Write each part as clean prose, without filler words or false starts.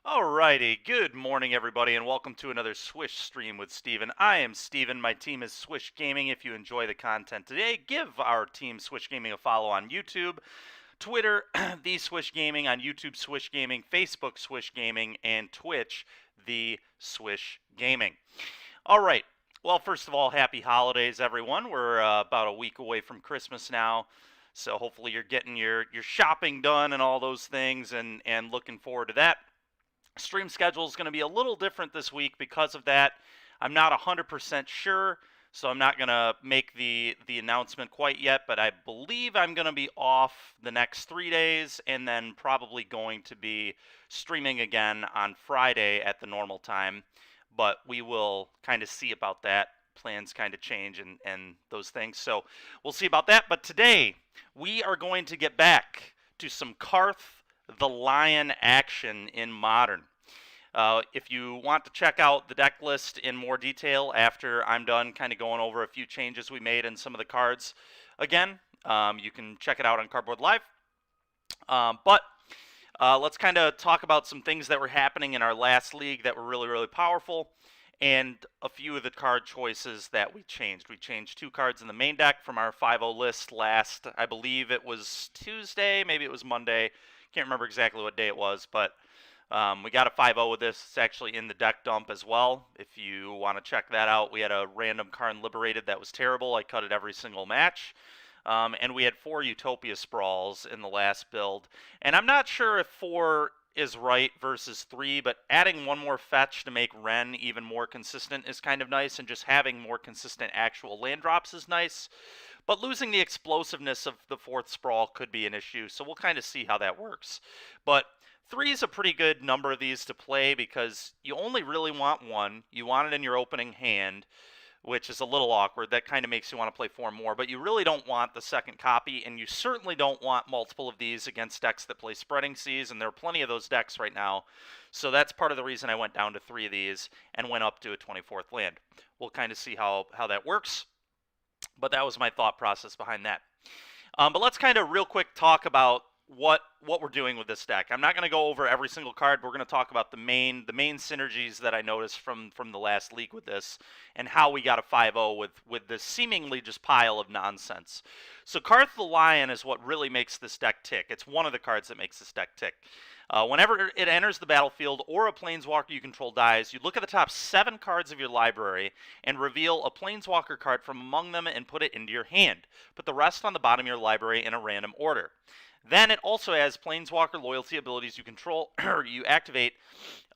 Alrighty, good morning everybody and welcome to another Swish stream with Steven. I am Steven, my team is Swish Gaming. If you enjoy the content today, give our team Swish Gaming a follow on YouTube, Twitter, The Swish Gaming, on YouTube Swish Gaming, Facebook Swish Gaming, and Twitch, The Swish Gaming. Alright, well first of all, happy holidays everyone. We're about a week away from Christmas now. So hopefully you're getting your shopping done and all those things and looking forward to that. Stream schedule is going to be a little different this week because of that. I'm not 100% sure, so I'm not going to make the announcement quite yet, but I believe I'm going to be off the next 3 days and then probably going to be streaming again on Friday at the normal time, but we will kind of see about that. Plans kind of change and those things, so we'll see about that. But today, we are going to get back to some Carth the Lion action in Modern. If you want to check out the deck list in more detail after I'm done kind of going over a few changes we made in some of the cards again, you can check it out on Cardboard Live. But let's kind of talk about some things that were happening in our last league that were really, really powerful, and a few of the card choices that we changed. We changed 2 cards in the main deck from our 5-0 list last, I believe it was Tuesday, maybe it was Monday. Can't remember exactly what day it was, but we got a 5-0 with this. It's actually in the deck dump as well. If you want to check that out, we had a random Karn Liberated that was terrible. I cut it every single match. And we had 4 Utopia Sprawls in the last build. And I'm not sure if 4 is right versus 3, but adding 1 more fetch to make Ren even more consistent is kind of nice, and just having more consistent actual land drops is nice. But losing the explosiveness of the 4th Sprawl could be an issue, so we'll kind of see how that works. But 3 is a pretty good number of these to play because you only really want 1. You want it in your opening hand, which is a little awkward. That kind of makes you want to play 4 more, but you really don't want the second copy, and you certainly don't want multiple of these against decks that play Spreading Seas, and there are plenty of those decks right now. So that's part of the reason I went down to 3 of these and went up to a 24th land. We'll kind of see how that works. But that was my thought process behind that. But let's kind of real quick talk about what we're doing with this deck. I'm not going to go over every single card. We're going to talk about the main synergies that I noticed from the last league with this, and how we got a 5-0 with this seemingly just pile of nonsense. So Carth the Lion is what really makes this deck tick. It's one of the cards that makes this deck tick. Whenever it enters the battlefield or a Planeswalker you control dies, you look at the top 7 cards of your library and reveal a Planeswalker card from among them and put it into your hand. Put the rest on the bottom of your library in a random order. Then it also has Planeswalker loyalty abilities you control or you activate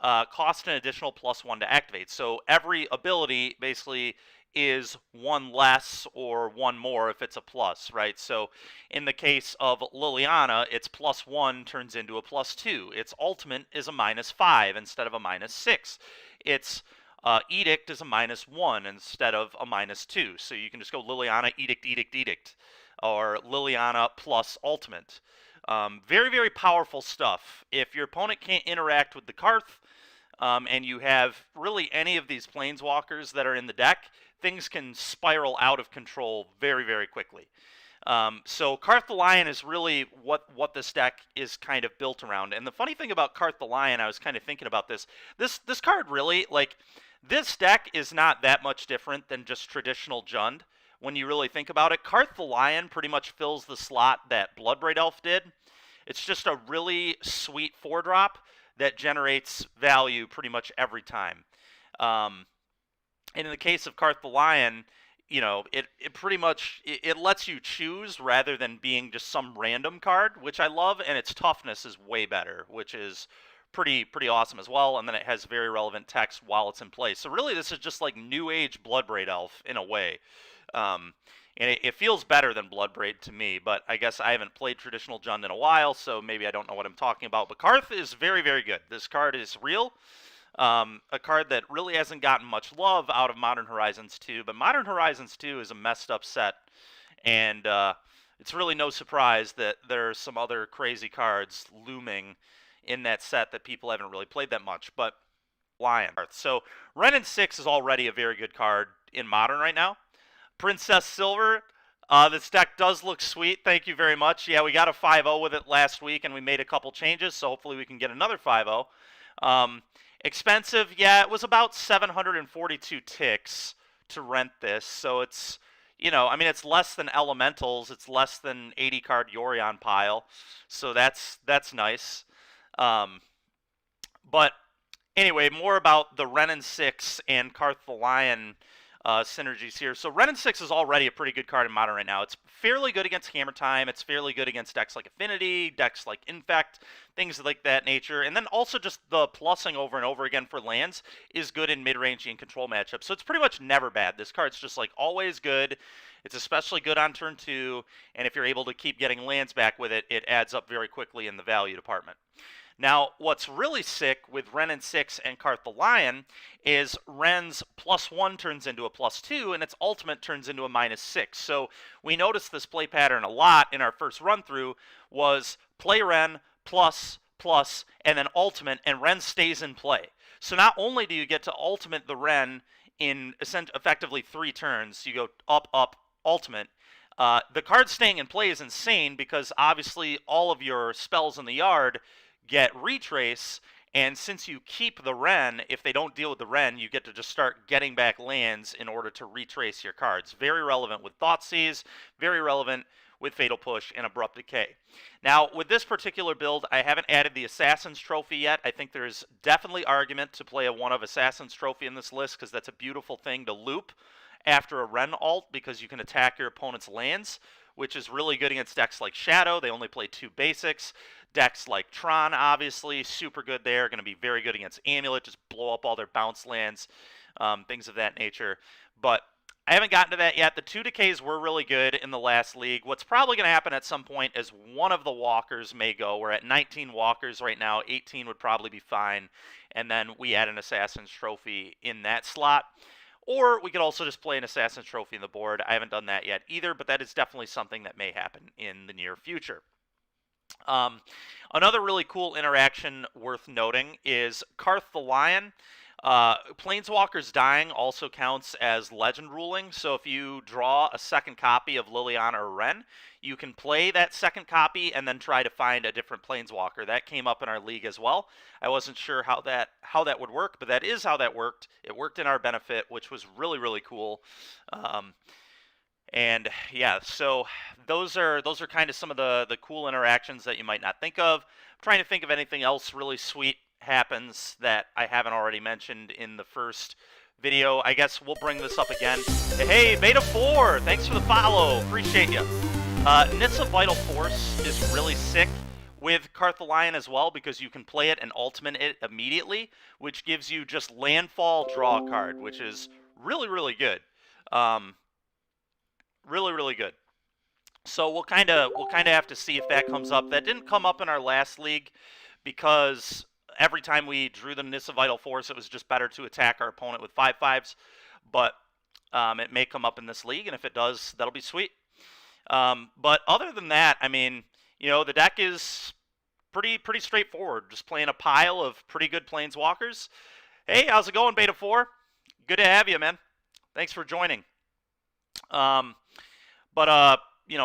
cost an additional +1 to activate. So every ability basically is 1 less or 1 more if it's a plus, right? So in the case of Liliana, its +1 turns into a +2. Its ultimate is a -5 instead of a -6. Its edict is a -1 instead of a -2. So you can just go Liliana, edict, edict, edict, or Liliana plus ultimate. Very, very powerful stuff. If your opponent can't interact with the Carth, and you have really any of these Planeswalkers that are in the deck, things can spiral out of control very, very quickly. So Carth the Lion is really what this deck is kind of built around. And the funny thing about Carth the Lion, I was kind of thinking about this card really, like, this deck is not that much different than just traditional Jund. When you really think about it, Carth the Lion pretty much fills the slot that Bloodbraid Elf did. It's just a really sweet 4-drop that generates value pretty much every time. And in the case of Carth the Lion, you know, it pretty much it lets you choose rather than being just some random card, which I love, and its toughness is way better, which is pretty awesome as well. And then it has very relevant text while it's in place. So really, this is just like New Age Bloodbraid Elf in a way. And it feels better than Bloodbraid to me, but I guess I haven't played traditional Jund in a while, so maybe I don't know what I'm talking about. But Carth is very, very good. This card is real. A card that really hasn't gotten much love out of Modern Horizons 2, but Modern Horizons 2 is a messed up set, and it's really no surprise that there are some other crazy cards looming in that set that people haven't really played that much. But Lion. So Ren 6 is already a very good card in Modern right now. Princess Silver, this deck does look sweet. Thank you very much. Yeah, we got a 5-0 with it last week, and we made a couple changes, so hopefully we can get another 5-0. Um, Expensive, yeah, it was about 742 ticks to rent this, so it's, I mean, it's less than Elementals, it's less than 80 card Yorion pile, so that's nice. Um, but anyway, more about the Renin 6 and Carth the Lion synergies here. So Renin 6 is already a pretty good card in Modern right now. It's fairly good against Hammer Time. It's fairly good against decks like Affinity, decks like Infect, things like that nature. And then also just the plussing over and over again for lands is good in mid-range and control matchups. So it's pretty much never bad. This card's just like always good. It's especially good on turn 2, and if you're able to keep getting lands back with it, it adds up very quickly in the value department. Now, what's really sick with Ren and 6 and Carth the Lion is Ren's +1 turns into a +2, and its ultimate turns into a -6. So we noticed this play pattern a lot in our first run-through was play Ren, plus, and then ultimate, and Ren stays in play. So not only do you get to ultimate the Ren in effectively 3 turns, you go up, ultimate, the card staying in play is insane because obviously all of your spells in the yard get retrace, and since you keep the Ren, if they don't deal with the Ren, you get to just start getting back lands in order to retrace your cards. Very relevant with Thoughtseize, very relevant with Fatal Push and Abrupt Decay. Now, with this particular build, I haven't added the Assassin's Trophy yet. I think there's definitely argument to play a 1 of Assassin's Trophy in this list because that's a beautiful thing to loop after a Ren ult because you can attack your opponent's lands, which is really good against decks like Shadow. They only play 2 basics. Decks like Tron, obviously, super good there. Going to be very good against Amulet, just blow up all their bounce lands, things of that nature. But I haven't gotten to that yet. The 2 decays were really good in the last league. What's probably going to happen at some point is one of the walkers may go. We're at 19 walkers right now. 18 would probably be fine. And then we add an Assassin's Trophy in that slot. Or we could also just play an Assassin's Trophy in the board. I haven't done that yet either, but that is definitely something that may happen in the near future. Another really cool interaction worth noting is Carth the Lion. Planeswalkers dying also counts as legend ruling, so if you draw a second copy of Liliana or Ren, you can play that second copy and then try to find a different Planeswalker. That came up in our league as well. I wasn't sure how that would work, but that is how that worked. It worked in our benefit, which was really, really cool. And yeah, so those are kind of some of the cool interactions that you might not think of. I'm trying to think of anything else really sweet happens that I haven't already mentioned in the first video. I guess we'll bring this up again. Hey, Beta4, thanks for the follow. Appreciate you. Nissa Vital Force is really sick with Carth the Lion as well because you can play it and ultimate it immediately, which gives you just landfall draw a card, which is really, really good. Really, really good. So we'll kind of have to see if that comes up. That didn't come up in our last league because every time we drew the Nissa Vital Force, it was just better to attack our opponent with 5/5s. But it may come up in this league, and if it does, that'll be sweet. But other than that, I mean, the deck is pretty straightforward. Just playing a pile of pretty good Planeswalkers. Hey, how's it going, Beta 4? Good to have you, man. Thanks for joining.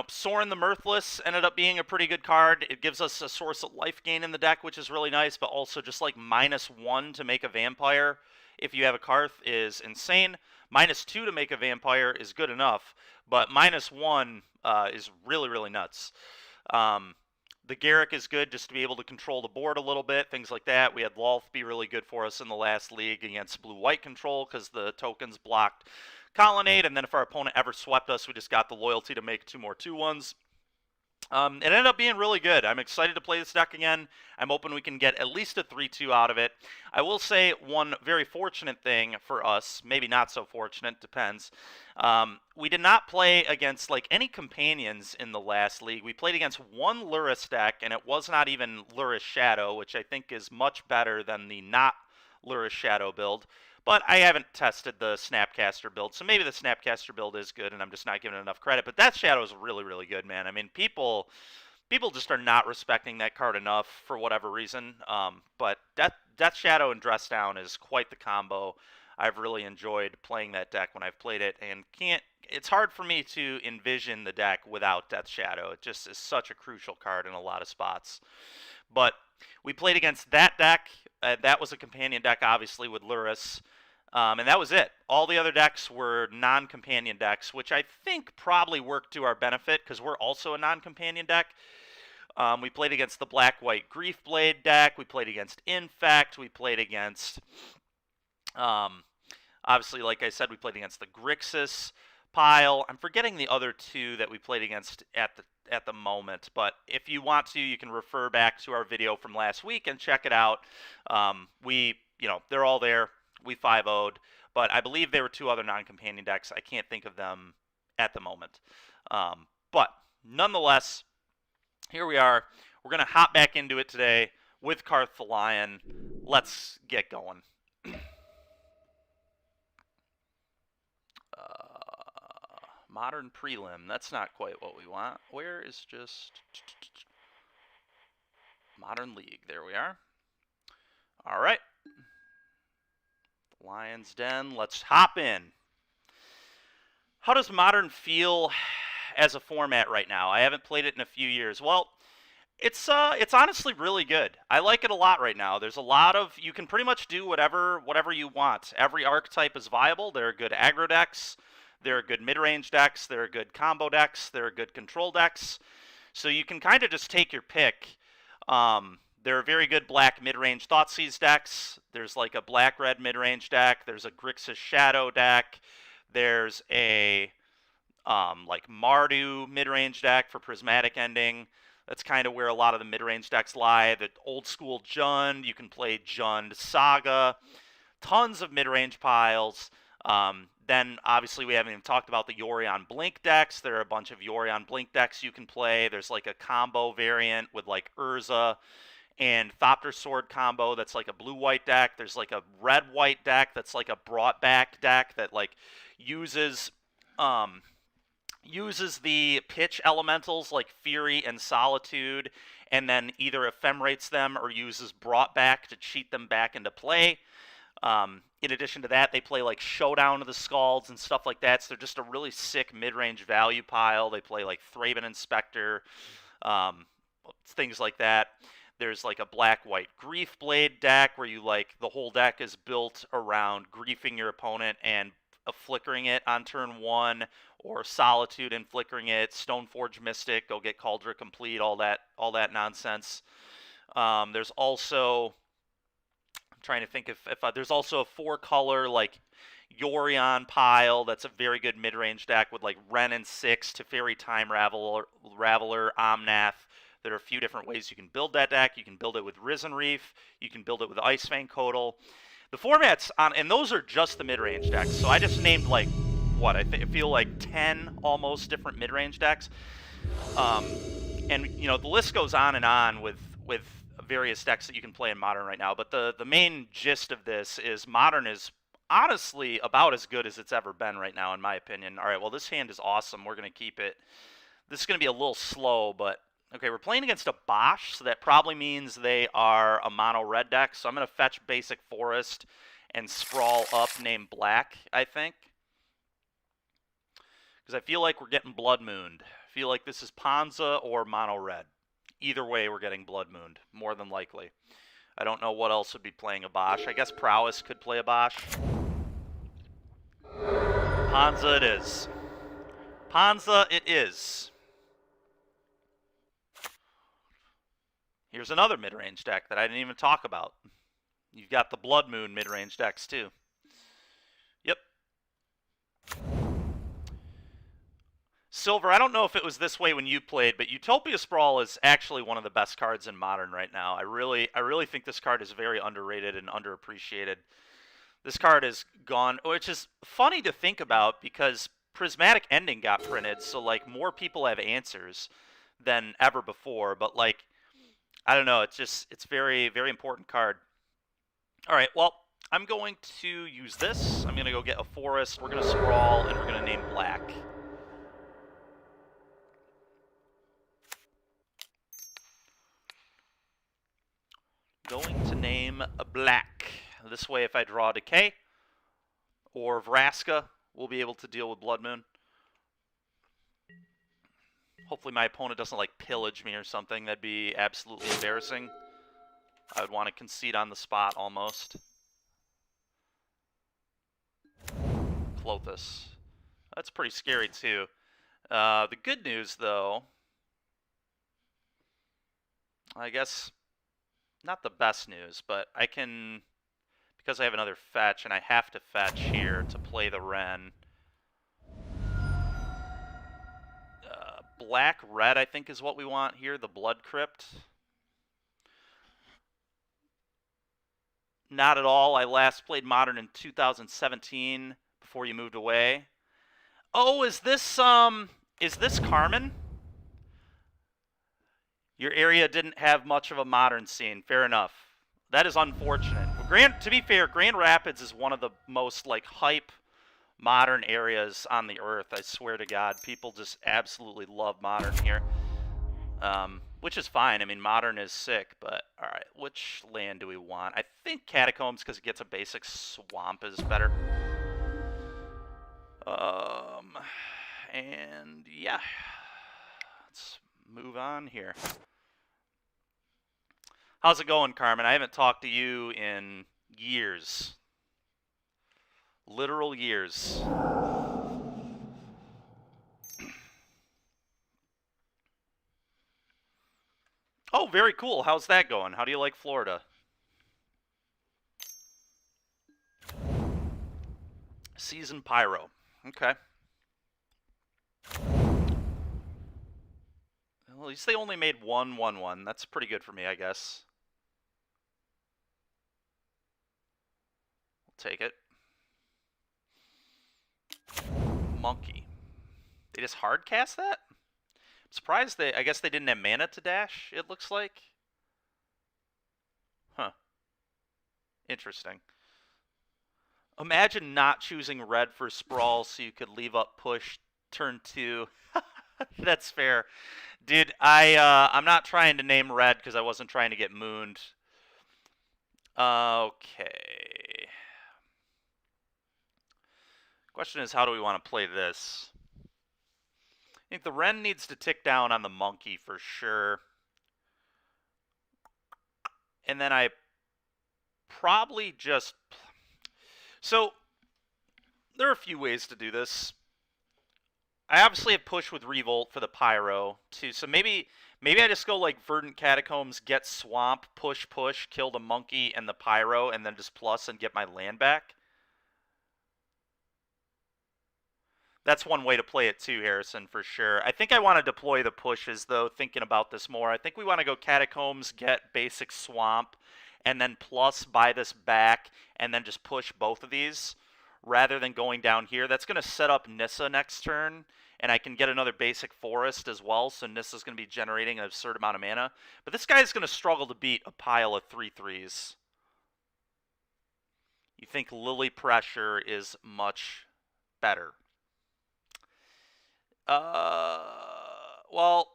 Sorin the Mirthless ended up being a pretty good card. It gives us a source of life gain in the deck, which is really nice, but also just like -1 to make a vampire if you have a Carth is insane. -2 to make a vampire is good enough, but -1 is really, really nuts. The Garrick is good just to be able to control the board a little bit, things like that. We had Lolth be really good for us in the last league against blue-white control because the tokens blocked Colonnade, and then if our opponent ever swept us, we just got the loyalty to make 2 more 2/1s. It ended up being really good. I'm excited to play this deck again. I'm hoping we can get at least a 3-2 out of it. I will say one very fortunate thing for us, maybe not so fortunate, depends. We did not play against like any companions in the last league. We played against one Lurrus deck, and it was not even Lurrus Shadow, which I think is much better than the not Lurrus Shadow build. But I haven't tested the Snapcaster build, so maybe the Snapcaster build is good, and I'm just not giving it enough credit. But that Shadow is really, really good, man. I mean, people just are not respecting that card enough for whatever reason. But Death Shadow and Dress Down is quite the combo. I've really enjoyed playing that deck when I've played it, and it's hard for me to envision the deck without Death Shadow. It just is such a crucial card in a lot of spots. But we played against that deck. That was a companion deck, obviously, with Luris. And that was it. All the other decks were non-companion decks, which I think probably worked to our benefit because we're also a non-companion deck. We played against the Black-White Griefblade deck. We played against Infect. We played against, obviously, like I said, we played against the Grixis pile. I'm forgetting the other two that we played against at the moment, but if you want to, you can refer back to our video from last week and check it out. They're all there. We 5-0'd, but I believe there were two other non-companion decks. I can't think of them at the moment. But nonetheless, here we are. We're going to hop back into it today with Carth the Lion. Let's get going. Modern prelim. That's not quite what we want. Where is just Modern League? There we are. All right. Lion's Den. Let's hop in. How does Modern feel as a format right now? I haven't played it in a few years. Well, it's honestly really good. I like it a lot right now. There's a lot of, you can pretty much do whatever you want. Every archetype is viable. There are good aggro decks. There are good mid-range decks. There are good combo decks. There are good control decks. So you can kind of just take your pick. There are very good black mid-range Thoughtseize decks. There's like a black-red mid-range deck. There's a Grixis Shadow deck. There's a like Mardu mid-range deck for Prismatic Ending. That's kind of where a lot of the mid-range decks lie. The old-school Jund. You can play Jund Saga. Tons of mid-range piles. Then, obviously, we haven't even talked about the Yorion Blink decks. There are a bunch of Yorion Blink decks you can play. There's like a combo variant with like Urza and Thopter Sword combo that's like a blue-white deck. There's like a red-white deck that's like a brought-back deck that like uses the pitch elementals like Fury and Solitude and then either ephemerates them or uses brought back to cheat them back into play. In addition to that, they play like Showdown of the Scalds and stuff like that, so they're just a really sick mid-range value pile. They play like Thraben Inspector, things like that. There's like a black-white Griefblade deck where you like the whole deck is built around griefing your opponent and flickering it on turn 1, or Solitude and flickering it, Stoneforge Mystic, go get Cauldron Complete, all that nonsense. There's also, I'm trying to think if there's also a 4-color like Yorion pile that's a very good mid-range deck with like Wrenn and 6, Teferi Time Raveler, Omnath. There are a few different ways you can build that deck. You can build it with Risen Reef. You can build it with Icefang Codal. The formats on, and those are just the mid-range decks. So I just named like what I feel like 10 almost different mid-range decks. And you know the list goes on with various decks that you can play in Modern right now. But the main gist of this is Modern is honestly about as good as it's ever been right now, in my opinion. All right, well this hand is awesome. We're gonna keep it. This is gonna be a little slow, but okay, we're playing against a Bosch, so that probably means they are a mono-red deck. So I'm going to fetch Basic Forest and Sprawl up named Black, I think. Because I feel like we're getting Blood Mooned. I feel like this is Ponza or mono-red. Either way, we're getting Blood Mooned, more than likely. I don't know what else would be playing a Bosch. I guess Prowess could play a Bosch. Ponza it is. Ponza it is. Here's another mid-range deck that I didn't even talk about. You've got the Blood Moon mid-range decks, too. Yep. Silver, I don't know if it was this way when you played, but Utopia Sprawl is actually one of the best cards in Modern right now. I really think this card is very underrated and underappreciated. This card is gone, which is funny to think about because Prismatic Ending got printed, so like more people have answers than ever before, but like I don't know, it's very, very important card. All right, well, I'm going to use this. I'm going to go get a forest. We're going to sprawl, and we're going to name Black. Going to name a Black. This way, if I draw Decay, or Vraska will be able to deal with Blood Moon. Hopefully my opponent doesn't like pillage me or something. That'd be absolutely embarrassing. I would want to concede on the spot almost. Clothis. That's pretty scary too. The good news though, I guess not the best news, but I can, because I have another fetch and I have to fetch here to play the Ren. Black-red, I think, is what we want here, the Blood Crypt. Not at all. I last played Modern in 2017 before you moved away. Oh, is this Carmen? Your area didn't have much of a Modern scene. Fair enough. That is unfortunate. To be fair, Grand Rapids is one of the most like hype Modern areas on the earth. I swear to God, people just absolutely love Modern here, which is fine. I mean, Modern is sick, but all right, which land do we want? I think Catacombs, because it gets a basic swamp, is better. And yeah, let's move on here. How's it going, Carmen? I haven't talked to you in years. Literal years. Oh, very cool. How's that going? How do you like Florida? Season Pyro. Okay. Well, at least they only made 1/1/1. That's pretty good for me, I guess. I'll take it. Monkey. They just hard cast that? I'm surprised I guess they didn't have mana to dash, it looks like. Huh. Interesting. Imagine not choosing red for Sprawl so you could leave up push turn 2. That's fair. Dude, I'm not trying to name red because I wasn't trying to get mooned. Okay. Question is, how do we want to play this? I think the Ren needs to tick down on the Monkey for sure. And then I probably just... So, there are a few ways to do this. I obviously have push with Revolt for the Pyro, too. So maybe I just go like Verdant Catacombs, get Swamp, push, kill the Monkey and the Pyro, and then just plus and get my land back. That's one way to play it too, Harrison, for sure. I think I want to deploy the pushes, though, thinking about this more. I think we want to go Catacombs, get basic Swamp, and then plus buy this back, and then just push both of these, rather than going down here. That's going to set up Nissa next turn, and I can get another basic Forest as well, so Nissa's going to be generating an absurd amount of mana. But this guy's going to struggle to beat a pile of 3/3s. You think Lily Pressure is much better. Well,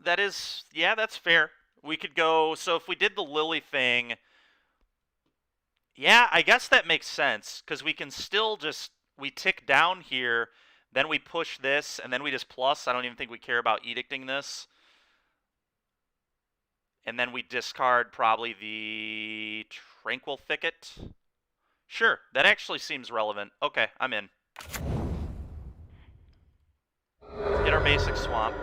that is, yeah, that's fair. We could go, so if we did the Lily thing, yeah, I guess that makes sense, because we can still just, we tick down here, then we push this, and then we just plus. I don't even think we care about edicting this. And then we discard probably the Tranquil Thicket. Sure, that actually seems relevant. Okay, I'm in. Get our basic Swamp.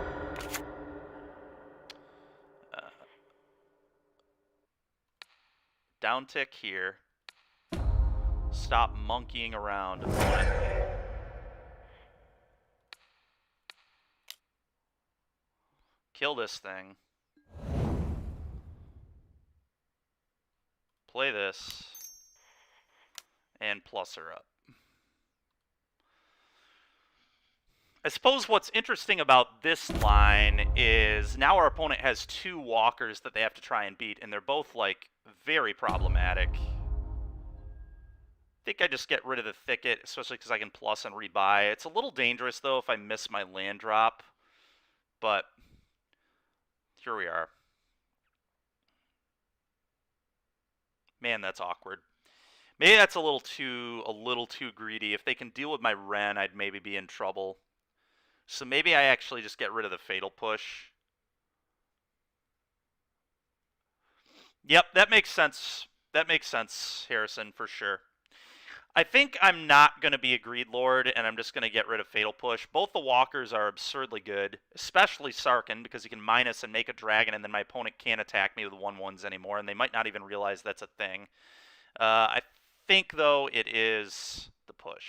Down tick here. Stop monkeying around. Kill this thing. Play this. And plus her up. I suppose what's interesting about this line is now our opponent has 2 walkers that they have to try and beat, and they're both, like, very problematic. I think I just get rid of the Thicket, especially because I can plus and rebuy. It's a little dangerous, though, if I miss my land drop, but here we are. Man, that's awkward. Maybe that's a little too greedy. If they can deal with my Ren, I'd maybe be in trouble. So maybe I actually just get rid of the Fatal Push. Yep, that makes sense. That makes sense, Harrison, for sure. I think I'm not going to be a Greed Lord, and I'm just going to get rid of Fatal Push. Both the Walkers are absurdly good, especially Sarkin, because he can minus and make a dragon, and then my opponent can't attack me with 1/1s anymore, and they might not even realize that's a thing. I think, though, it is the push.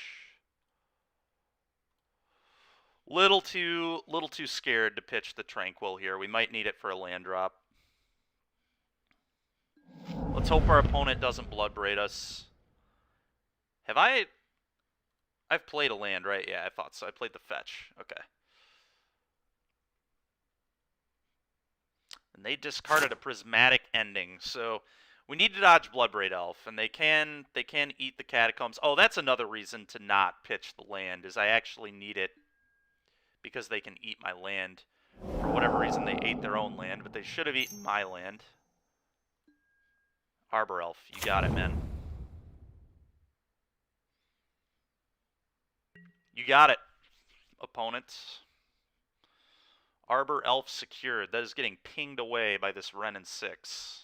Little too scared to pitch the Tranquil here. We might need it for a land drop. Let's hope our opponent doesn't Bloodbraid us. Have I... I've played a land, right? Yeah, I thought so. I played the fetch. Okay. And they discarded a Prismatic Ending, so we need to dodge Bloodbraid Elf, and they can eat the Catacombs. Oh, that's another reason to not pitch the land, is I actually need it because they can eat my land. For whatever reason, they ate their own land, but they should have eaten my land. Arbor Elf, you got it, man. You got it, opponent. Arbor Elf secured. That is getting pinged away by this Wrenn and 6.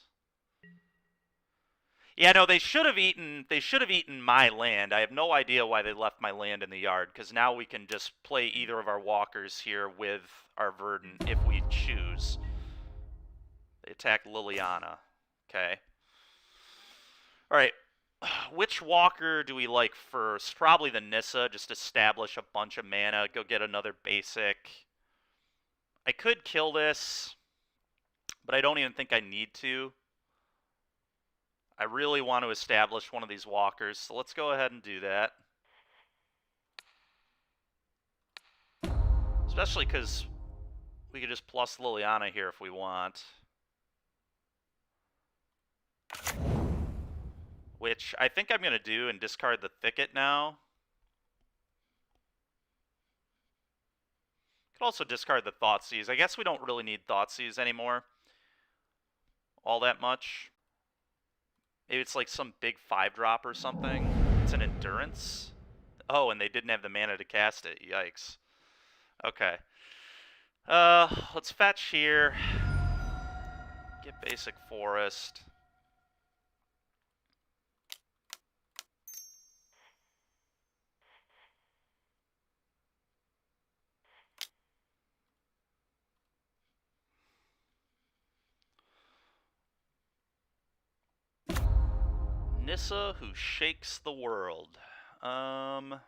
Yeah, no, they should have eaten my land. I have no idea why they left my land in the yard, because now we can just play either of our walkers here with our Verdant if we choose. They attack Liliana. Okay. Alright. Which walker do we like first? Probably the Nissa. Just establish a bunch of mana. Go get another basic. I could kill this, but I don't even think I need to. I really want to establish one of these walkers, so let's go ahead and do that. Especially because we could just plus Liliana here if we want. Which I think I'm going to do and discard the Thicket now. Could also discard the Thoughtseize. I guess we don't really need Thoughtseize anymore. All that much. Maybe it's like some big 5-drop or something. It's an Endurance. Oh, and they didn't have the mana to cast it. Yikes. Okay. Let's fetch here. Get basic forest. Nissa who shakes the world. Plusing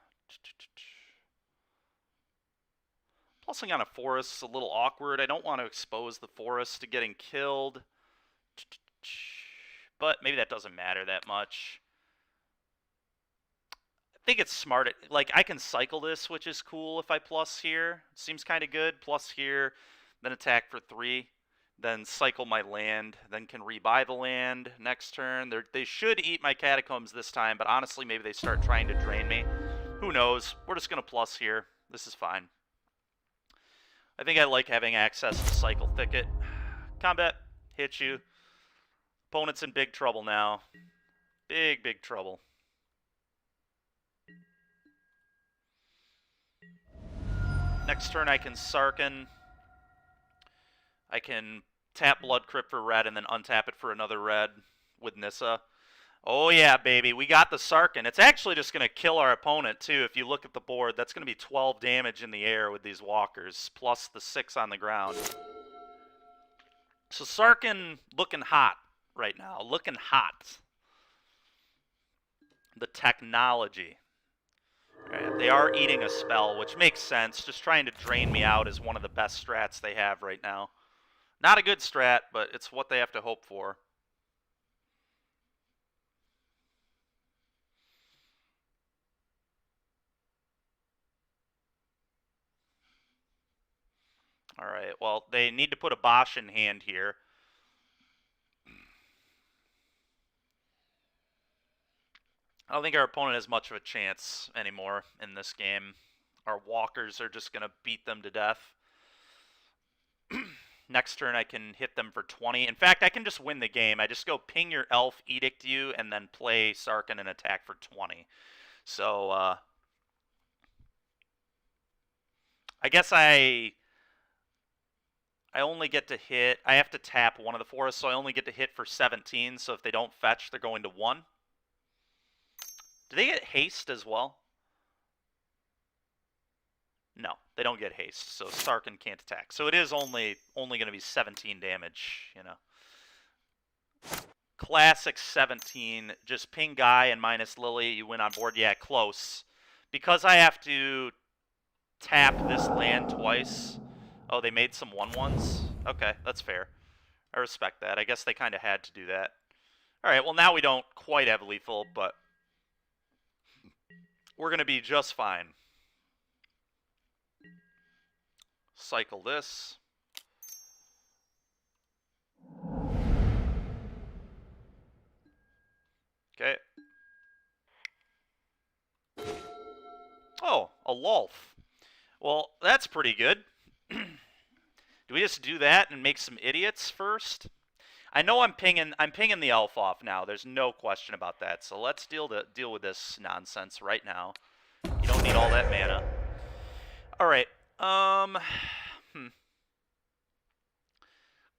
on a forest is a little awkward. I don't want to expose the forest to getting killed. But maybe that doesn't matter that much. I think it's smart. Like, I can cycle this, which is cool if I plus here. Seems kind of good. Plus here, then attack for 3. Then cycle my land, then can rebuy the land next turn. They should eat my Catacombs this time, but honestly, maybe they start trying to drain me. Who knows? We're just going to plus here. This is fine. I think I like having access to Cycle Thicket. Combat, hit you. Opponent's in big trouble now. Big, big trouble. Next turn I can Sarkin. I can tap Blood Crypt for red and then untap it for another red with Nissa. Oh yeah, baby, we got the Sarkin. It's actually just going to kill our opponent too. If you look at the board, that's going to be 12 damage in the air with these walkers, plus the 6 on the ground. So Sarkin looking hot right now, looking hot. The technology. Right, they are eating a spell, which makes sense. Just trying to drain me out is one of the best strats they have right now. Not a good strat, but it's what they have to hope for. Alright, well, they need to put a Bosch in hand here. I don't think our opponent has much of a chance anymore in this game. Our walkers are just going to beat them to death. Next turn I can hit them for 20. In fact, I can just win the game. I just go ping your elf, edict you, and then play Sarkhan and attack for 20. So, I guess I only get to hit, I have to tap one of the forests, so I only get to hit for 17, so if they don't fetch, they're going to 1. Do they get haste as well? No, they don't get haste, so Sarkhan can't attack. So it is only going to be 17 damage, you know. Classic 17, just ping Guy and minus Lily, you win on board. Yeah, close. Because I have to tap this land twice. Oh, they made some 1/1s? Okay, that's fair. I respect that. I guess they kind of had to do that. Alright, well now we don't quite have lethal, but we're going to be just fine. Cycle this. Okay. Oh, a Lolth. Well, that's pretty good. Do we just do that and make some idiots first? I know I'm pinging the elf off now. There's no question about that. So let's deal with this nonsense right now. You don't need all that mana. All right.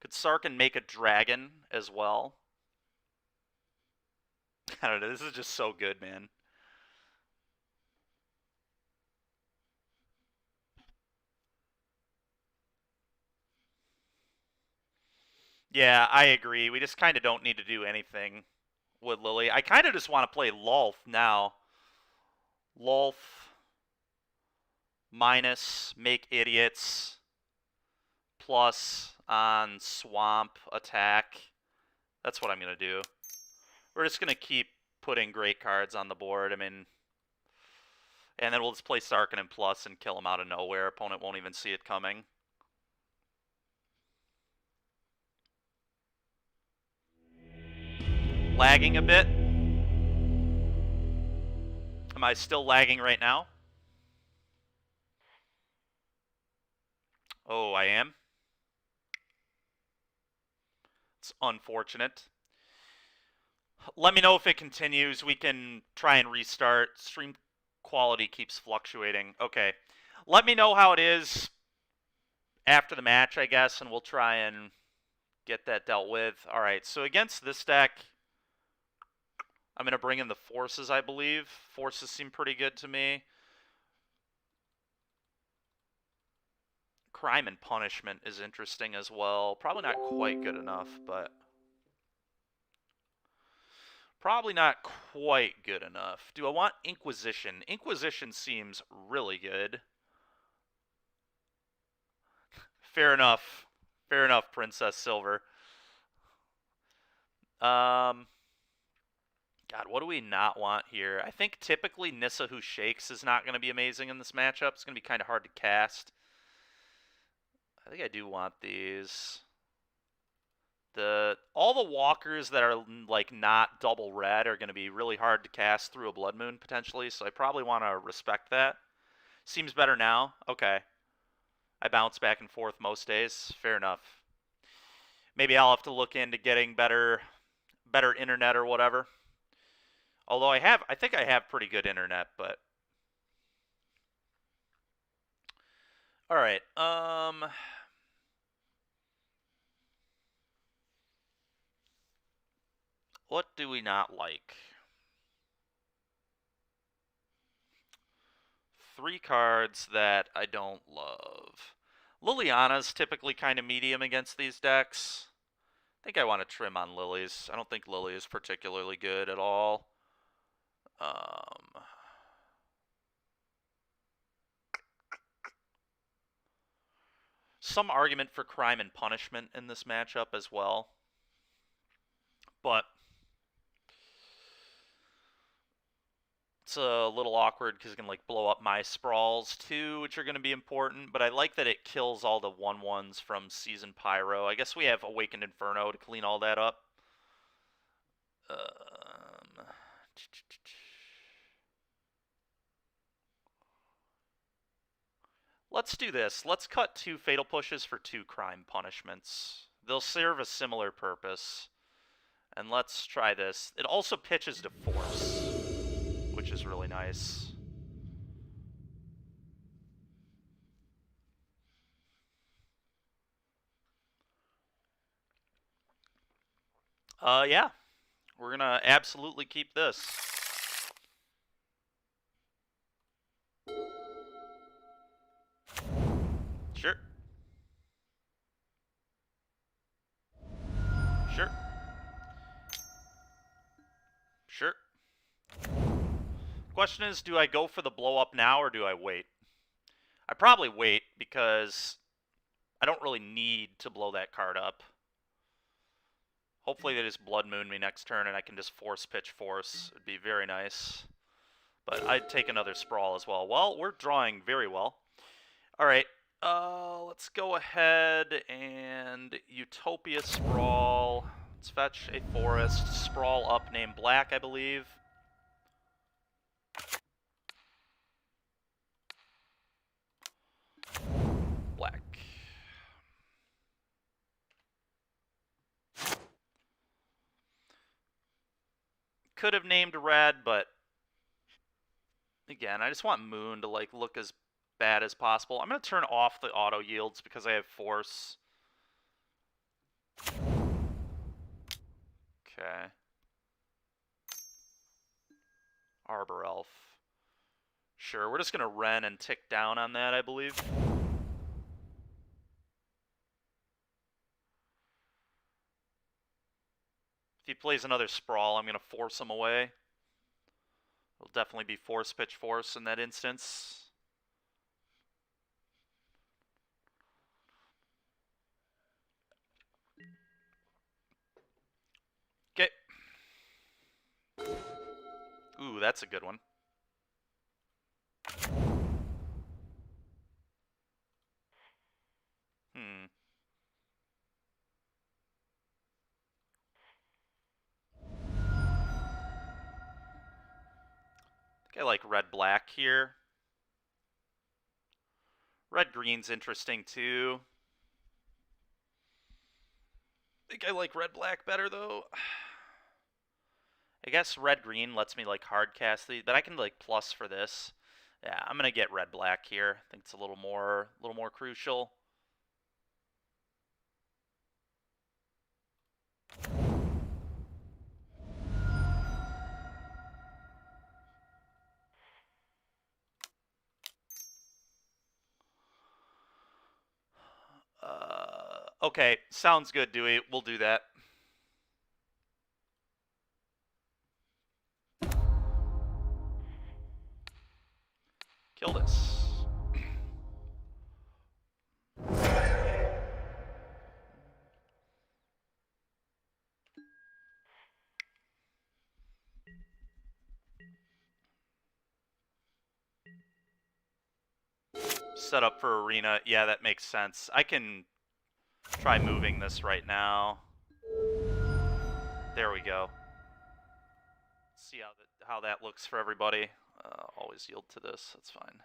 Could Sarkhan make a dragon as well? I don't know. This is just so good, man. Yeah, I agree. We just kind of don't need to do anything with Lily. I kind of just want to play Lolth now. Lolth minus make idiots plus on swamp attack. That's what I'm going to do. We're just going to keep putting great cards on the board. I mean, and then we'll just play Sarkhan and plus and kill him out of nowhere. Opponent won't even see it coming. Lagging a bit. Am I still lagging right now? Oh, I am. It's unfortunate. Let me know if it continues. We can try and restart. Stream quality keeps fluctuating. Okay. Let me know how it is after the match, I guess, and we'll try and get that dealt with. All right, so against this deck, I'm going to bring in the forces, I believe. Forces seem pretty good to me. Crime and Punishment is interesting as well. Probably not quite good enough, but... Probably not quite good enough. Do I want Inquisition? Inquisition seems really good. Fair enough. Fair enough, Princess Silver. God, what do we not want here? I think typically Nissa Who Shakes is not going to be amazing in this matchup. It's going to be kind of hard to cast. I think I do want these. All the walkers that are like not double red are going to be really hard to cast through a Blood Moon potentially, so I probably want to respect that. Seems better now. Okay. I bounce back and forth most days. Fair enough. Maybe I'll have to look into getting better internet or whatever. Although I think I have pretty good internet, but all right. What do we not like? 3 cards that I don't love. Liliana's typically kind of medium against these decks. I think I want to trim on Lily's. I don't think Lily is particularly good at all. Some argument for Crime and Punishment in this matchup as well. But it's a little awkward because it can like blow up my sprawls too, which are going to be important. But I like that it kills all the 1/1s from Season Pyro. I guess we have Awakened Inferno to clean all that up. Let's do this. Let's cut 2 Fatal Pushes for 2 Crime Punishments. They'll serve a similar purpose. And let's try this. It also pitches to Force, which is really nice. Yeah. We're gonna absolutely keep this. Sure. Sure. Sure. Question is, do I go for the blow up now or do I wait? I probably wait because I don't really need to blow that card up. Hopefully they just Blood Moon me next turn and I can just Force Pitch Force. It'd be very nice. But I'd take another Sprawl as well. Well, we're drawing very well. Alright, let's go ahead and Utopia Sprawl. Let's fetch a forest. Sprawl up named Black, I believe. Black. Could have named red, but again, I just want Moon to like look as bad as possible. I'm going to turn off the auto yields because I have Force. Okay. Arbor Elf. Sure, we're just going to Ren and tick down on that, I believe. If he plays another Sprawl, I'm going to force him away. It'll definitely be Force Pitch Force in that instance. Okay. Ooh, that's a good one. I think I like red-black here. Red-green's interesting too. I think I like red-black better though. I guess red-green lets me like hard cast these, but I can like plus for this. Yeah, I'm gonna get red-black here. I think it's a little more crucial. Okay, sounds good, Dewey. We'll do that. Kill this. Set up for arena. Yeah, that makes sense. I can try moving this right now. There we go. See how that looks for everybody. Always yield to this. That's fine.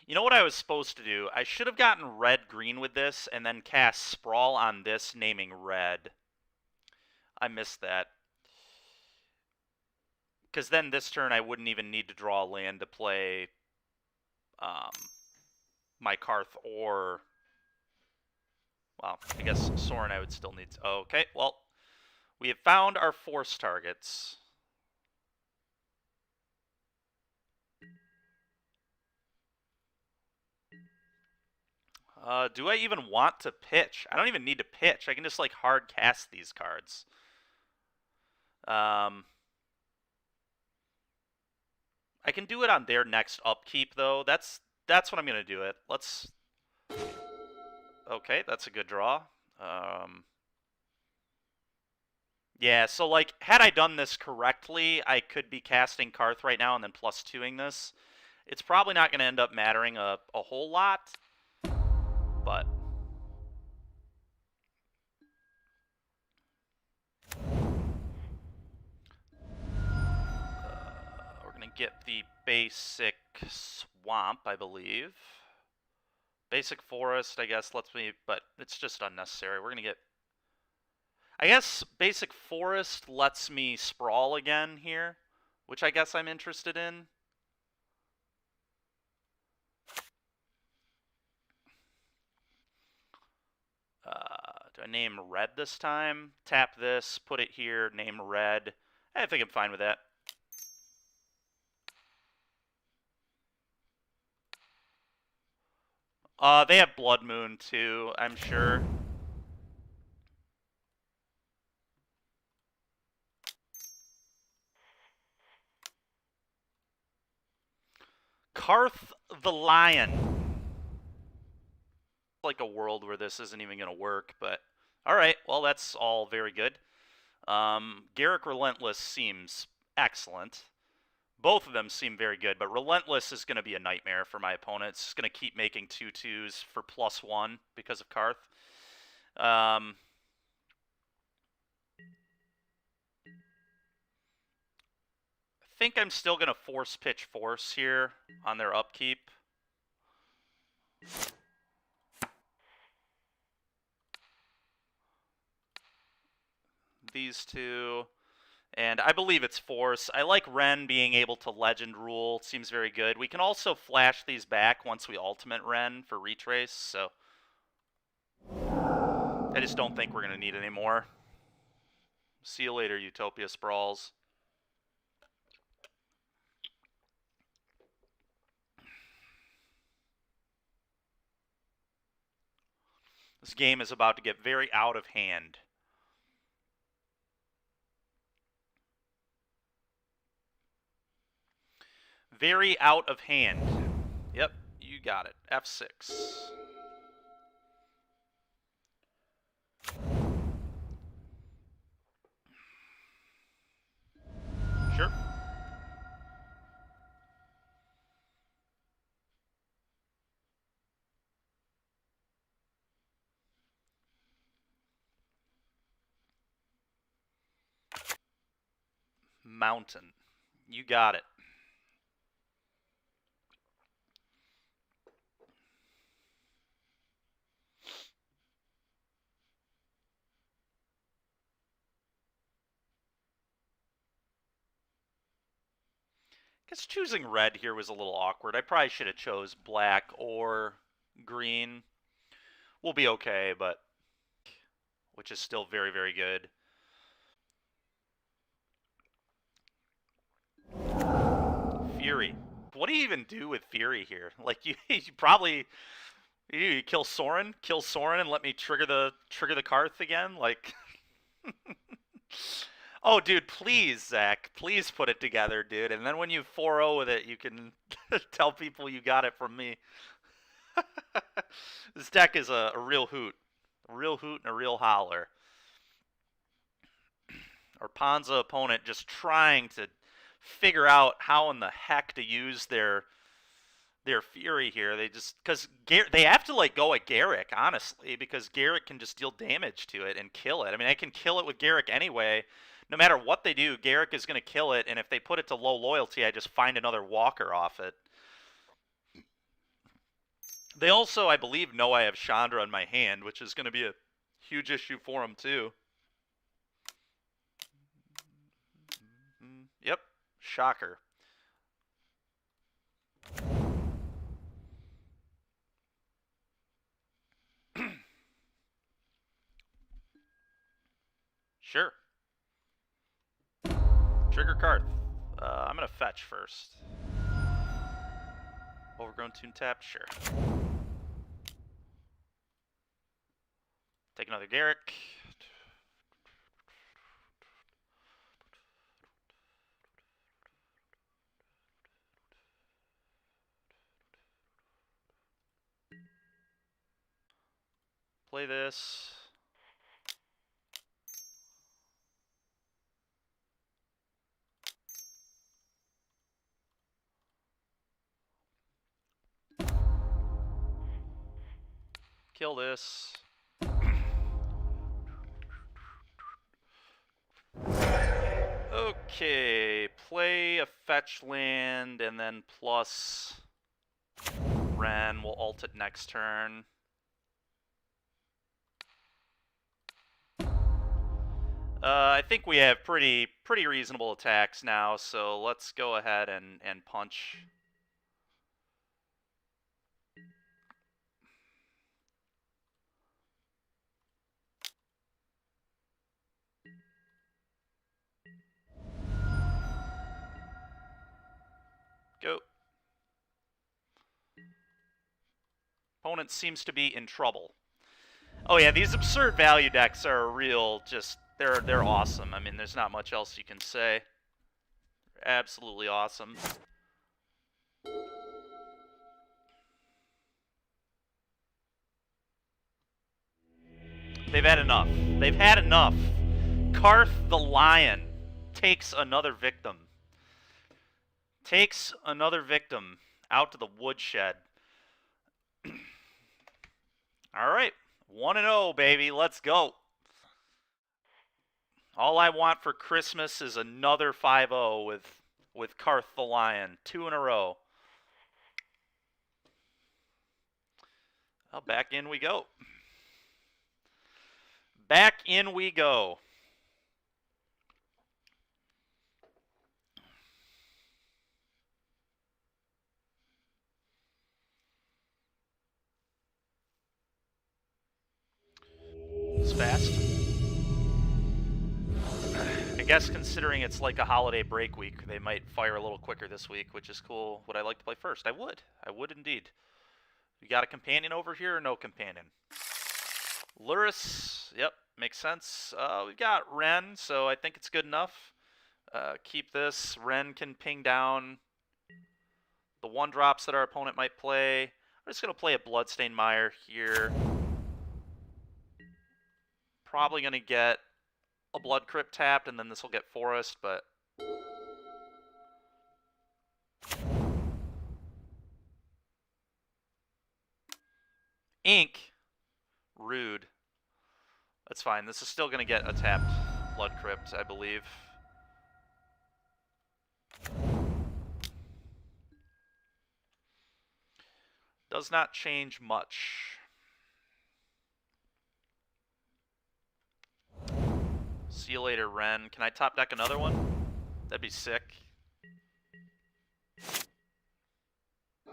You know what I was supposed to do? I should have gotten red-green with this and then cast Sprawl on this, naming red. I missed that. Because then this turn I wouldn't even need to draw a land to play my Carth or... Well, I guess Sorin I would still need to... Oh, okay, well, we have found our force targets. Do I even want to pitch? I don't even need to pitch. I can just like hard cast these cards. I can do it on their next upkeep though. That's what I'm gonna do it. Let's. Okay, that's a good draw. Yeah, so like had I done this correctly, I could be casting Carth right now and then plus 2ing this. It's probably not going to end up mattering a whole lot, but... we're going to get the basic swamp, I believe. Basic forest, I guess, lets me... But it's just unnecessary. We're going to get... I guess basic forest lets me sprawl again here, which I guess I'm interested in. Do I name red this time? Tap this, put it here, name red. I think I'm fine with that. They have Blood Moon too, I'm sure. Carth the Lion. Like a world where this isn't even going to work, but alright, well, that's all very good. Garrick Relentless seems excellent. Both of them seem very good, but Relentless is going to be a nightmare for my opponent. It's going to keep making 2/2s for +1 because of Carth. I think I'm still going to force pitch force here on their upkeep. These two. And I believe it's force. I like Ren being able to legend rule. Seems very good. We can also flash these back once we ultimate Ren for retrace, so... I just don't think we're going to need any more. See you later, Utopia Sprawls. This game is about to get very out of hand. Very out of hand. Yep, you got it. F6. Sure. Mountain. You got it. I guess choosing red here was a little awkward. I probably should have chose black or green. We'll be okay, but... which is still very, very good. Fury. What do you even do with Fury here? Like, you probably... You kill Soren, and let me trigger the Carth again? Like... Oh, dude, please, Zach. Please put it together, dude. And then when you 4-0 with it, you can tell people you got it from me. This deck is a real hoot. A real hoot and a real holler. Our Panza opponent just trying to figure out how in the heck to use their Fury here. They just... because they have to, like, go at Garrick, honestly, because Garrick can just deal damage to it and kill it. I mean, I can kill it with Garrick anyway. No matter what they do, Garrick is going to kill it, and if they put it to low loyalty, I just find another walker off it. They also, I believe, know I have Chandra in my hand, which is going to be a huge issue for them, too. Yep, shocker. Sure. Trigger Carth. I'm going to fetch first. Overgrown Toon tapped? Sure. Take another Garrick. Play this. Kill this. Okay, play a fetch land and then plus Ren. We'll ult it next turn. I think we have pretty reasonable attacks now, so let's go ahead and punch. Go. Opponent seems to be in trouble. Oh yeah, these absurd value decks are a real they're awesome. I mean, there's not much else you can say. They're absolutely awesome. They've had enough. They've had enough. Carth the Lion takes another victim. Takes another victim out to the woodshed. All right, 1-0, baby. Let's go. All I want for Christmas is another 5-0 with Carth the Lion. 2 in a row. Well, back in we go. Back in we go. It's fast. I guess considering it's like a holiday break week, they might fire a little quicker this week, which is cool. Would I like to play first? I would. I would indeed. We got a companion over here or no companion? Luris, yep, makes sense. We've got Ren, so I think it's good enough. Keep this. Ren can ping down the 1-drops that our opponent might play. I'm just going to play a Bloodstained Mire here. Probably going to get a Blood Crypt tapped, and then this will get Forest, but... Ink. Rude. That's fine. This is still going to get a tapped Blood Crypt, I believe. Does not change much. See you later, Ren. Can I top deck another one? That'd be sick.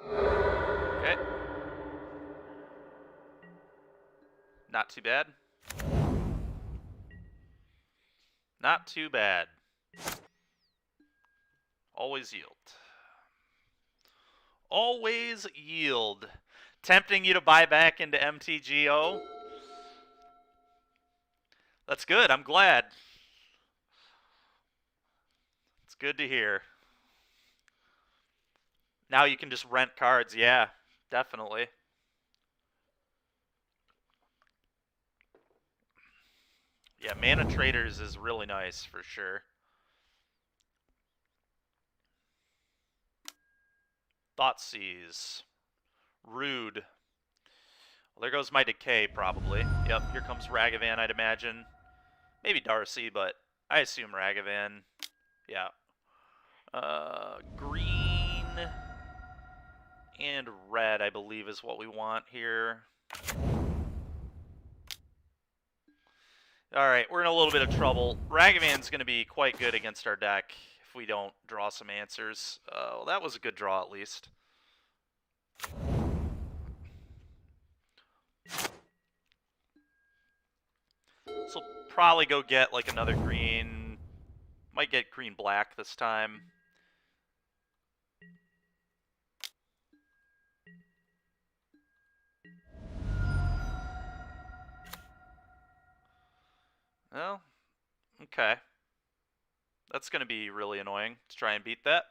Okay. Not too bad. Not too bad. Always yield. Always yield. Tempting you to buy back into MTGO? That's good. I'm glad. It's good to hear. Now you can just rent cards. Yeah, definitely. Yeah, Mana Traders is really nice for sure. Thoughtseize. Rude. Well, there goes my Decay, probably. Yep, here comes Ragavan, I'd imagine. Maybe Darcy, but I assume Ragavan. Yeah. Green and red, I believe, is what we want here. Alright, we're in a little bit of trouble. Ragavan's going to be quite good against our deck if we don't draw some answers. Well, that was a good draw, at least. So probably go get like another green. Might get green-black this time. Well, okay. That's going to be really annoying to try and beat that.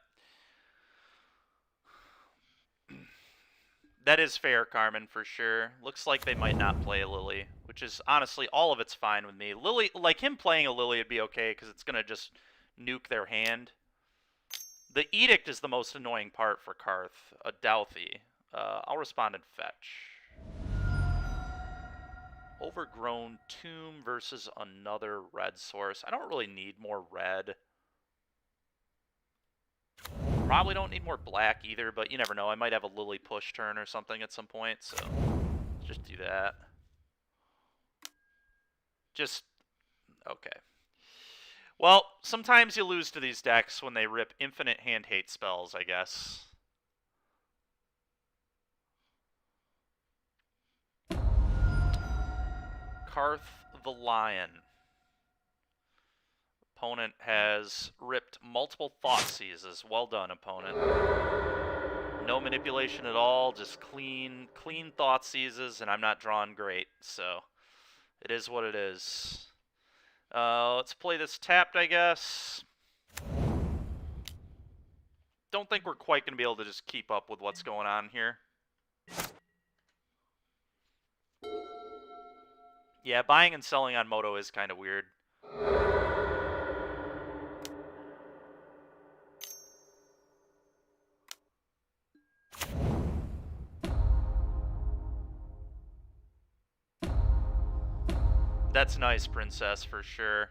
That is fair, Carmen, for sure. Looks like they might not play a Lily, which is, honestly, all of it's fine with me. Lily, like him playing a Lily would be okay, because it's going to just nuke their hand. The Edict is the most annoying part for Carth, a Douthie. I'll respond and fetch. Overgrown Tomb versus another red source. I don't really need more red. Probably don't need more black either, but you never know. I might have a Lily push turn or something at some point, so let's just do that. Just, okay. Well, sometimes you lose to these decks when they rip infinite hand hate spells, I guess. Carth the Lion. Opponent has ripped multiple Thoughtseizes. Well done, opponent. No manipulation at all, just clean Thoughtseizes, and I'm not drawing great, so it is what it is. Let's play this tapped, I guess. Don't think we're quite going to be able to just keep up with what's going on here. Yeah, buying and selling on Moto is kind of weird. That's nice, Princess, for sure.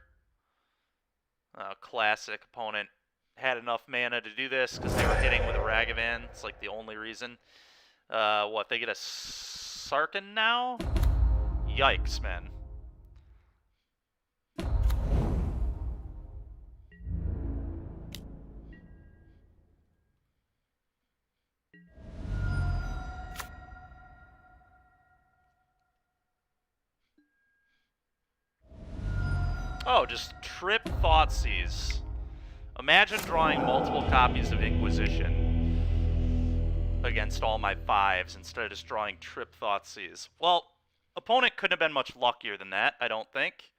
Classic opponent had enough mana to do this because they were hitting with a Ragavan. It's like the only reason. What, they get a Sarkhan now? Yikes, man. Oh, just trip Thoughtseize. Imagine drawing multiple copies of Inquisition against all my 5s instead of just drawing trip Thoughtseize. Well, opponent couldn't have been much luckier than that, I don't think.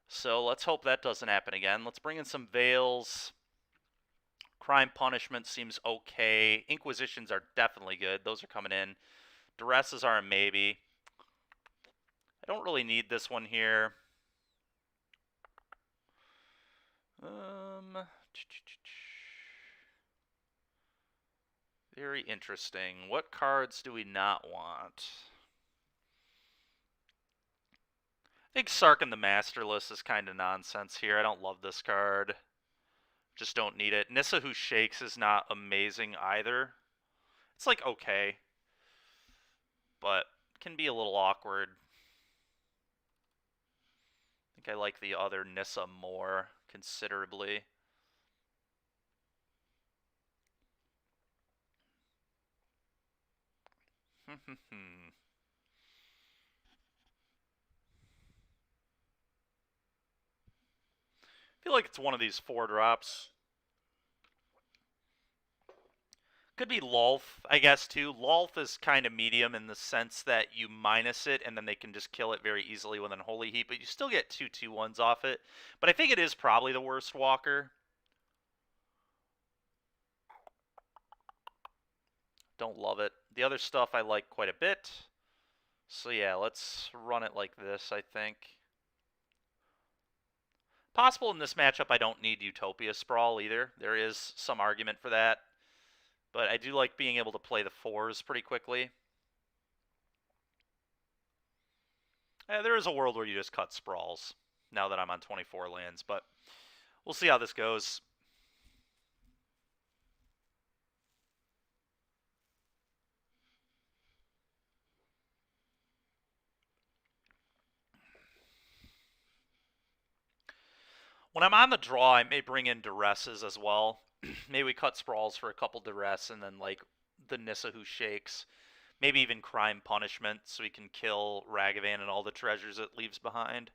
So let's hope that doesn't happen again. Let's bring in some Veils. Crime Punishment seems okay. Inquisitions are definitely good. Those are coming in. Duresses are a maybe. I don't really need this one here. Very interesting. What cards do we not want? I think Sarkhan the Masterless is kind of nonsense here. I don't love this card. Just don't need it. Nissa Who Shakes is not amazing either. It's like okay, but can be a little awkward. I think I like the other Nissa more considerably. I feel like it's one of these 4-drops. Could be Lolth, I guess, too. Lolth is kind of medium in the sense that you minus it, and then they can just kill it very easily with Unholy Heat, but you still get 2/2/1s off it. But I think it is probably the worst walker. Don't love it. The other stuff I like quite a bit. So yeah, let's run it like this, I think. Possible in this matchup I don't need Utopia Sprawl either. There is some argument for that. But I do like being able to play the 4s pretty quickly. There is a world where you just cut Sprawls now that I'm on 24 lands, but we'll see how this goes. When I'm on the draw, I may bring in Duresses as well. Maybe we cut Sprawls for a couple Duress and then like the Nissa Who Shakes. Maybe even Crime Punishment so we can kill Ragavan and all the treasures it leaves behind.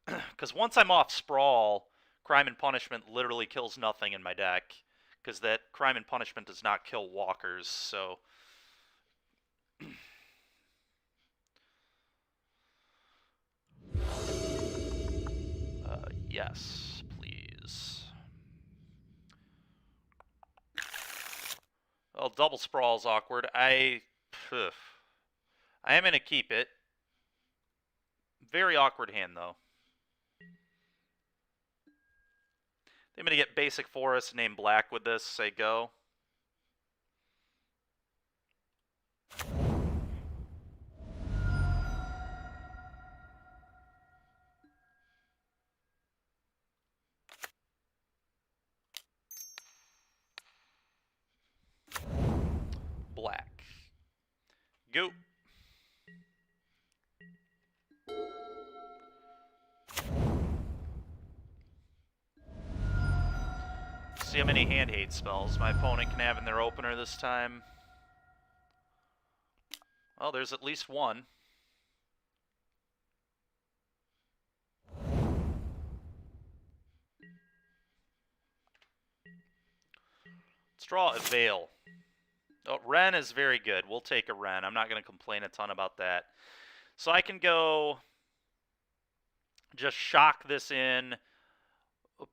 Because once I'm off Sprawl, Crime and Punishment literally kills nothing in my deck. Because that Crime and Punishment does not kill walkers, so... yes, please. Well, double Sprawl's awkward. I am going to keep it. Very awkward hand, though. I'm going to get basic forest, name black with this, say go. Go. See how many hand hate spells my opponent can have in their opener this time. Well, there's at least one. Let's draw a Veil. Oh, Ren is very good. We'll take a Ren. I'm not going to complain a ton about that. So I can go just shock this in,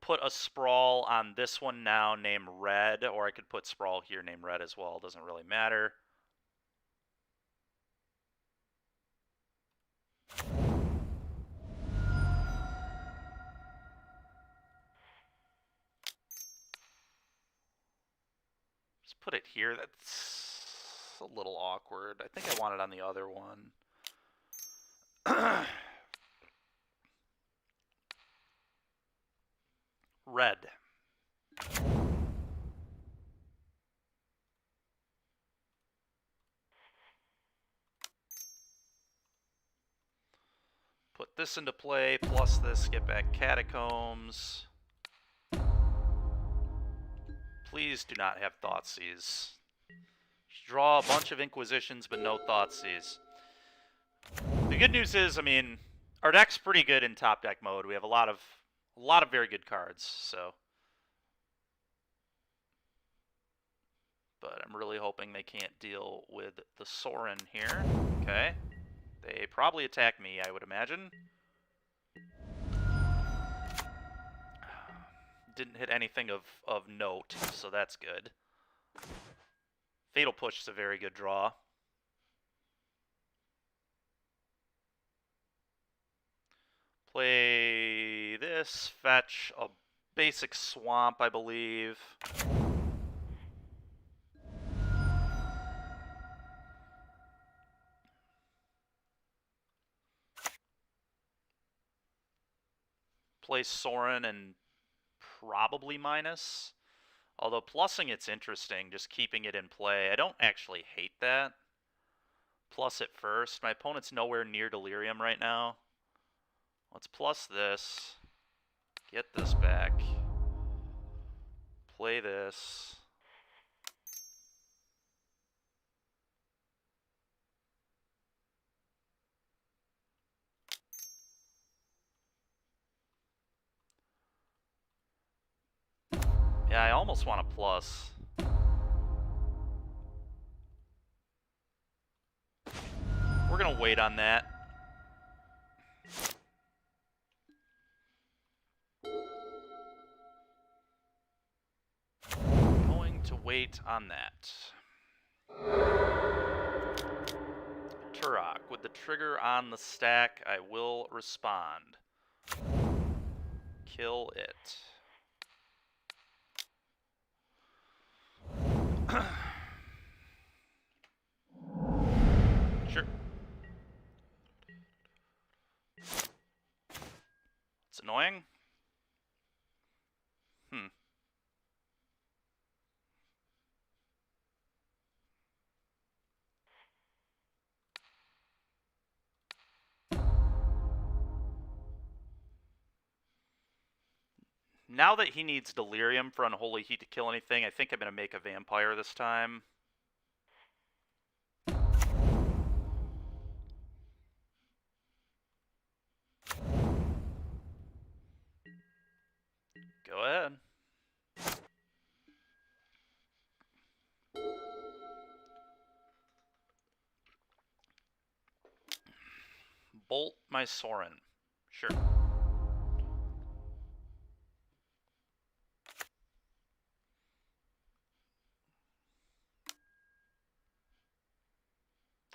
put a Sprawl on this one now named Red, or I could put Sprawl here named Red as well. Doesn't really matter. Just put it here. That's a little awkward. I think I want it on the other one. Red. Put this into play, plus this, get back Catacombs. Please do not have Thoughtseize. Draw a bunch of Inquisitions, but no Thoughtseize. The good news is, I mean, our deck's pretty good in top deck mode. We have a lot of very good cards, so. But I'm really hoping they can't deal with the Sorin here. Okay. They probably attack me, I would imagine. Didn't hit anything of note, so that's good. Fatal Push is a very good draw. Play this, fetch a basic swamp, I believe. Play Sorin and probably minus. Although plussing it's interesting, just keeping it in play. I don't actually hate that. Plus it first. My opponent's nowhere near Delirium right now. Let's plus this. Get this back. Play this. Yeah, I almost want a plus. We're gonna wait on that. Going to wait on that. Turok, with the trigger on the stack, I will respond. Kill it. Sure. It's annoying. Now that he needs Delirium for Unholy Heat to kill anything, I think I'm going to make a Vampire this time. Go ahead. Bolt my Sorin. Sure.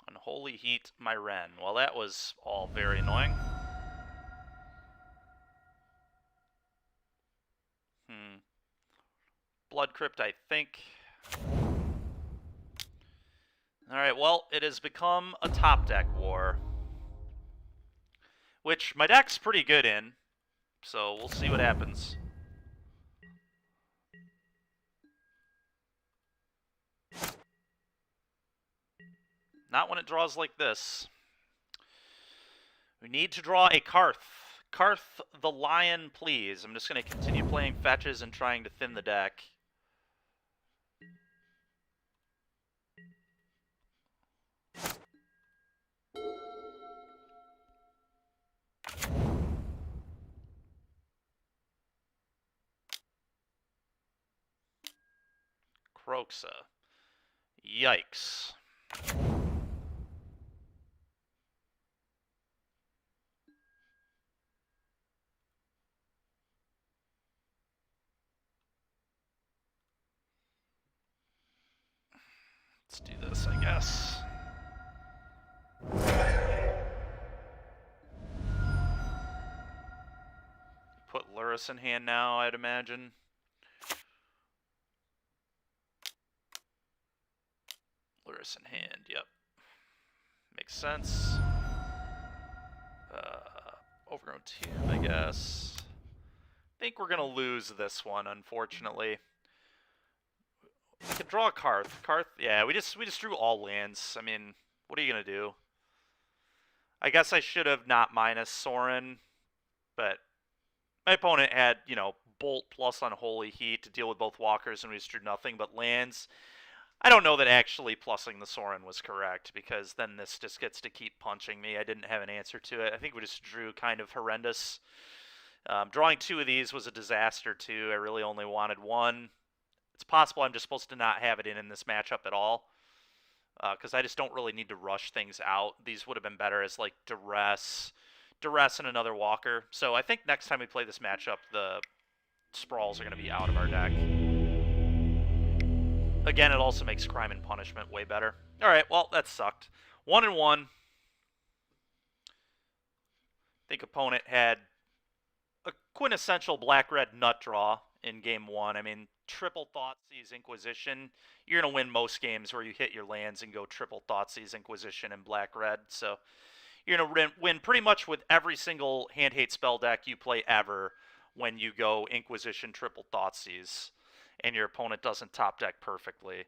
Unholy Heat my Ren. Well, that was all very annoying. Blood Crypt, I think. Alright, well, it has become a top deck war. Which my deck's pretty good in, so we'll see what happens. Not when it draws like this. We need to draw a Carth. Carth the Lion, please. I'm just going to continue playing fetches and trying to thin the deck. Kroxa. Yikes. Let's do this, I guess. Put Luris in hand now, I'd imagine. Luris in hand, yep. Makes sense. Overgrown Tomb, I guess. I think we're gonna lose this one, unfortunately. We could draw a Carth. Carth, yeah, we just drew all lands. I mean, what are you gonna do? I guess I should have not minus Sorin, but my opponent had, you know, Bolt plus Unholy Heat to deal with both walkers, and we just drew nothing but lands. I don't know that actually plussing the Sorin was correct, because then this just gets to keep punching me. I didn't have an answer to it. I think we just drew kind of horrendous. Drawing 2 of these was a disaster, too. I really only wanted 1. It's possible I'm just supposed to not have it in this matchup at all, because I just don't really need to rush things out. These would have been better as, like, Duress and another Walker. So I think next time we play this matchup, the Sprawls are going to be out of our deck. Again, it also makes Crime and Punishment way better. Alright, well, that sucked. 1-1. I think opponent had a quintessential black-red nut draw in game 1. I mean, triple Thoughtseize Inquisition. You're going to win most games where you hit your lands and go triple Thoughtseize Inquisition and black-red. So you're going to win pretty much with every single hand-hate spell deck you play ever when you go Inquisition triple Thoughtseize and your opponent doesn't top deck perfectly.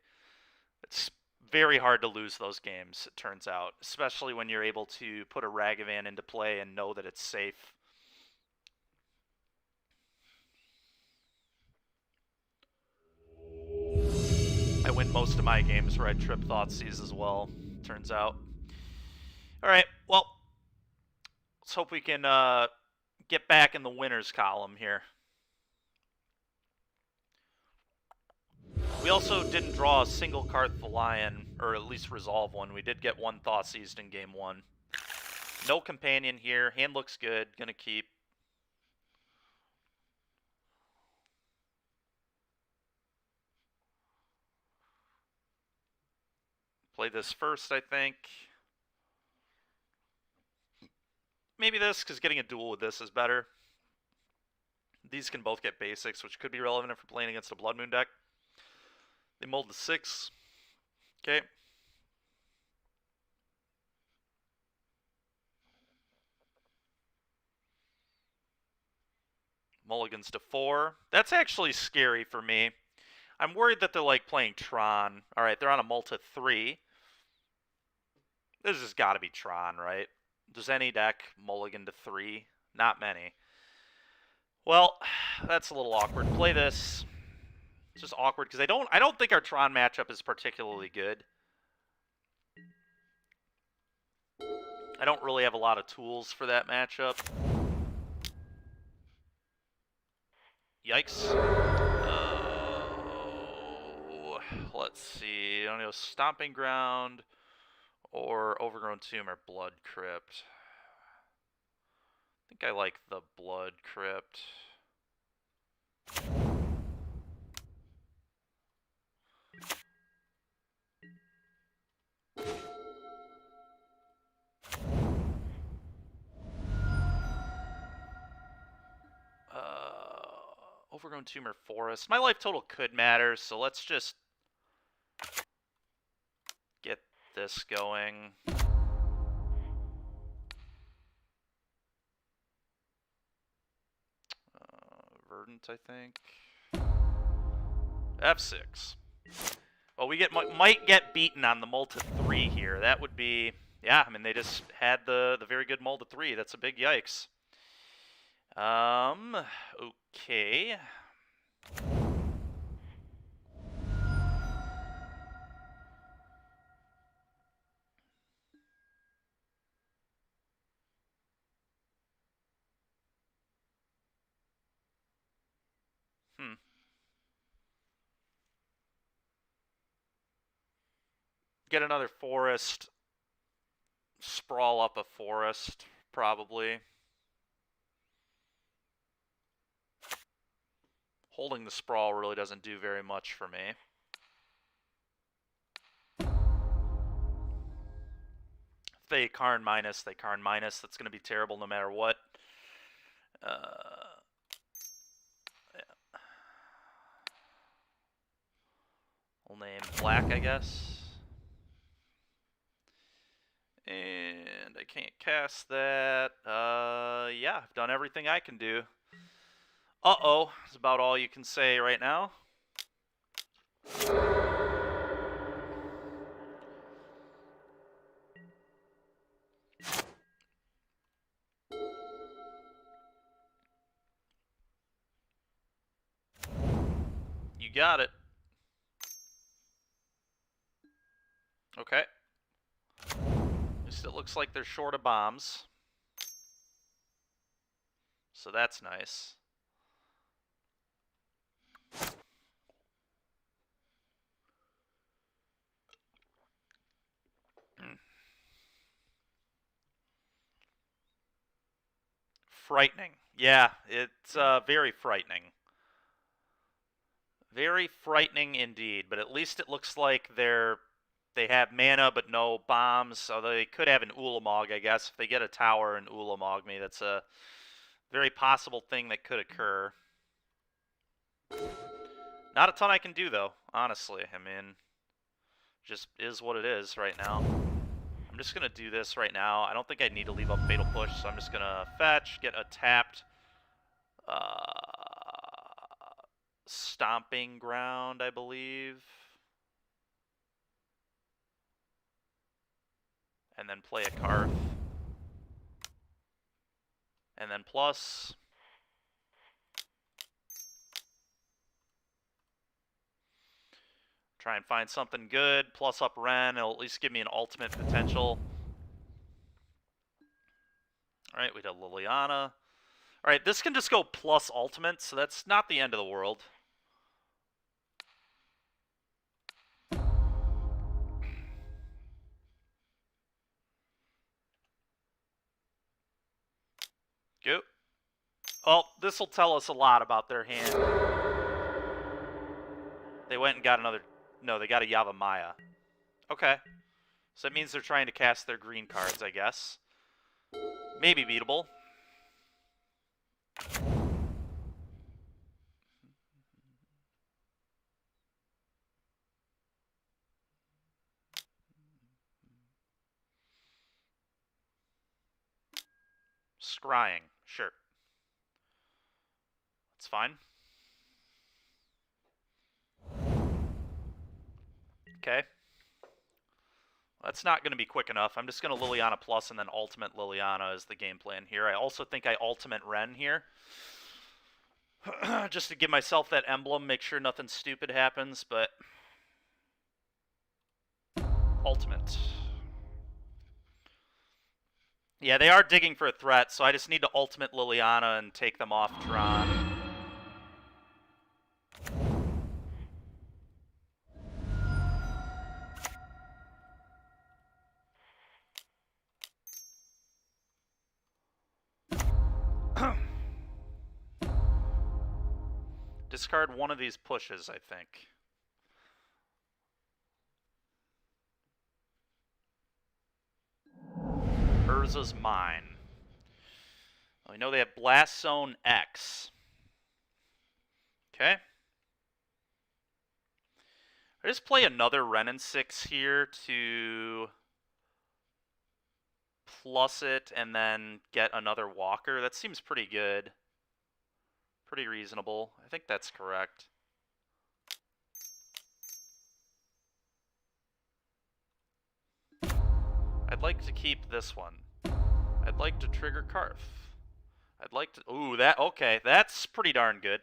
It's very hard to lose those games, it turns out, especially when you're able to put a Ragavan into play and know that it's safe. I win most of my games where I trip Thoughtseize as well, turns out. Alright, well, let's hope we can get back in the winners column here. We also didn't draw a single Carth the Lion, or at least resolve one. We did get 1 Thoughtseized in game 1. No companion here. Hand looks good. Gonna keep. Play this first, I think. Maybe this, because getting a duel with this is better. These can both get basics, which could be relevant if we're playing against a Blood Moon deck. They mold the 6. Okay. Mulligans to 4. That's actually scary for me. I'm worried that they're like playing Tron. Alright, they're on a multi 3. This has got to be Tron, right? Does any deck mulligan to 3? Not many. Well, that's a little awkward. Play this. It's just awkward because I don't think our Tron matchup is particularly good. I don't really have a lot of tools for that matchup. Yikes. Let's see. I don't know, Stomping Ground or Overgrown Tomb or Blood Crypt. I think I like the Blood Crypt. Overgrown Tomb or Forest. My life total could matter, so let's just get this going. Verdant, I think. F6. Well, we might get beaten on the mull to 3 here. That would be, yeah. I mean, they just had the very good mull to 3. That's a big yikes. Okay. Get another forest. Sprawl up a forest, probably. Holding the sprawl really doesn't do very much for me. If they Karn minus, they Karn minus. That's going to be terrible no matter what. Yeah. We'll name black, I guess. And I can't cast that. Yeah, I've done everything I can do. Uh-oh, that's about all you can say right now. You got it. Okay. At least it looks like they're short of bombs. So that's nice. Frightening. Yeah, it's very frightening. Very frightening indeed, but at least it looks like they have mana but no bombs, so they could have an Ulamog, I guess. If they get a tower and Ulamog me, that's a very possible thing that could occur. Not a ton I can do, though, honestly. I mean, just is what it is right now. I'm just going to do this right now. I don't think I need to leave up Fatal Push, so I'm just going to fetch, get a tapped Stomping Ground, I believe. And then play a Carth. And then plus. Try and find something good. Plus up Ren. It'll at least give me an ultimate potential. Alright, we did Liliana. Alright, this can just go plus ultimate, so that's not the end of the world. Go. Well, this will tell us a lot about their hand. They went and got another... No, they got a Yavimaya. Okay. So that means they're trying to cast their green cards, I guess. Maybe beatable. Scrying. Sure. That's fine. Okay. That's not going to be quick enough. I'm just going to Liliana Plus and then Ultimate Liliana is the game plan here. I also think I Ultimate Ren here. Just to give myself that emblem, make sure nothing stupid happens, but... Ultimate. Yeah, they are digging for a threat, so I just need to Ultimate Liliana and take them off Tron. Discard one of these pushes, I think. Urza's Mine. Well, we know they have Blast Zone X. Okay. I just play another Renin 6 here to plus it and then get another Walker. That seems pretty good. Pretty reasonable. I think that's correct. I'd like to keep this one. I'd like to trigger Carth. I'd like to... Ooh, that... Okay, that's pretty darn good.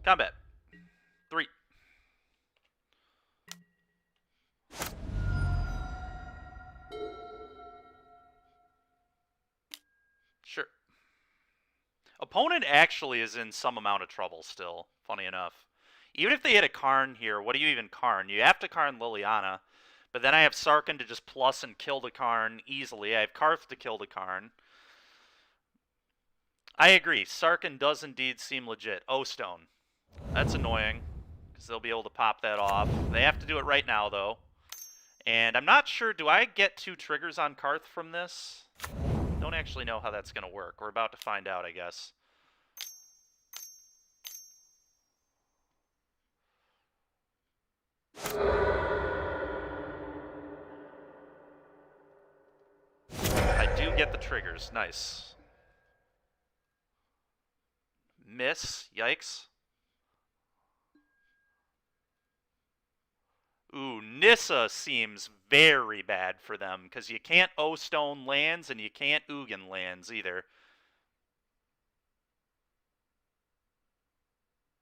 Combat. 3. Sure. Opponent actually is in some amount of trouble still, funny enough. Even if they hit a Karn here, what do you even Karn? You have to Karn Liliana, but then I have Sarkhan to just plus and kill the Karn easily. I have Carth to kill the Karn. I agree. Sarkhan does indeed seem legit. O-Stone. That's annoying, because they'll be able to pop that off. They have to do it right now, though. And I'm not sure, do I get 2 triggers on Carth from this? Don't actually know how that's going to work. We're about to find out, I guess. I do get the triggers. Nice. Miss. Yikes. Ooh, Nissa seems very bad for them, because you can't O-Stone lands, and you can't Ugin lands either.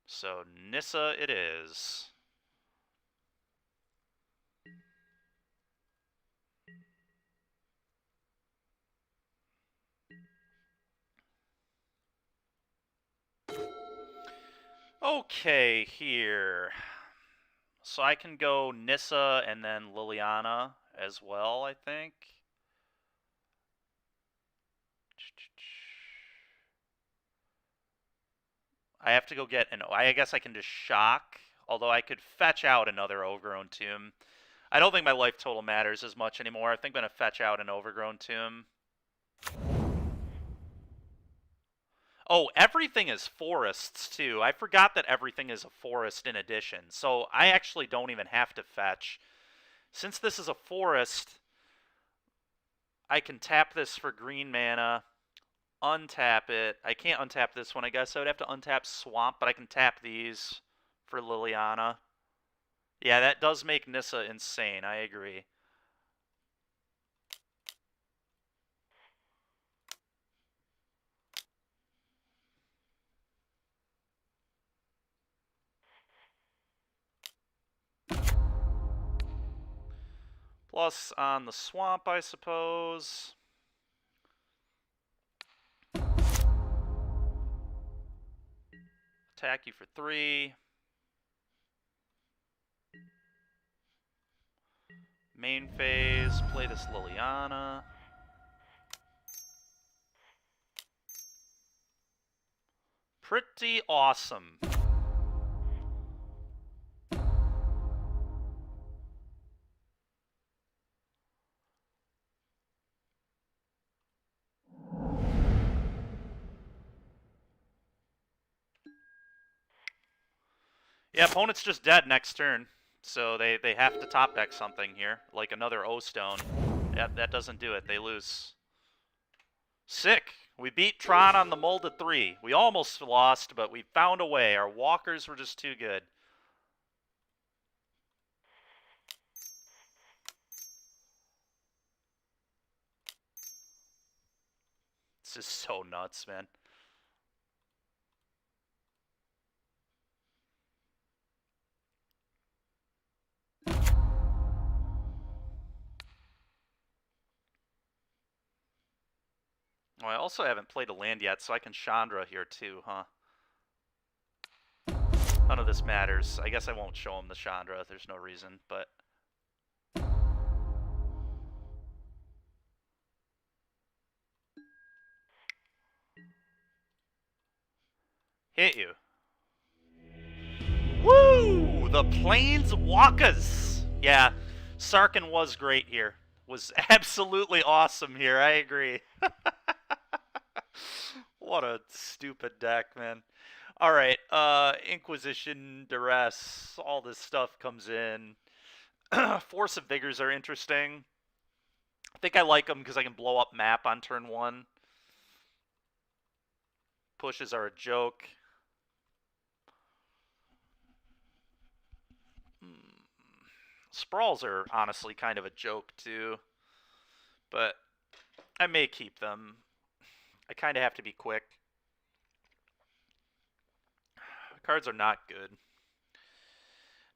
So, Nissa it is. Okay, here. So I can go Nissa and then Liliana as well, I think. I have to go get an... I guess I can just shock, although I could fetch out another Overgrown Tomb. I don't think my life total matters as much anymore. I think I'm going to fetch out an Overgrown Tomb. Oh, everything is forests, too. I forgot that everything is a forest in addition. So I actually don't even have to fetch. Since this is a forest, I can tap this for green mana, untap it. I can't untap this one, I guess. I would have to untap Swamp, but I can tap these for Liliana. Yeah, that does make Nissa insane. I agree. Plus on the Swamp, I suppose. Attack you for 3. Main phase, play this Liliana. Pretty awesome. Yeah, opponent's just dead next turn. So they have to top deck something here, like another O-Stone. That doesn't do it. They lose. Sick. We beat Tron on the molded 3. We almost lost, but we found a way. Our walkers were just too good. This is so nuts, man. Oh, I also haven't played a land yet, so I can Chandra here too, huh? None of this matters. I guess I won't show him the Chandra. There's no reason, but... Hit you. Woo! The Planeswalkers! Yeah, Sarkhan was great here. Was absolutely awesome here, I agree. What a stupid deck, man. Alright, Inquisition, Duress, all this stuff comes in. Force of Vigors are interesting. I think I like them because I can blow up map on turn 1. Pushes are a joke. Sprawls are honestly kind of a joke too, but I may keep them. I kind of have to be quick. Cards are not good.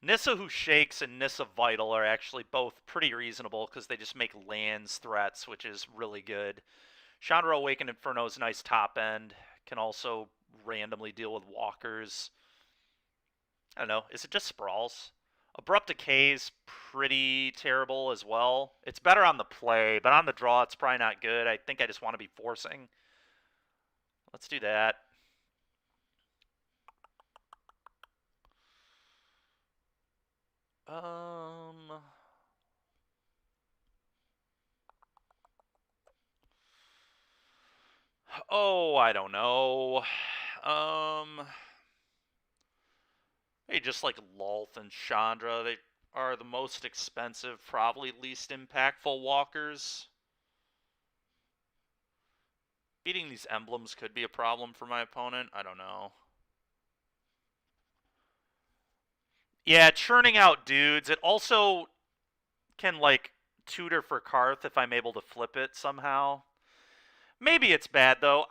Nissa Who Shakes and Nissa Vital are actually both pretty reasonable because they just make lands threats, which is really good. Chandra Awakened Inferno is a nice top end. Can also randomly deal with walkers. I don't know. Is it just sprawls? Abrupt Decay is pretty terrible as well. It's better on the play, but on the draw it's probably not good. I think I just want to be forcing. Let's do that. Oh, I don't know. Maybe just like Lulth and Chandra. They are the most expensive, probably least impactful walkers. Beating these emblems could be a problem for my opponent. I don't know. Yeah, churning out dudes. It also can, like, tutor for Carth if I'm able to flip it somehow. Maybe it's bad, though.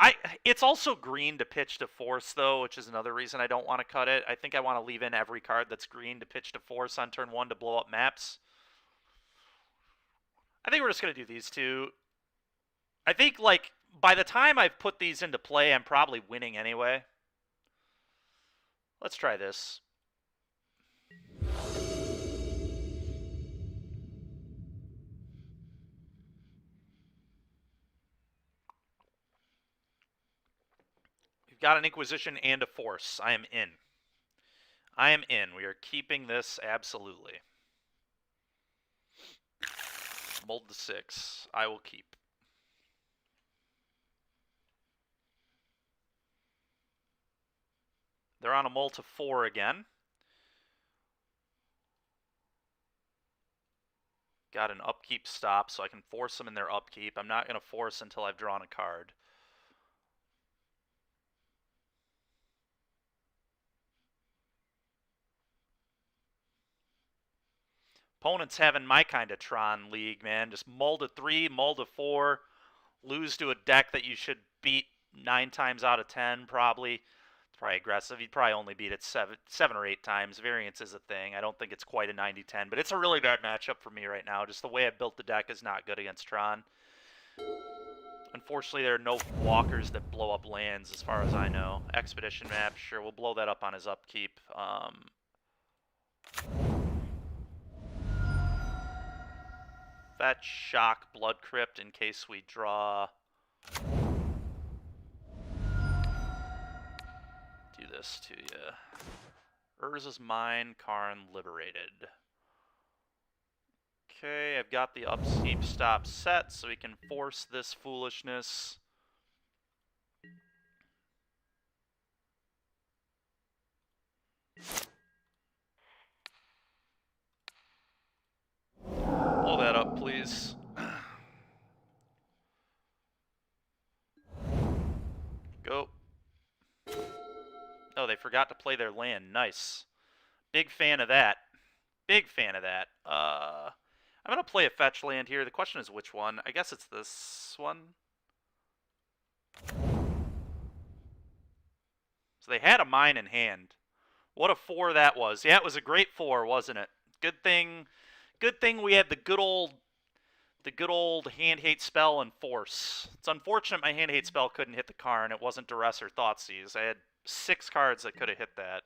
It's also green to pitch to force, though, which is another reason I don't want to cut it. I think I want to leave in every card that's green to pitch to force on turn 1 to blow up maps. I think we're just going to do these two. I think, like, by the time I've put these into play, I'm probably winning anyway. Let's try this. We've got an Inquisition and a Force. I am in. I am in. We are keeping this absolutely. Mold to 6. I will keep. They're on a mold to 4 again. Got an upkeep stop, so I can force them in their upkeep. I'm not going to force until I've drawn a card. Opponent's having my kind of Tron league, man. Just mold to 3, mold to 4, lose to a deck that you should beat 9 times out of 10, probably. It's probably aggressive. You'd probably only beat it 7 or 8 times. Variance is a thing. I don't think it's quite a 90-10, but it's a really bad matchup for me right now. Just the way I built the deck is not good against Tron. Unfortunately, there are no walkers that blow up lands as far as I know. Expedition map, sure, we'll blow that up on his upkeep. Fetch, shock, blood crypt in case we draw. Do this to you. Urza's Mine, Karn liberated. Okay, I've got the upkeep stop set, so we can force this foolishness. Blow that up, please. Go. Oh, they forgot to play their land. Nice. Big fan of that. Big fan of that. I'm going to play a fetch land here. The question is which one. I guess it's this one. So they had a mine in hand. What a 4 that was. Yeah, it was a great 4, wasn't it? Good thing we had the good old hand hate spell and force. It's unfortunate my hand hate spell couldn't hit the Karn. It wasn't Duress or Thoughtseize. I had 6 cards that could have hit that.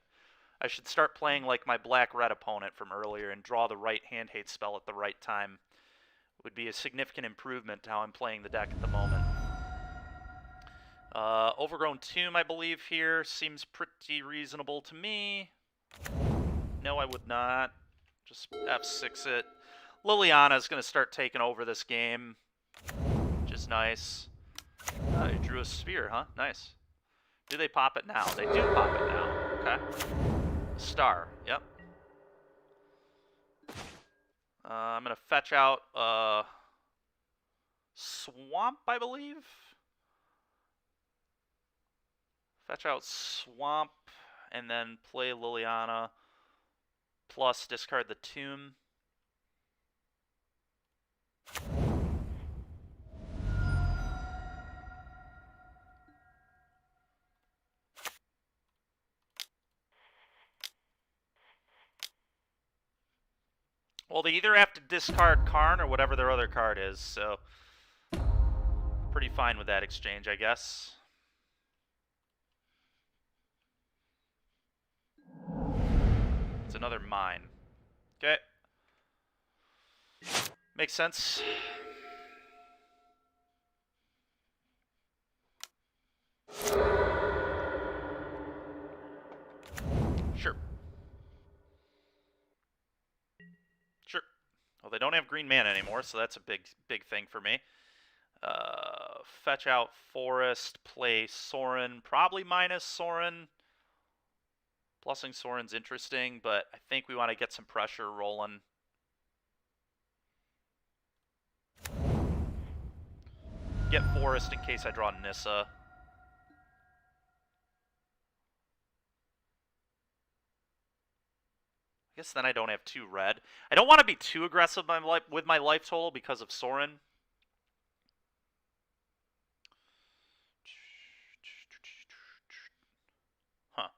I should start playing like my black-red opponent from earlier and draw the right hand hate spell at the right time. It would be a significant improvement to how I'm playing the deck at the moment. Overgrown Tomb, I believe, here seems pretty reasonable to me. No, I would not. Just F6 it. Liliana is going to start taking over this game, which is nice. You drew a sphere, huh? Nice. Do they pop it now? They do pop it now. Okay. Star. Yep. I'm going to fetch out Swamp, I believe. Fetch out Swamp, and then play Liliana, plus discard the Tomb. Well, they either have to discard Karn or whatever their other card is, so pretty fine with that exchange, I guess. It's another mine. Okay. Makes sense. Sure. Sure. Well, they don't have green mana anymore, so that's a big thing for me. Fetch out Forest, play Sorin, probably minus Sorin. Plussing Sorin's interesting, but I think we want to get some pressure rolling. Get Forest in case I draw Nissa. I guess then I don't have 2 red. I don't want to be too aggressive with my life total because of Sorin. Huh.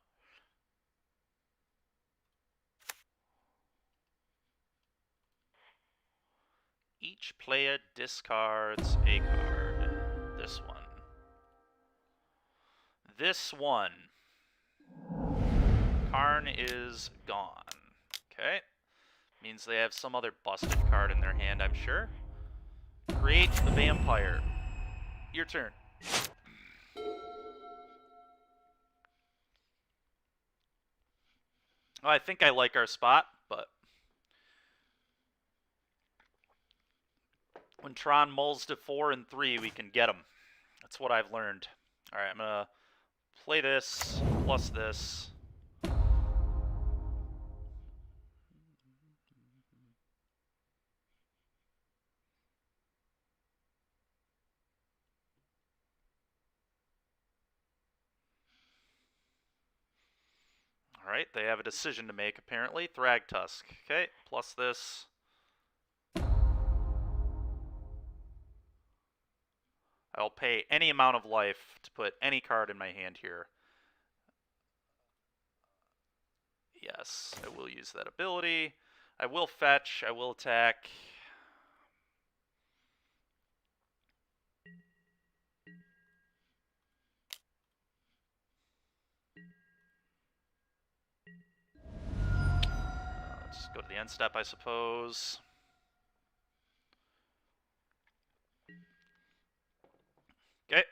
Each player discards a card. This one. This one. Karn is gone. Okay. Means they have some other busted card in their hand, I'm sure. Create the vampire. Your turn. I think I like our spot, but when Tron mulls to 4 and 3, we can get him. That's what I've learned. All right, I'm gonna play this plus this. Alright, they have a decision to make, apparently. Thragtusk. Okay, plus this. I'll pay any amount of life to put any card in my hand here. Yes, I will use that ability. I will fetch, I will attack. Let's go to the end step, I suppose. Okay.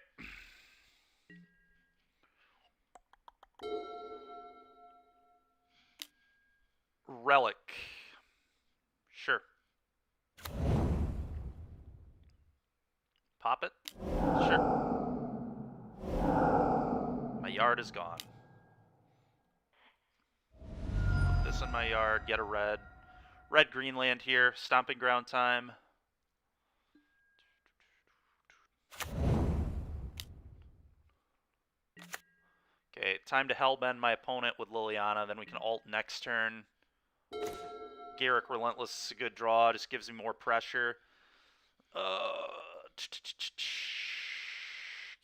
Relic. Sure. Pop it? Sure. My yard is gone. Put this in my yard, get a red. Red Greenland here, stomping ground time. Okay, time to hellbend my opponent with Liliana, then we can ult next turn. Garruk Relentless is a good draw, just gives me more pressure.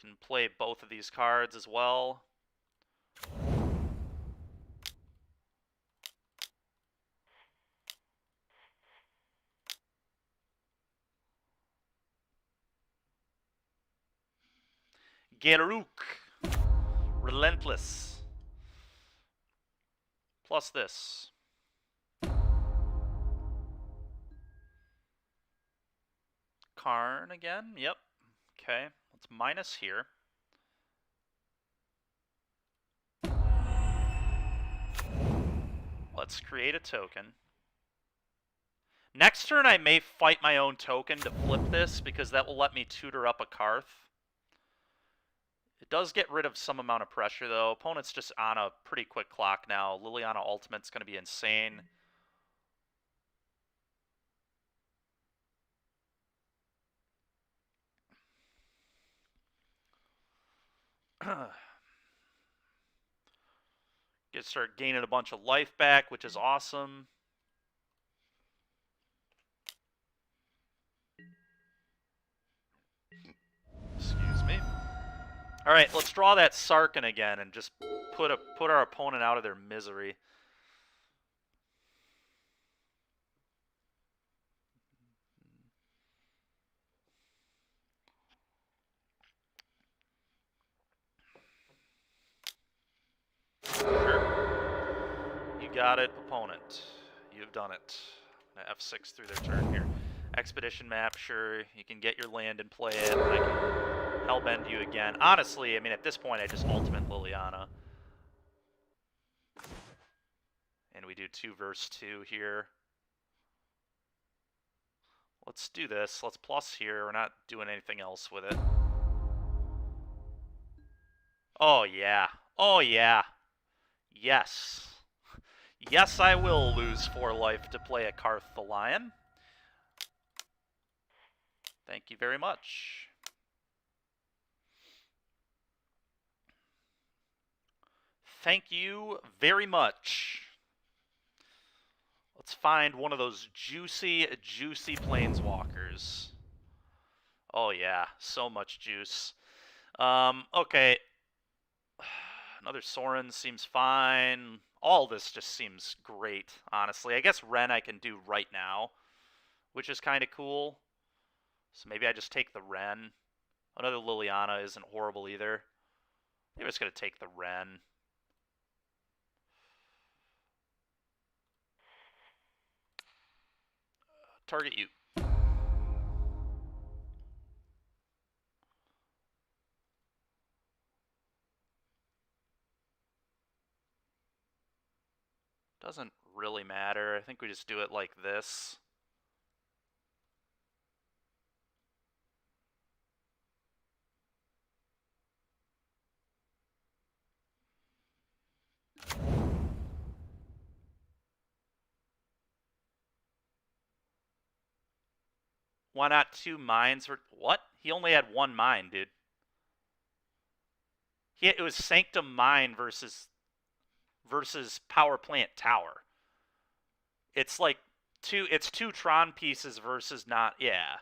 Can play both of these cards as well. Garruk Relentless. Plus this. Karn again. Yep. Okay. Let's minus here. Let's create a token. Next turn I may fight my own token to flip this because that will let me tutor up a Carth. It does get rid of some amount of pressure, though. Opponent's just on a pretty quick clock now. Liliana Ultimate's going to be insane. Start gaining a bunch of life back, which is awesome. Excuse me. All right, let's draw that Sarkin again and just put our opponent out of their misery. got it, opponent. You've done it. F6 through their turn here. Expedition map, sure, you can get your land and play it. I can hellbend you again. Honestly, I mean, at this point, I just ultimate Liliana. And we do 2 versus 2 here. Let's do this. Let's plus here. We're not doing anything else with it. Oh, yeah. Oh, yeah. Yes. Yes, I will lose 4 life to play a Carth the Lion. Thank you very much. Thank you very much. Let's find one of those juicy, juicy planeswalkers. Oh yeah, so much juice. Okay. Another Sorin seems fine. All this just seems great, honestly. I guess Ren I can do right now, which is kind of cool. So maybe I just take the Ren. Another Liliana isn't horrible either. Maybe I'm just going to take the Ren. Target you. Doesn't really matter. I think we just do it like this. Why not 2 mines? What? He only had 1 mine, dude. It was Sanctum Mine versus Power Plant Tower. It's like it's 2 Tron pieces versus not, yeah.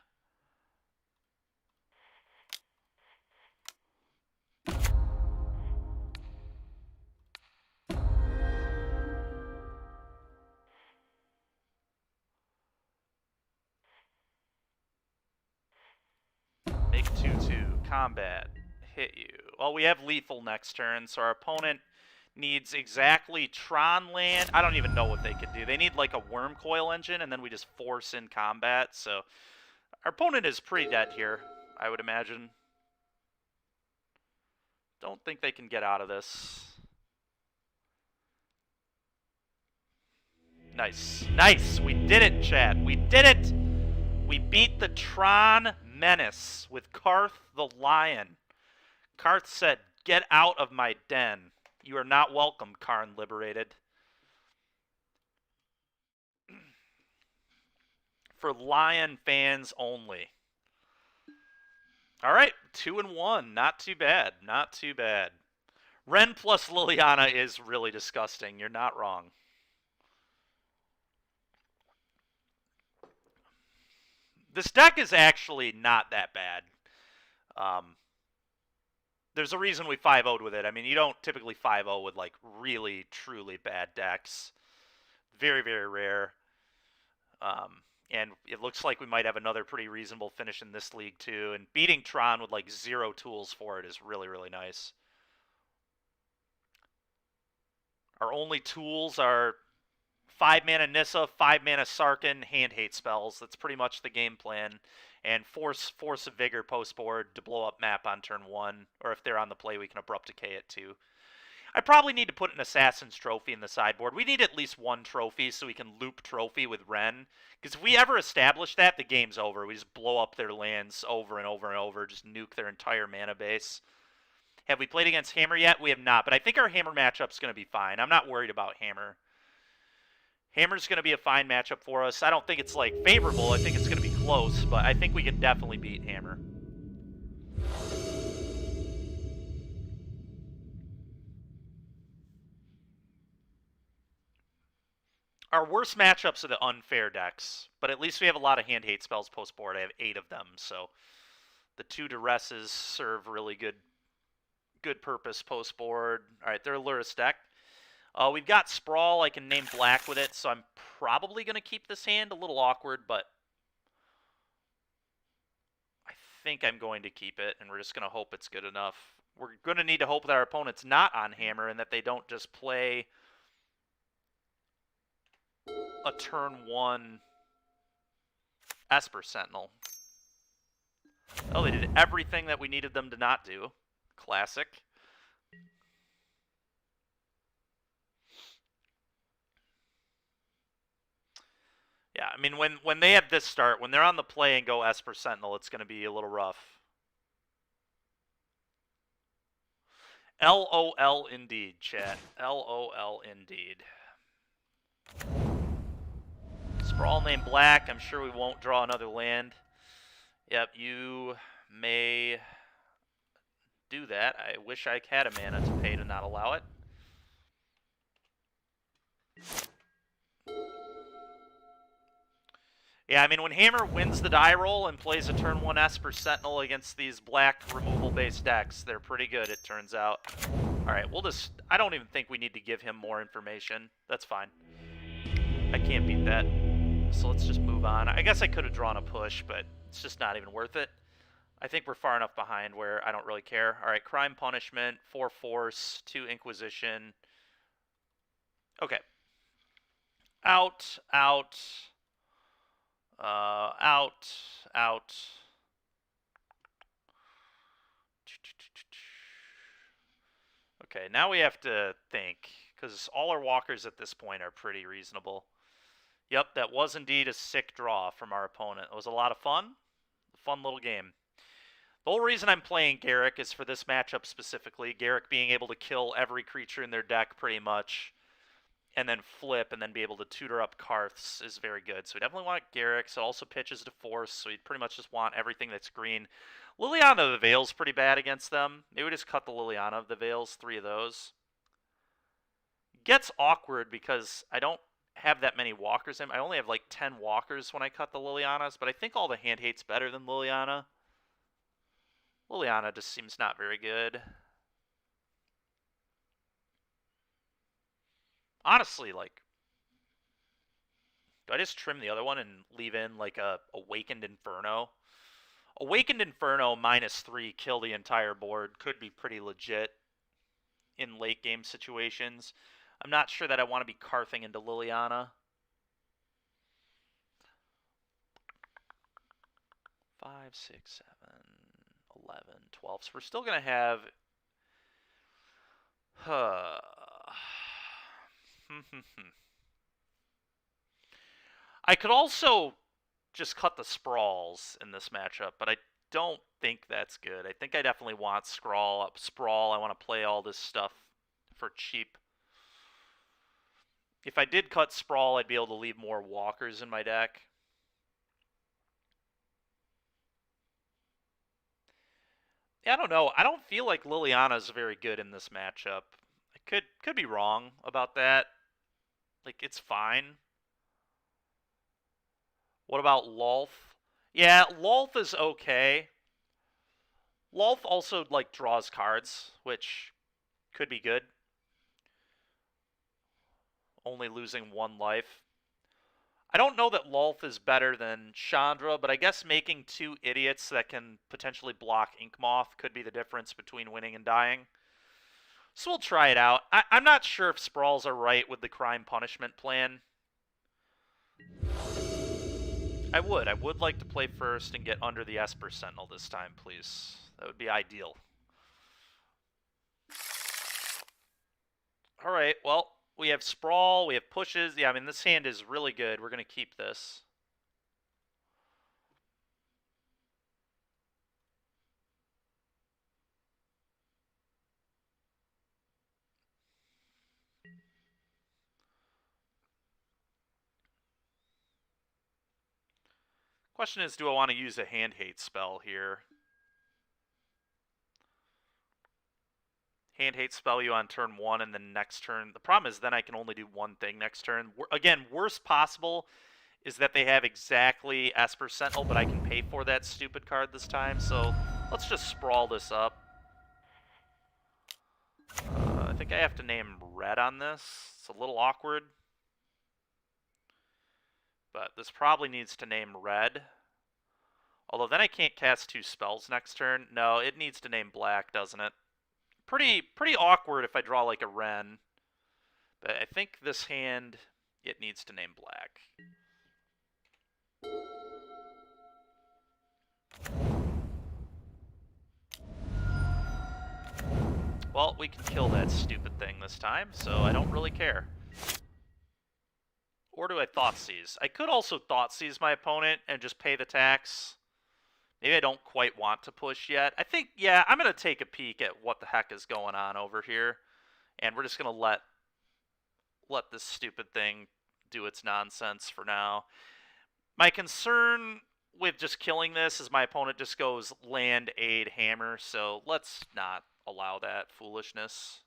Make 2/2. Combat. Hit you. Well, we have lethal next turn, so our opponent needs exactly Tron land. I don't even know what they could do. They need like a Worm Coil engine, and then we just force in combat. So our opponent is pretty dead here, I would imagine. Don't think they can get out of this. Nice. Nice. We did it, chat. We did it. We beat the Tron Menace with Carth the Lion. Carth said, "Get out of my den. You are not welcome, Karn Liberated." For Lion fans only. All right, 2-1. Not too bad. Not too bad. Ren plus Liliana is really disgusting. You're not wrong. This deck is actually not that bad. There's a reason we 5-0'd with it. I mean, you don't typically 5-0 with, like, really, truly bad decks. Very, very rare. And it looks like we might have another pretty reasonable finish in this league, too. And beating Tron with, like, 0 tools for it is really, really nice. Our only tools are 5-mana Nissa, 5-mana Sarkhan, hand hate spells. That's pretty much the game plan. And force of Vigor post board to blow up map on turn 1. Or if they're on the play, we can abrupt decay it too. I probably need to put an Assassin's Trophy in the sideboard. We need at least 1 trophy so we can loop trophy with Ren. Because if we ever establish that, the game's over. We just blow up their lands over and over and over. Just nuke their entire mana base. Have we played against Hammer yet? We have not. But I think our Hammer matchup's going to be fine. I'm not worried about Hammer. Hammer's going to be a fine matchup for us. I don't think it's, like, favorable. I think it's going to be close, but I think we can definitely beat Hammer. Our worst matchups are the unfair decks, but at least we have a lot of hand hate spells post board. I have 8 of them, so the 2 Duresses serve really good purpose post board. All right, they're a Luris deck. We've got Sprawl. I can name black with it, so I'm probably going to keep this hand. A little awkward, but I think I'm going to keep it, and we're just going to hope it's good enough. We're going to need to hope that our opponent's not on Hammer and that they don't just play a turn 1 Esper Sentinel. Oh, they did everything that we needed them to not do. Classic. Yeah, I mean, when they have this start, when they're on the play and go Esper Sentinel, it's going to be a little rough. LOL indeed, chat. LOL indeed. Sprawl named Black. I'm sure we won't draw another land. Yep, you may do that. I wish I had a mana to pay to not allow it. Yeah, I mean, when Hammer wins the die roll and plays a turn 1 Esper Sentinel against these black removal-based decks, they're pretty good, it turns out. Alright, we'll just... I don't even think we need to give him more information. That's fine. I can't beat that. So let's just move on. I guess I could have drawn a push, but it's just not even worth it. I think we're far enough behind where I don't really care. Alright, Crime Punishment, 4 Force, 2 Inquisition. Okay. Out, out... out. Okay, now we have to think, because all our walkers at this point are pretty reasonable. Yep, that was indeed a sick draw from our opponent. It was a lot of fun. A fun little game. The whole reason I'm playing Garruk is for this matchup specifically. Garruk being able to kill every creature in their deck pretty much, and then flip, and then be able to tutor up Carths is very good. So we definitely want Garruk. So it also pitches to Force, so we pretty much just want everything that's green. Liliana of the Veil's pretty bad against them. Maybe we just cut the Liliana of the Veils, 3 of those. Gets awkward because I don't have that many walkers in. I only have like 10 walkers when I cut the Lilianas, but I think all the hand hate's better than Liliana. Liliana just seems not very good. Honestly, like, do I just trim the other one and leave in like a Awakened Inferno? Awakened Inferno -3 kill the entire board could be pretty legit in late game situations. I'm not sure that I want to be Carthing into Liliana. 5, 6, 7, 11, 12. So we're still going to have... I could also just cut the Sprawls in this matchup, but I don't think that's good. I think I definitely want Sprawl. I want to play all this stuff for cheap. If I did cut Sprawl, I'd be able to leave more walkers in my deck. Yeah, I don't know. I don't feel like Liliana's very good in this matchup. I could be wrong about that. Like, it's fine. What about Lolth? Yeah, Lolth is okay. Lolth also, like, draws cards, which could be good. Only losing 1 life. I don't know that Lolth is better than Chandra, but I guess making 2 idiots that can potentially block Inkmoth could be the difference between winning and dying. So we'll try it out. I'm not sure if Sprawls are right with the crime punishment plan. I would like to play first and get under the Esper Sentinel this time, please. That would be ideal. Alright, well, we have Sprawl, we have pushes. Yeah, I mean, this hand is really good. We're going to keep this. Question is, do I want to use a hand hate spell here? Hand hate spell you on turn 1 and then next turn. The problem is then I can only do one thing next turn. Again, worst possible is that they have exactly Esper Sentinel, but I can pay for that stupid card this time. So let's just sprawl this up. I think I have to name red on this. It's a little awkward. But this probably needs to name red. Although then I can't cast 2 spells next turn. No, it needs to name black, doesn't it? Pretty awkward if I draw like a Wren. But I think this hand it needs to name black. Well, we can kill that stupid thing this time, so I don't really care. Or do I Thoughtseize? I could also Thoughtseize my opponent and just pay the tax. Maybe I don't quite want to push yet. I think, yeah, I'm going to take a peek at what the heck is going on over here. And we're just going to let this stupid thing do its nonsense for now. My concern with just killing this is my opponent just goes land, aid, hammer. So let's not allow that foolishness.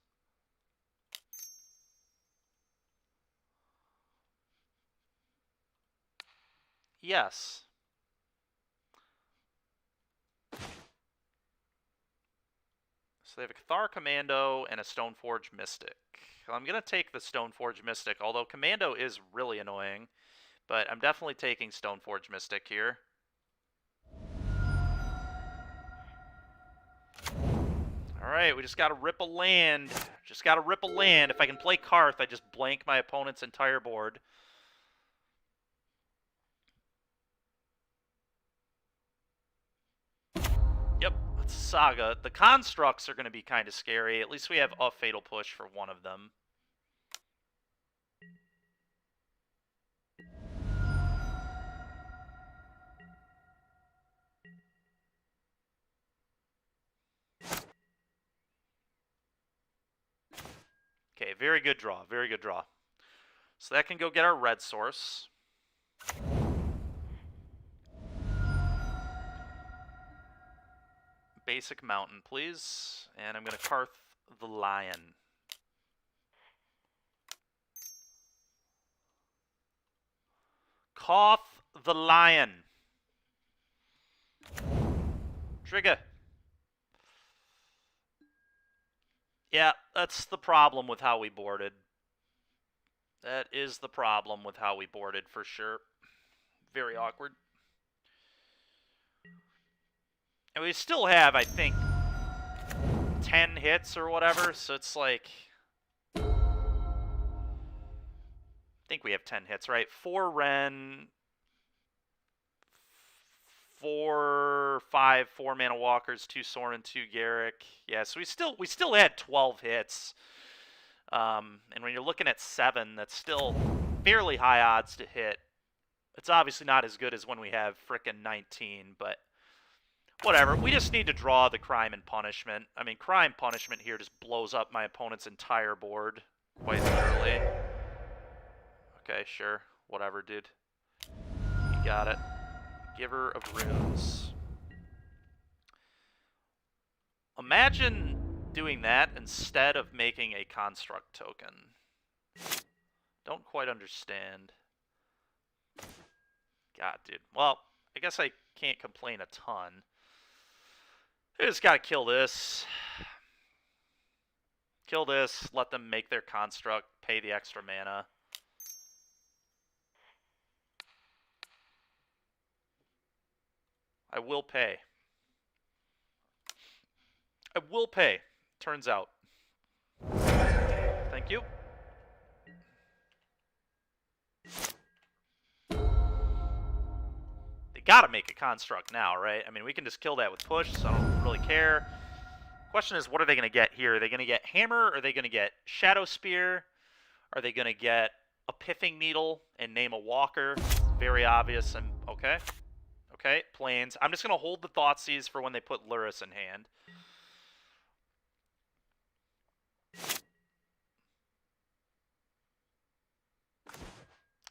Yes. So they have a Cathar Commando and a Stoneforge Mystic. I'm going to take the Stoneforge Mystic, although Commando is really annoying. But I'm definitely taking Stoneforge Mystic here. Alright, we just gotta rip a land. Just gotta rip a land. If I can play Carth, I just blank my opponent's entire board. Yep, it's Saga. The constructs are going to be kind of scary. At least we have a Fatal Push for one of them. Okay, very good draw. Very good draw. So that can go get our red source. Basic mountain, please. And I'm going to Carth the Lion. Carth the Lion. Trigger. Yeah, that's the problem with how we boarded. That is the problem with how we boarded, for sure. Very awkward. And we still have, I think, 10 hits or whatever, so it's like... I think we have 10 hits, right? 4 Ren, 5 4-mana walkers, 2 Sorin, 2 Garruk. Yeah, so we still had 12 hits. And when you're looking at 7, that's still fairly high odds to hit. It's obviously not as good as when we have frickin' 19, but whatever. We just need to draw the Crime and Punishment. I mean, Crime Punishment here just blows up my opponent's entire board, quite literally. Okay, sure. Whatever, dude. You got it. Giver of Runes. Imagine doing that instead of making a construct token. Don't quite understand. God, dude. Well, I guess I can't complain a ton. I just gotta kill this. Kill this, let them make their construct, pay the extra mana. I will pay. I will pay, turns out. Thank you. They gotta make a construct now, right? I mean, we can just kill that with push, so I don't really care. Question is, what are they going to get here? Are they going to get Hammer? Are they going to get Shadow Spear? Are they going to get a Pithing Needle and name a Walker? Very obvious. And okay. Okay, Plains. I'm just going to hold the Thoughtseize for when they put Lurrus in hand.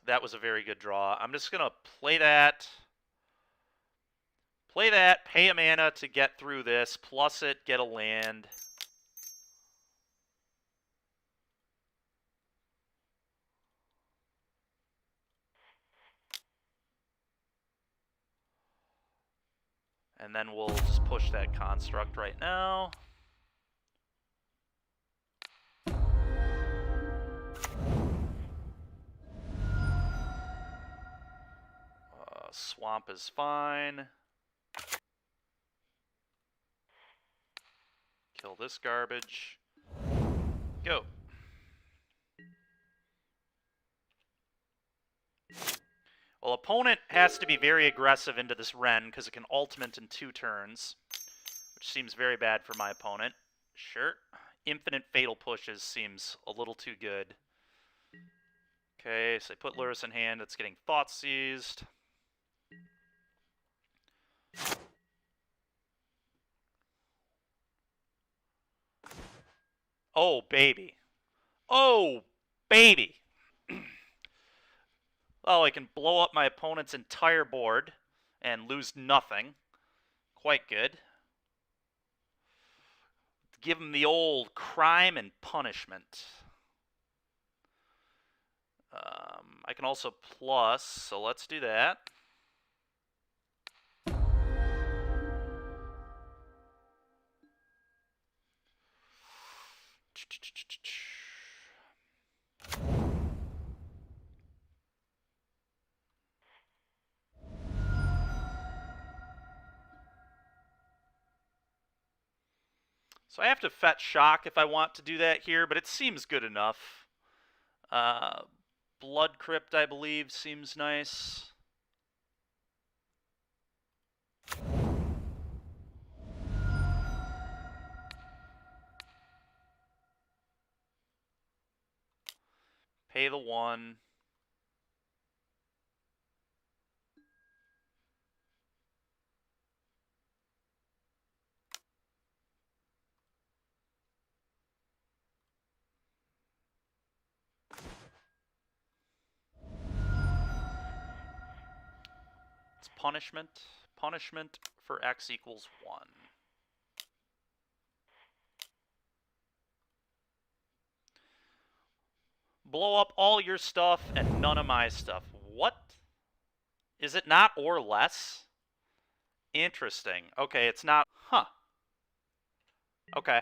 That was a very good draw. I'm just going to play that. Play that, pay a mana to get through this, plus it, get a land. And then we'll just push that construct right now. Swamp is fine. Kill this garbage. Go. Well, opponent has to be very aggressive into this Ren because it can ultimate in 2 turns, which seems very bad for my opponent. Sure. Infinite Fatal Pushes seems a little too good. Okay, so I put Lurrus in hand. It's getting Thought Seized. Oh, baby. Oh, baby. Oh, I can blow up my opponent's entire board and lose nothing. Quite good. Give him the old crime and punishment. I can also plus, so let's do that. So I have to fetch Shock if I want to do that here, but it seems good enough. Blood Crypt, I believe, seems nice. Pay the 1. It's punishment. Punishment for X equals 1. Blow up all your stuff and none of my stuff. What? Is it not or less? Interesting. Okay, it's not. Huh. Okay.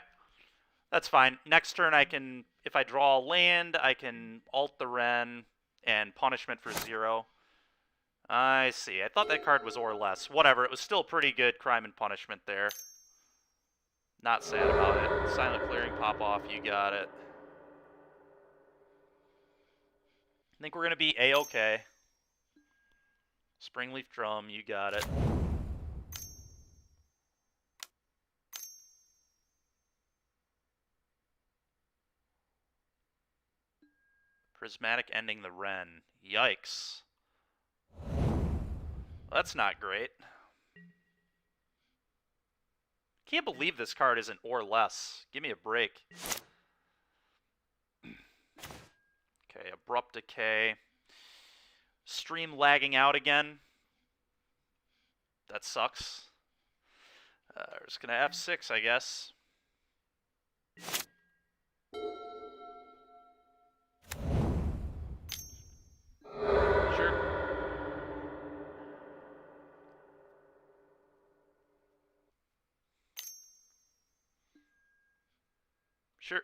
That's fine. Next turn I can, if I draw a land, I can alt the Ren and punishment for 0. I see. I thought that card was or less. Whatever. It was still pretty good crime and punishment there. Not sad about it. Silent Clearing, pop off. You got it. I think we're going to be A-okay. Springleaf Drum, you got it. Prismatic ending the Ren. Yikes. That's not great. Can't believe this card isn't or less. Give me a break. Okay, Abrupt Decay. Stream lagging out again. That sucks. We're just gonna F6, I guess. Sure. Sure.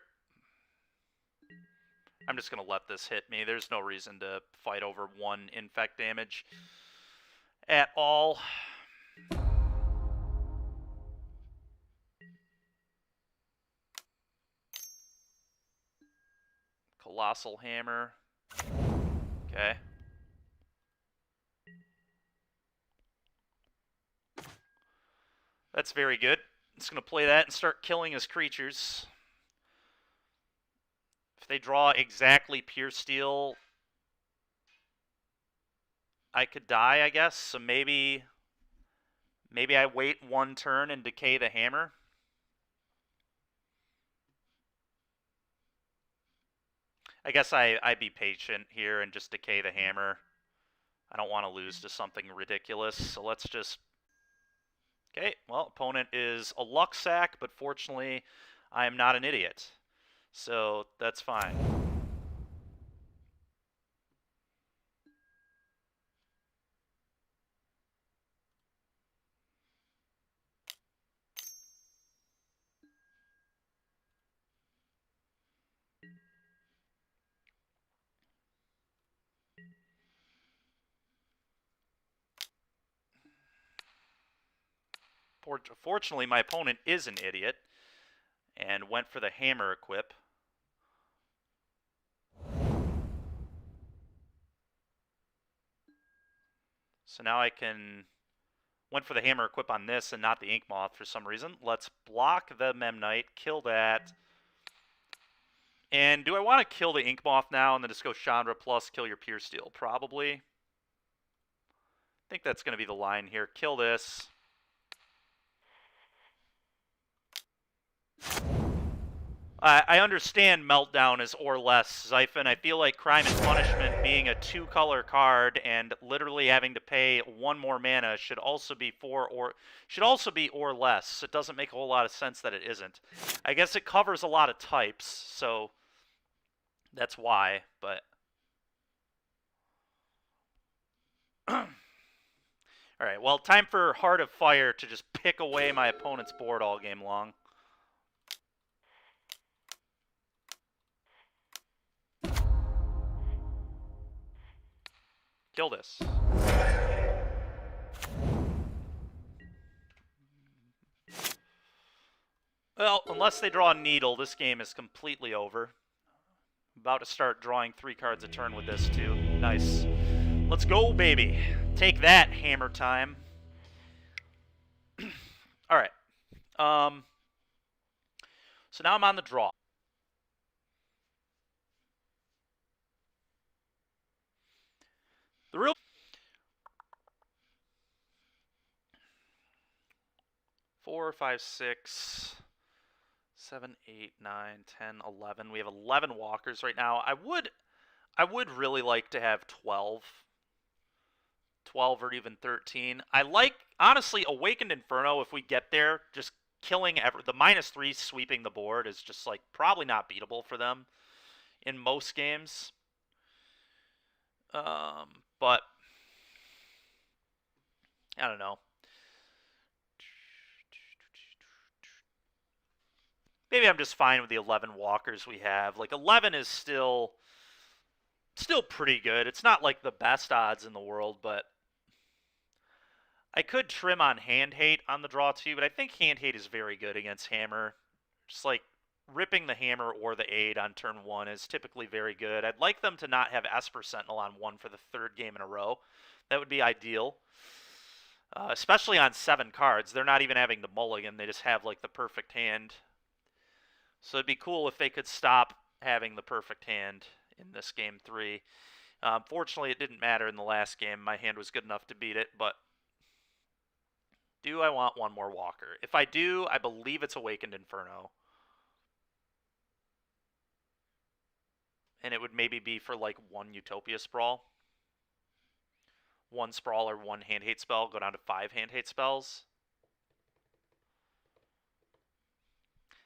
I'm just gonna let this hit me. There's no reason to fight over 1 infect damage at all. Colossal Hammer. Okay. That's very good. It's going to play that and start killing his creatures. If they draw exactly Pure Steel, I could die, I guess. So maybe I wait 1 turn and decay the hammer. I guess I'd be patient here and just decay the hammer. I don't want to lose to something ridiculous, so let's just... Okay, well, opponent is a luck sack, but fortunately, I am not an idiot. So, that's fine. Fortunately, my opponent is an idiot and went for the hammer equip. So now I can... Went for the hammer equip on this and not the ink moth for some reason. Let's block the Memnite, kill that. And do I want to kill the ink moth now and then just go Chandra plus kill your Pure Steel? Probably. I think that's going to be the line here. Kill this. I understand Meltdown is or less, Zyphon. I feel like Crime and Punishment being a 2-color card and literally having to pay 1 more mana should also be or less. It doesn't make a whole lot of sense that it isn't. I guess it covers a lot of types, so that's why, but... Alright, well, time for Heart of Fire to just pick away my opponent's board all game long. Kill this. Well, unless they draw a Needle, this game is completely over. About to start drawing 3 cards a turn with this, too. Nice. Let's go, baby. Take that, hammer time. Alright. So now I'm on the draw. The real... 4, 5, 6, 7, 8, 9, 10, 11. We have 11 walkers right now. I would really like to have 12. 12 or even 13. I like, honestly, Awakened Inferno, if we get there, just killing the -3 sweeping the board is just, like, probably not beatable for them in most games. But I don't know. Maybe I'm just fine with the 11 walkers we have. Like, 11 is still pretty good. It's not, like, the best odds in the world, but I could trim on Hand Hate on the draw, too, but I think Hand Hate is very good against Hammer. Just, like, ripping the Hammer or the Aid on turn 1 is typically very good. I'd like them to not have Esper Sentinel on 1 for the 3rd game in a row. That would be ideal. Especially on 7 cards. They're not even having the mulligan. They just have, like, the perfect hand. So it'd be cool if they could stop having the perfect hand in this game 3. Fortunately, it didn't matter in the last game. My hand was good enough to beat it, but do I want 1 more walker? If I do, I believe it's Awakened Inferno. And it would maybe be for, like, 1 Utopia Sprawl. 1 Sprawl or 1 Hand Hate spell, go down to 5 Hand Hate spells.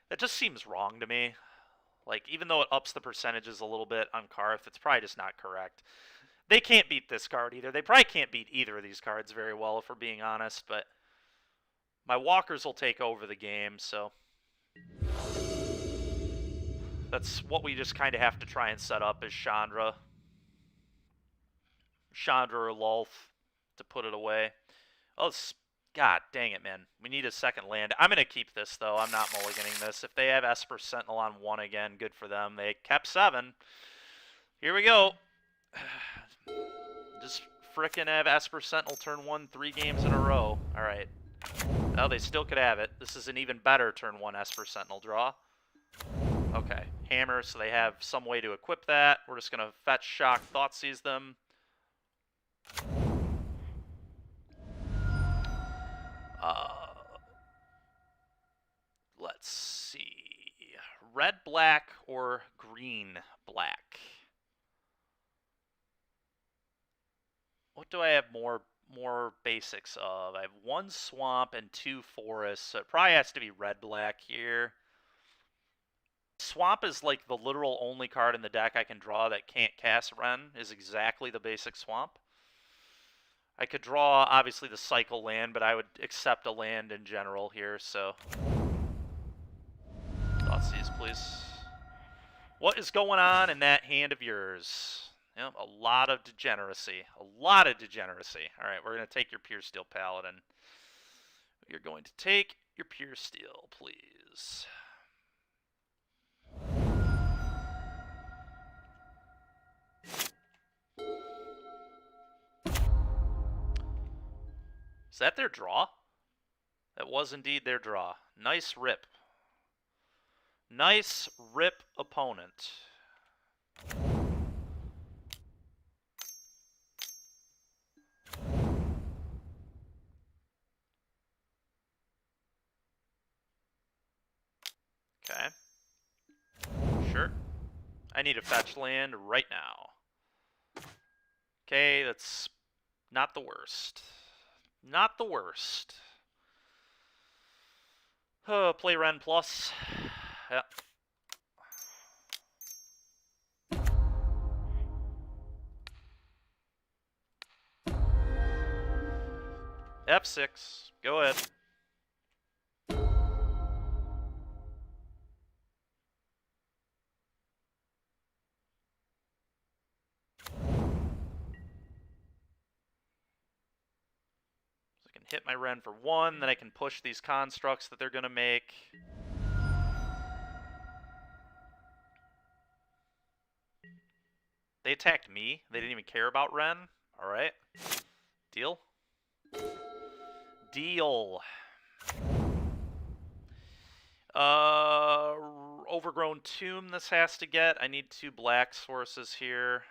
That just seems wrong to me. Like, even though it ups the percentages a little bit on Carth, it's probably just not correct. They can't beat this card either. They probably can't beat either of these cards very well, if we're being honest, but my walkers will take over the game, so that's what we just kind of have to try and set up is Chandra. Chandra or Lulth to put it away. Oh, God dang it, man. We need a second land. I'm going to keep this, though. I'm not mulliganing this. If they have Esper Sentinel on 1 again, good for them. They kept 7. Here we go. Just frickin' have Esper Sentinel turn 1 3 games in a row. All right. Oh, they still could have it. This is an even better turn 1 Esper Sentinel draw. Okay. Hammer, so they have some way to equip that. We're just going to fetch, shock, Thoughtseize them. Let's see. Red, black, or green, black? What do I have more basics of? I have 1 swamp and 2 forests, so it probably has to be red, black here. Swamp is like the literal only card in the deck I can draw that can't cast Ren, is exactly the basic swamp. I could draw, obviously, the cycle land, but I would accept a land in general here, so... Thoughtseize, please. What is going on in that hand of yours? Yep, a lot of degeneracy. A lot of degeneracy. Alright, we're going to take your Pure Steel Paladin. You're going to take your Pure Steel, please. Is that their draw? That was indeed their draw. Nice rip. Nice rip, opponent. Okay. Sure. I need a fetch land right now. Okay, that's not the worst. Not the worst. Play Ren plus. Yep. F6. Go ahead. I can hit my Ren for 1, then I can push these constructs that they're going to make. They attacked me. They didn't even care about Ren. Alright. Deal? Deal. Overgrown Tomb this has to get. I need 2 black sources here.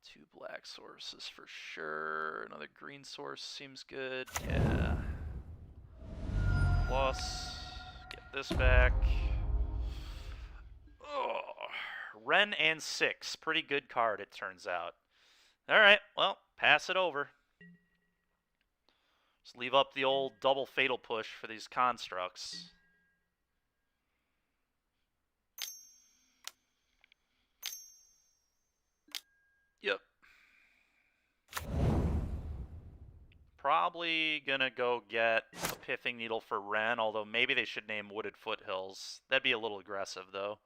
Two black sources for sure. Another green source seems good. Yeah. Plus, get this back. Oh, Ren and 6. Pretty good card, it turns out. Alright, well, pass it over. Just leave up the old double fatal push for these constructs. Yep. Probably gonna go get a Pithing Needle for Ren, although maybe they should name Wooded Foothills. That'd be a little aggressive, though.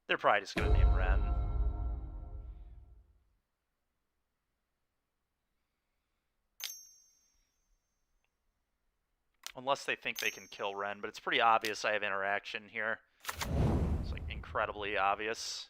They're probably just gonna name Ren. Unless they think they can kill Ren, but it's pretty obvious I have interaction here. It's like incredibly obvious.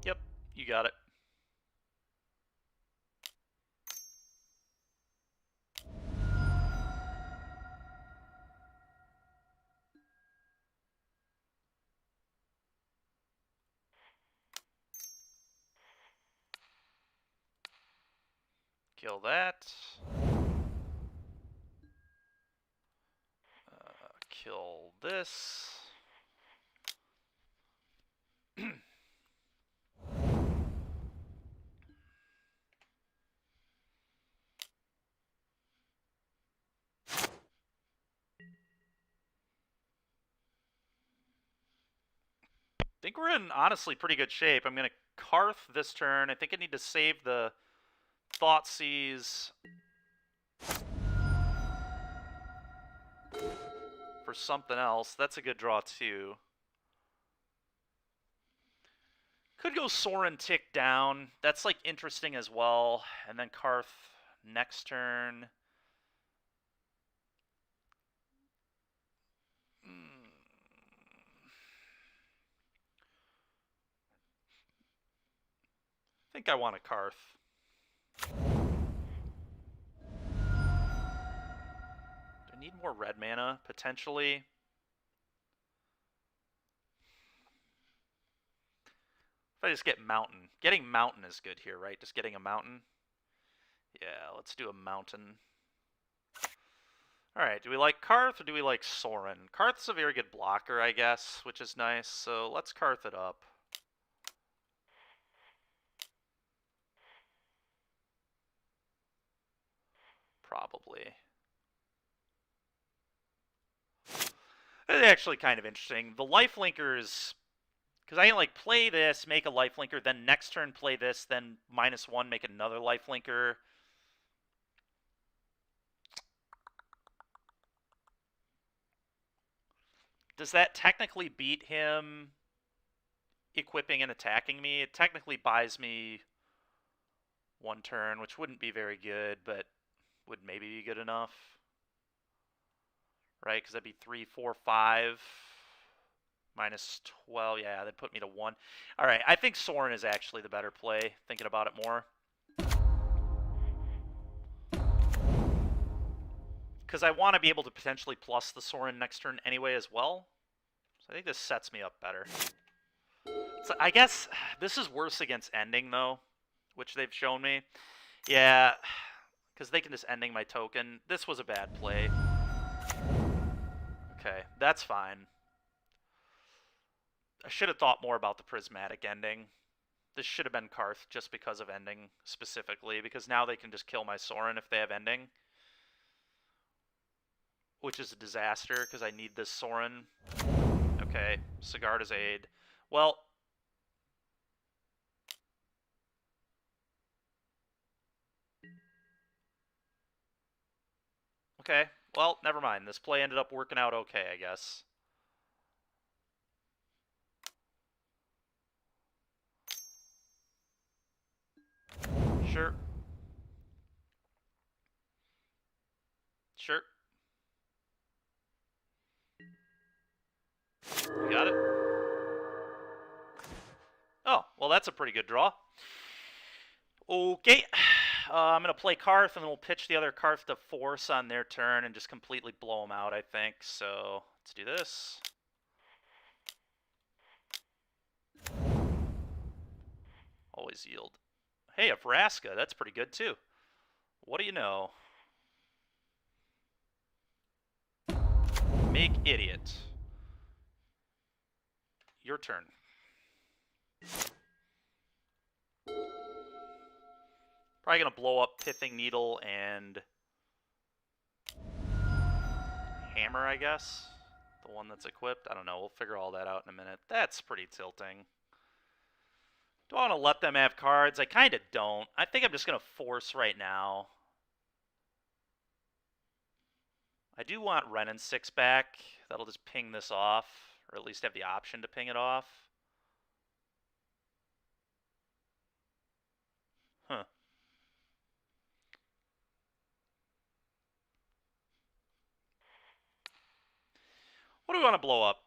Yep, you got it. Kill that. Kill this. I think we're in, honestly, pretty good shape. I'm going to Carth this turn. I think I need to save the Thoughtseize for something else. That's a good draw, too. Could go Sorin tick down. That's, like, interesting as well. And then Carth next turn. I think I want a Carth. Do I need more red mana, potentially? If I just get Mountain. Getting Mountain is good here, right? Just getting a Mountain? Yeah, let's do a Mountain. Alright, do we like Carth or do we like Sorin? Carth's a very good blocker, I guess, which is nice, so let's Carth it up. Probably. It's actually kind of interesting. The lifelinkers, because I can like play this, make a lifelinker, then next turn play this, then -1, make another lifelinker. Does that technically beat him equipping and attacking me? It technically buys me 1 turn, which wouldn't be very good, but would maybe be good enough. Right, because that'd be 3, 4, 5, minus 12. Yeah, that'd put me to 1. All right, I think Soren is actually the better play, thinking about it more. Because I want to be able to potentially plus the Soren next turn anyway as well. So I think this sets me up better. So I guess this is worse against ending, though, which they've shown me. Yeah, because they can just ending my token. This was a bad play. Okay, that's fine. I should have thought more about the prismatic ending. This should have been Carth just because of ending specifically, because now they can just kill my Soren if they have ending. Which is a disaster, because I need this Soren. Okay, Sigarda's aid. Well, okay, well, never mind. This play ended up working out okay, I guess. Sure. Sure. You got it. Oh, well, that's a pretty good draw. Okay. I'm going to play Carth, and then we'll pitch the other Carth to Force on their turn and just completely blow them out, I think. So let's do this. Always yield. Hey, a Vraska. That's pretty good, too. What do you know? Make idiot. Your turn. Probably going to blow up Pithing Needle and Hammer, I guess. The one that's equipped. I don't know. We'll figure all that out in a minute. That's pretty tilting. Do I want to let them have cards? I kind of don't. I think I'm just going to force right now. I do want Ren and 6 back. That'll just ping this off, or at least have the option to ping it off. Huh. What do we want to blow up?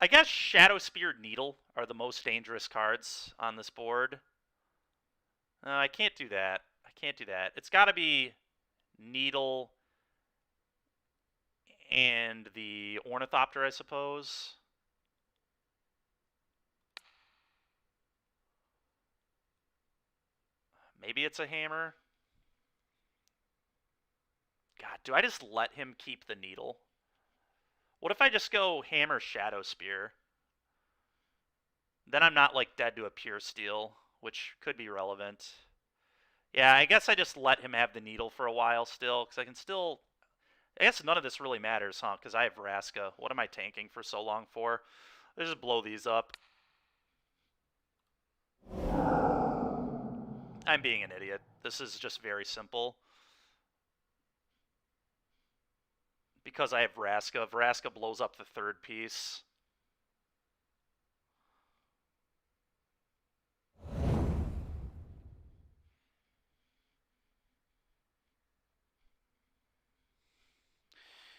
I guess Shadow Spear Needle are the most dangerous cards on this board. I can't do that. I can't do that. It's got to be Needle and the Ornithopter, I suppose. Maybe it's a Hammer. God, do I just let him keep the Needle? What if I just go Hammer Shadow Spear? Then I'm not like dead to a Pure Steel, which could be relevant. Yeah, I guess I just let him have the Needle for a while still, because I can still... I guess none of this really matters, huh? Because I have Vraska. What am I tanking for so long for? Let's just blow these up. I'm being an idiot. This is just very simple. Because I have Vraska. Vraska blows up the third piece.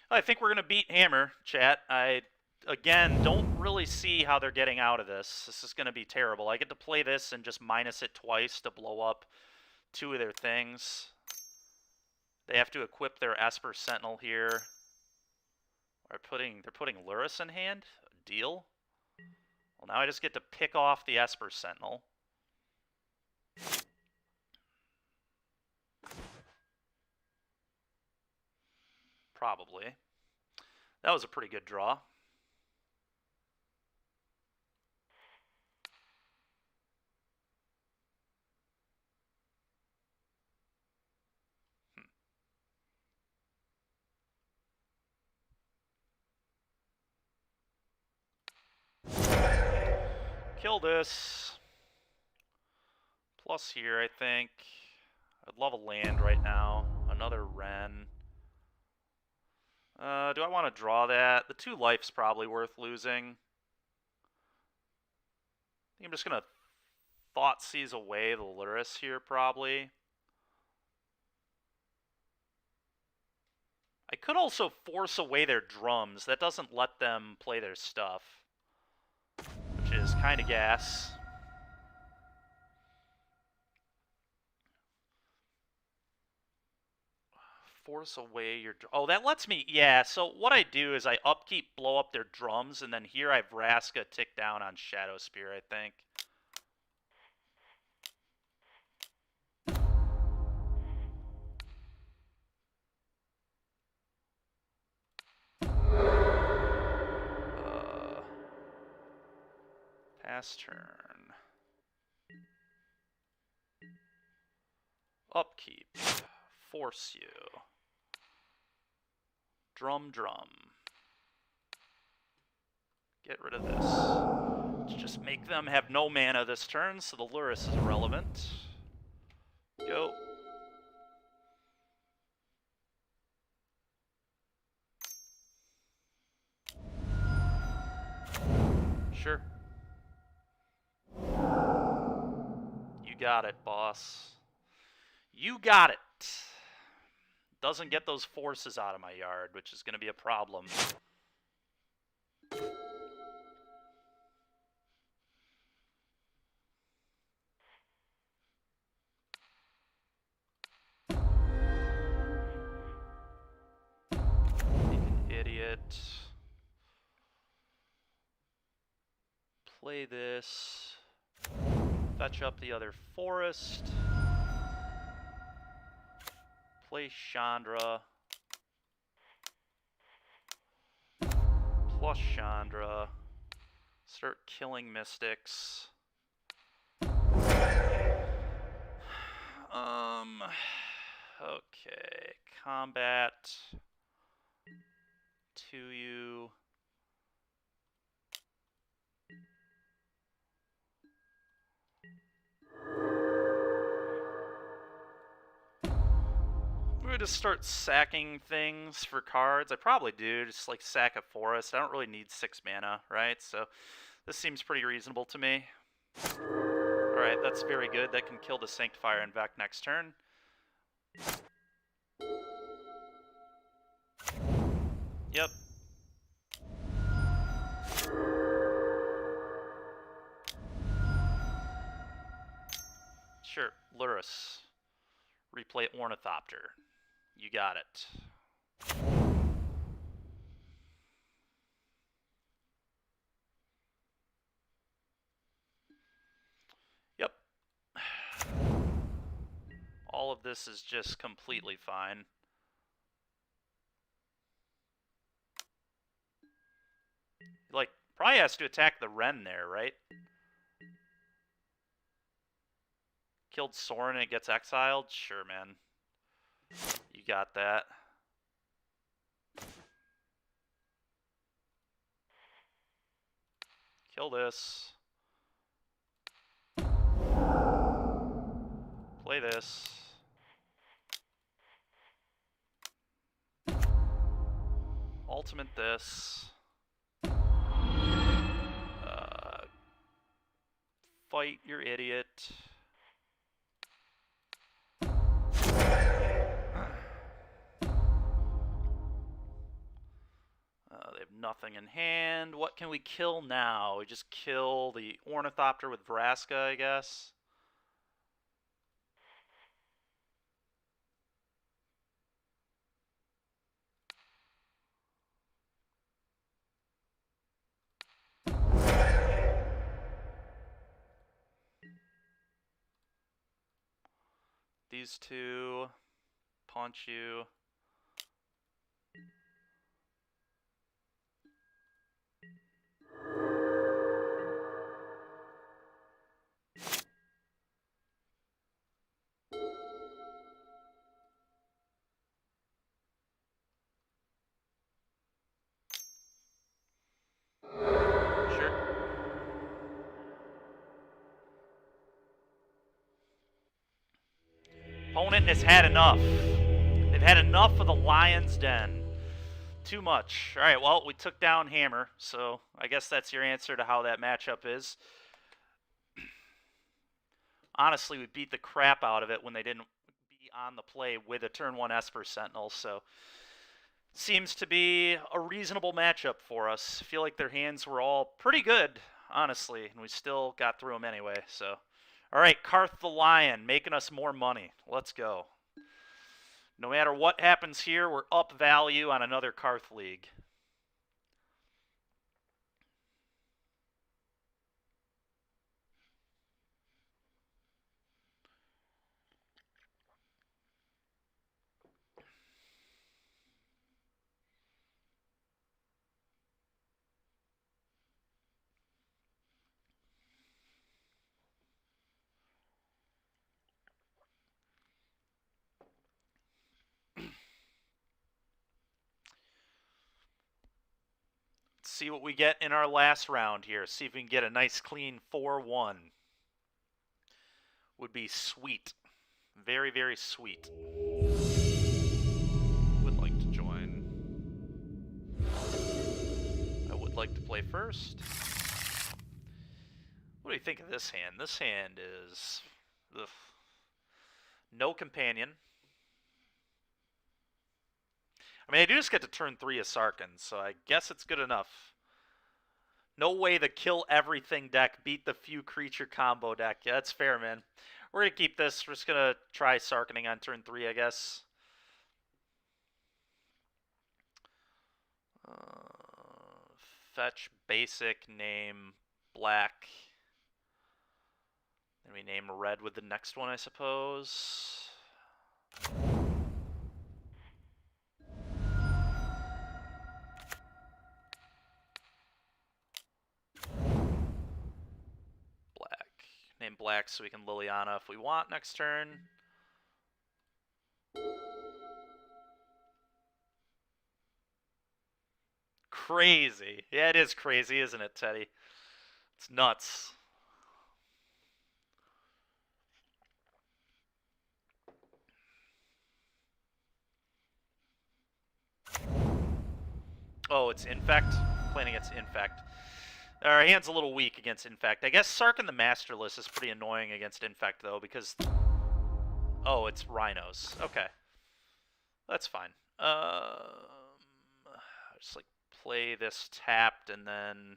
I think we're going to beat Hammer, chat. I, again, don't really see how they're getting out of this. This is going to be terrible. I get to play this and just minus it twice to blow up 2 of their things. They have to equip their Esper Sentinel here. They're putting Luris in hand? Deal? Well, now I just get to pick off the Esper Sentinel. Probably. That was a pretty good draw. Kill this. Plus here, I think. I'd love a land right now. Another Ren. Do I want to draw that? The 2 life's probably worth losing. I think I'm just going to Thoughtseize away the Lurrus here, probably. I could also force away their drums. That doesn't let them play their stuff, which is kind of gas. Force away your... Oh, that lets me... Yeah, so what I do is I upkeep, blow up their drums, and then here I have Vraska tick down on Shadow Spear, I think. Pass turn. Upkeep. Force you. Drum. Get rid of this. Let's just make them have no mana this turn, so the Lurrus is irrelevant. Go. Sure. You got it, boss. You got it. Doesn't get those forces out of my yard, which is going to be a problem. Idiot. Play this. Fetch up the other forest. Play Chandra. Plus Chandra. Start killing mystics. Okay. Combat. To you. I'm going to start sacking things for cards. I probably do, just like sack a forest. I don't really need 6 mana, right? So this seems pretty reasonable to me. Alright, that's very good. That can kill the Sanctifier and Vec next turn. Yep. Sure, Lurrus. Replay Ornithopter. You got it. Yep. All of this is just completely fine. Like, probably has to attack the Wren there, right? Killed Sorin and it gets exiled? Sure, man. You got that. Kill this. Play this. Ultimate this. Fight your idiot. They have nothing in hand. What can we kill now? We just kill the Ornithopter with Vraska, I guess. These two. Punch you. Opponent has had enough. They've had enough of the Lion's Den. Too much. All right, well, we took down Hammer, so I guess that's your answer to how that matchup is. Honestly, we beat the crap out of it when they didn't be on the play with a turn 1 Esper Sentinel, so seems to be a reasonable matchup for us. I feel like their hands were all pretty good, honestly, and we still got through them anyway, so. All right, Carth the Lion, making us more money. Let's go. No matter what happens here, we're up value on another Carth League. See what we get in our last round here. See if we can get a nice clean 4-1. Would be sweet. Very, very sweet. Would like to join. I would like to play first. What do you think of this hand? This hand is... Ugh. No companion. I mean, I do just get to turn 3 as Sarkhan, so I guess it's good enough. No way the kill everything deck beat the few creature combo deck. Yeah, that's fair, man. We're going to keep this. We're just going to try Sarkhaning on turn 3, I guess. Fetch basic, name black. Then we name red with the next one, I suppose. Name black so we can Liliana if we want next turn. Crazy. Yeah, it is crazy, isn't it, Teddy? It's nuts. Oh, it's Infect? Playing against Infect. Our hand's a little weak against Infect. I guess Sarkhan the Masterless is pretty annoying against Infect, though, because... Oh, it's Rhinos. Okay. That's fine. Just, like, play this tapped and then...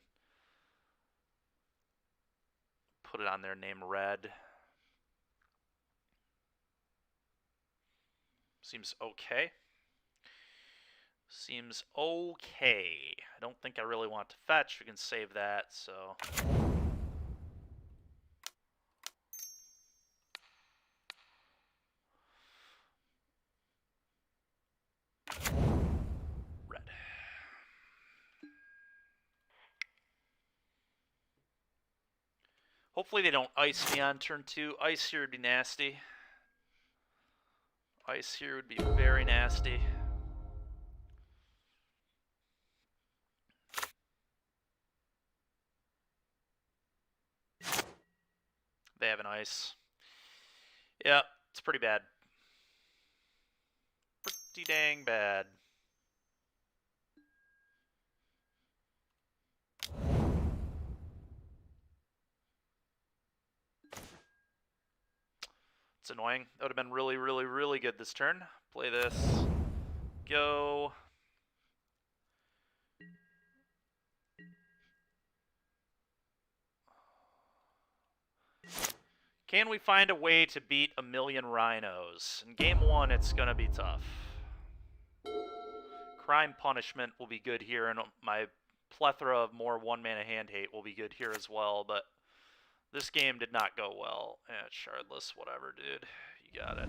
put it on their name red. Seems okay. Seems okay. I don't think I really want to fetch. We can save that, so... Red. Hopefully they don't ice me on turn 2. Ice here would be nasty. Ice here would be very nasty. They have an ice. Yeah, it's pretty bad. Pretty dang bad. It's annoying. That would have been really, really, really good this turn. Play this. Go. Can we find a way to beat a million Rhinos? In game 1, it's going to be tough. Crime Punishment will be good here, and my plethora of more one-mana hand hate will be good here as well, but this game did not go well. Shardless, whatever, dude. You got it.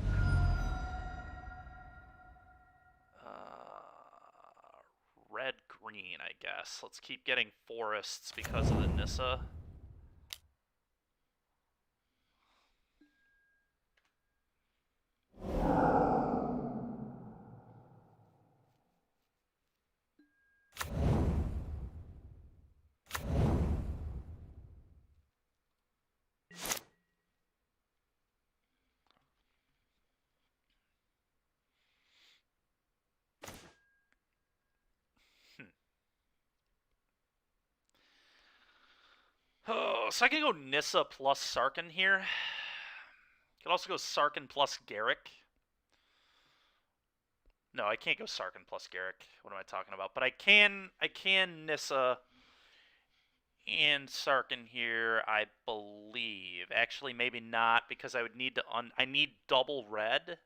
Red-green, I guess. Let's keep getting forests because of the Nissa. So I can go Nissa plus Sarkhan here. Could also go Sarkhan plus Garrick. No, I can't go Sarkhan plus Garrick. What am I talking about? But I can Nissa and Sarkhan here, I believe. Actually, maybe not, because I would need to I need double red.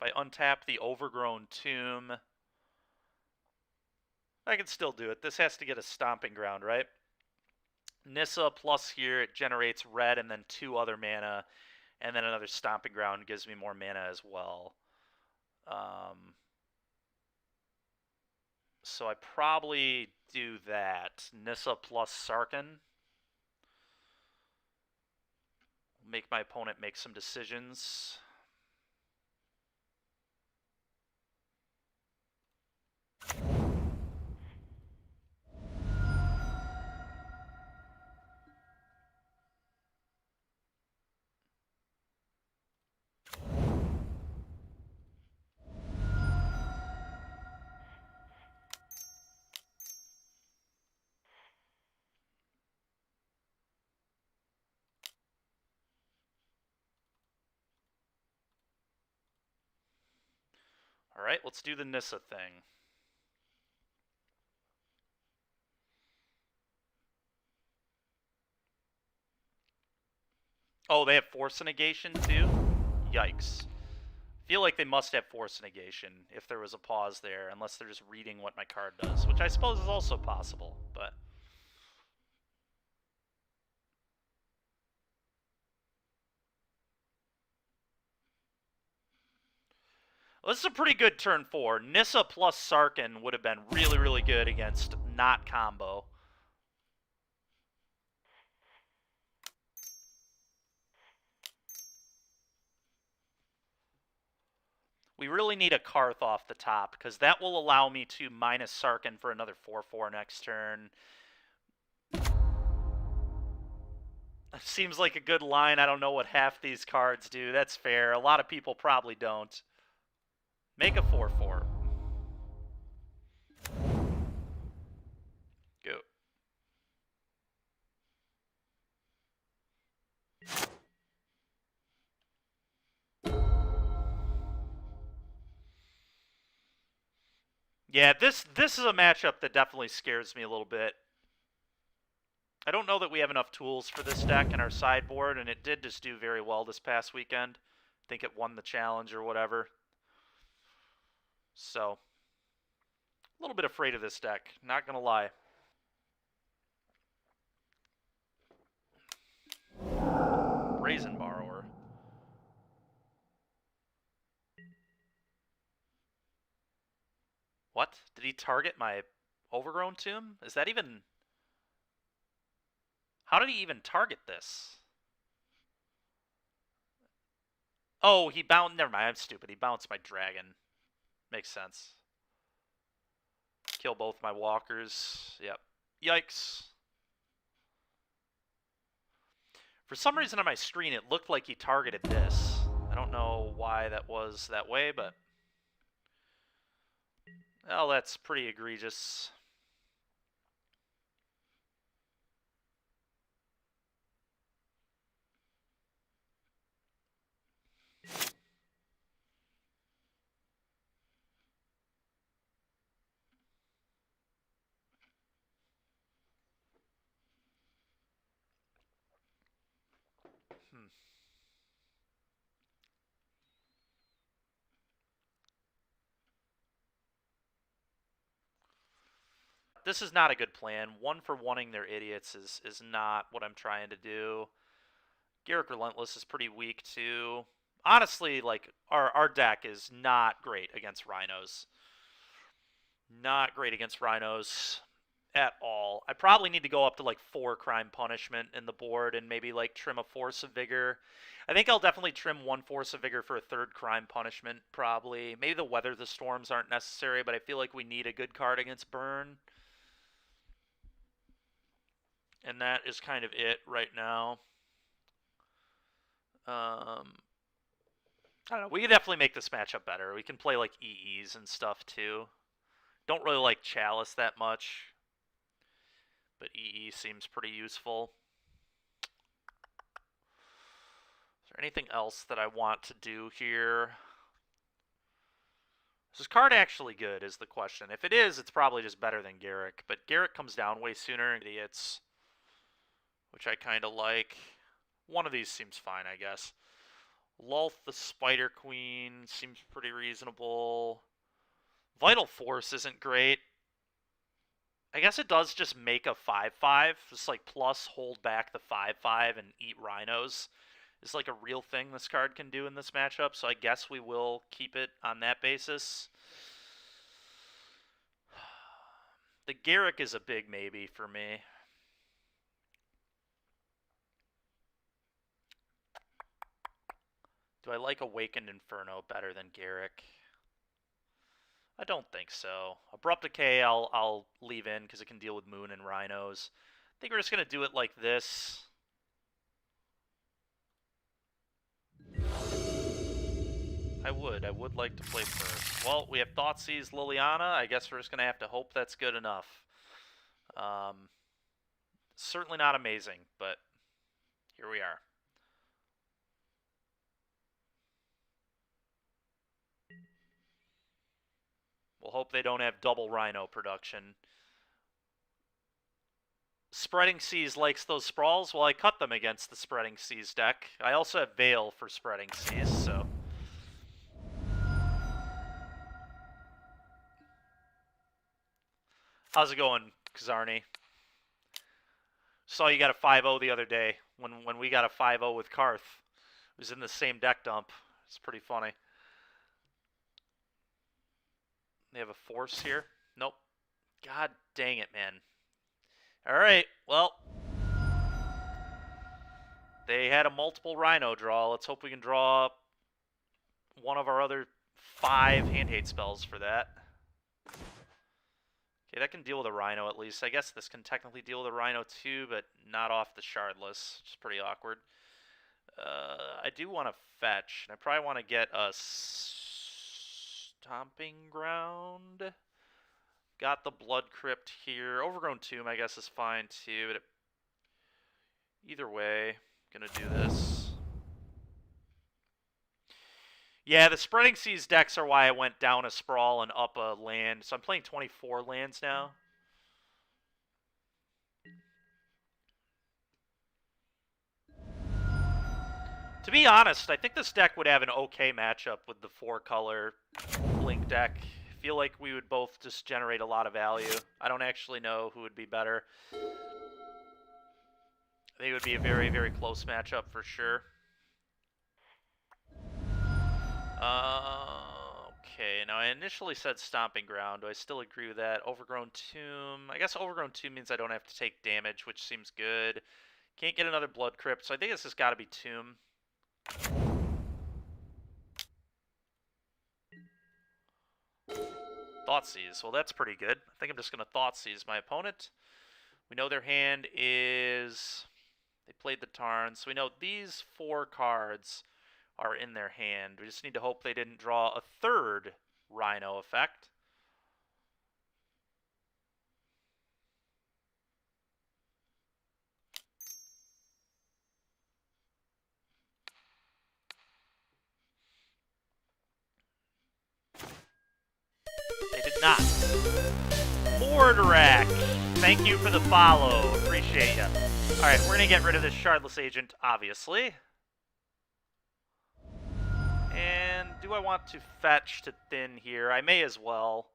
If I untap the Overgrown Tomb, I can still do it. This has to get a Stomping Ground, right? Nissa plus here, it generates red and then 2 other mana, and then another Stomping Ground gives me more mana as well. So I probably do that. Nissa plus Sarkhan. Make my opponent make some decisions. Alright, let's do the Nissa thing. Oh, they have Force Negation too? Yikes. I feel like they must have Force Negation if there was a pause there, unless they're just reading what my card does, which I suppose is also possible, but... Well, this is a pretty good turn 4. Nissa plus Sarkhan would have been really, really good against not combo. We really need a Carth off the top, because that will allow me to minus Sarkhan for another 4-4 next turn. Seems like a good line. I don't know what half these cards do. That's fair. A lot of people probably don't. Make a 4-4. Go. Yeah, this is a matchup that definitely scares me a little bit. I don't know that we have enough tools for this deck in our sideboard, and it did just do very well this past weekend. I think it won the challenge or whatever. So, a little bit afraid of this deck, not gonna lie. Brazen Borrower. What? Did he target my Overgrown Tomb? Is that even... How did he even target this? Oh, he bounced... Never mind, I'm stupid. He bounced my dragon. Makes sense. Kill both my walkers. Yep. Yikes. For some reason on my screen, it looked like he targeted this. I don't know why that was that way, but... Well, that's pretty egregious. This is not a good plan. 1-for-1ing their idiots is not what I'm trying to do. Garrick Relentless is pretty weak, too. Honestly, like, our deck is not great against Rhinos. Not great against Rhinos at all. I probably need to go up to, like, 4 Crime Punishment in the board and maybe, like, trim a Force of Vigor. I think I'll definitely trim 1 Force of Vigor for a 3rd Crime Punishment, probably. Maybe the Weather the Storms aren't necessary, but I feel like we need a good card against Burn. And that is kind of it right now. I don't know. We can definitely make this matchup better. We can play like EEs and stuff too. Don't really like Chalice that much, but EE seems pretty useful. Is there anything else that I want to do here? Is this card actually good is the question. If it is, it's probably just better than Garrick. But Garrick comes down way sooner, idiots, which I kind of like. One of these seems fine, I guess. Lulth the Spider Queen seems pretty reasonable. Vital Force isn't great. I guess it does just make a 5/5. Just like plus hold back the 5/5 and eat rhinos. Is like a real thing this card can do in this matchup, so I guess we will keep it on that basis. The Garrick is a big maybe for me. Do I like Awakened Inferno better than Garrick? I don't think so. Abrupt Decay I'll leave in because it can deal with Moon and Rhinos. I think we're just going to do it like this. I would like to play first. Well, we have Thoughtseize Liliana. I guess we're just going to have to hope that's good enough. Certainly not amazing, but here we are. We'll hope they don't have double Rhino production. Spreading Seas likes those sprawls. Well, I cut them against the Spreading Seas deck. I also have Veil for Spreading Seas, so... How's it going, Kazarni? Saw you got a 5-0 the other day when we got a 5-0 with Carth. It was in the same deck dump. It's pretty funny. They have a Force here? Nope. God dang it, man. Alright, well. They had a multiple Rhino draw. Let's hope we can draw one of our other 5 hand-hate spells for that. Okay, that can deal with a Rhino at least. I guess this can technically deal with a Rhino too, but not off the Shardless, which is pretty awkward. I do want to fetch, and I probably want to get a Stomping Ground. Got the Blood Crypt here. Overgrown Tomb, I guess, is fine too. But either way, I'm gonna do this. Yeah, the Spreading Seas decks are why I went down a Sprawl and up a land. So I'm playing 24 lands now. To be honest, I think this deck would have an okay matchup with the 4-color Blink deck. I feel like we would both just generate a lot of value. I don't actually know who would be better. I think it would be a very, very close matchup for sure. Okay, now I initially said Stomping Ground. Do I still agree with that? Overgrown Tomb. I guess Overgrown Tomb means I don't have to take damage, which seems good. Can't get another Blood Crypt, so I think this has got to be Tomb. Thoughtseize. Well, that's pretty good. I think I'm just going to Thoughtseize my opponent. We know their hand is... They played the Tarn, so we know these 4 cards are in their hand. We just need to hope they didn't draw a 3rd Rhino effect. They did not. Mordarak, thank you for the follow. Appreciate you. Alright, we're going to get rid of this Shardless Agent, obviously. And do I want to fetch to thin here? I may as well.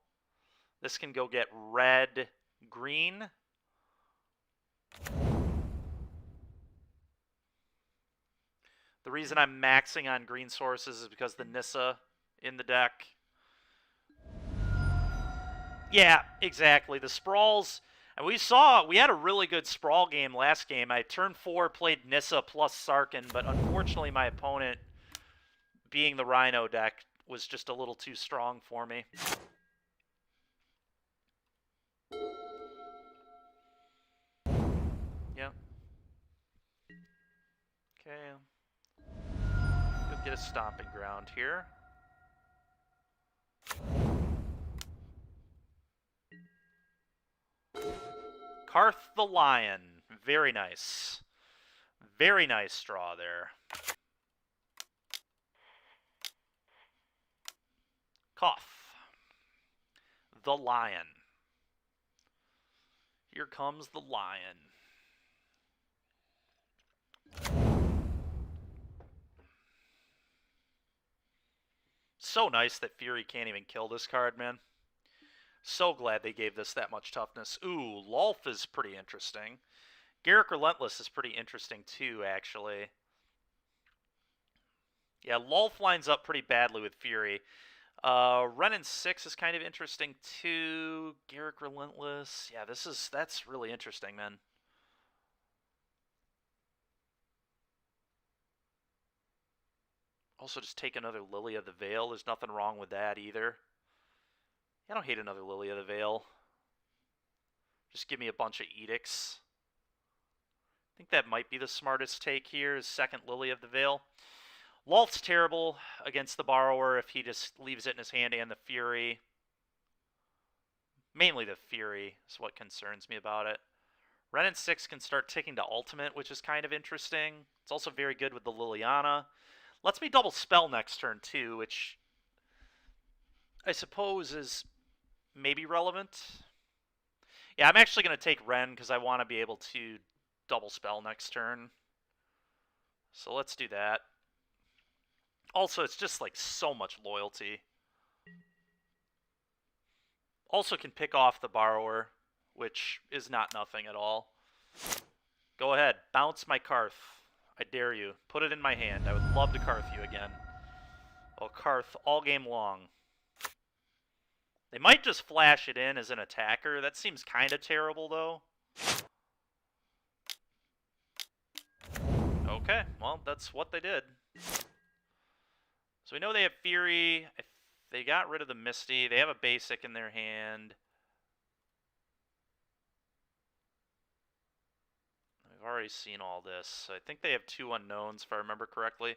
This can go get red, green. The reason I'm maxing on green sources is because the Nissa in the deck. Yeah, exactly. The Sprawls, and we had a really good Sprawl game last game. I turn 4 played Nissa plus Sarkhan, but unfortunately my opponent, being the Rhino deck, was just a little too strong for me. Yeah. Okay. Get a stomping ground here. Carth the Lion. Very nice. Very nice draw there. Koth. The Lion. Here comes the Lion. So nice that Fury can't even kill this card, man. So glad they gave this that much toughness. Ooh, Lolth is pretty interesting. Garruk Relentless is pretty interesting too, actually. Yeah, Lolth lines up pretty badly with Fury. Renin 6 is kind of interesting too. Garruk Relentless. Yeah, that's really interesting, man. Also, just take another Lily of the Veil. There's nothing wrong with that either. I don't hate another Lily of the Veil. Just give me a bunch of Edicts. I think that might be the smartest take here, is second Lily of the Veil. Lolth's terrible against the Borrower if he just leaves it in his hand and the Fury. Mainly the Fury is what concerns me about it. Renin 6 can start ticking to Ultimate, which is kind of interesting. It's also very good with the Liliana. Lets me double spell next turn too, which I suppose is maybe relevant. Yeah, I'm actually going to take Ren because I want to be able to double spell next turn. So let's do that. Also, it's just like so much loyalty. Also can pick off the Borrower, which is not nothing at all. Go ahead, bounce my Carth. I dare you. Put it in my hand. I would love to Carth you again. I'll Carth all game long. They might just flash it in as an attacker. That seems kind of terrible, though. Okay, well, that's what they did. So we know they have Fury. They got rid of the Misty. They have a basic in their hand. We've already seen all this. I think they have 2 unknowns, if I remember correctly.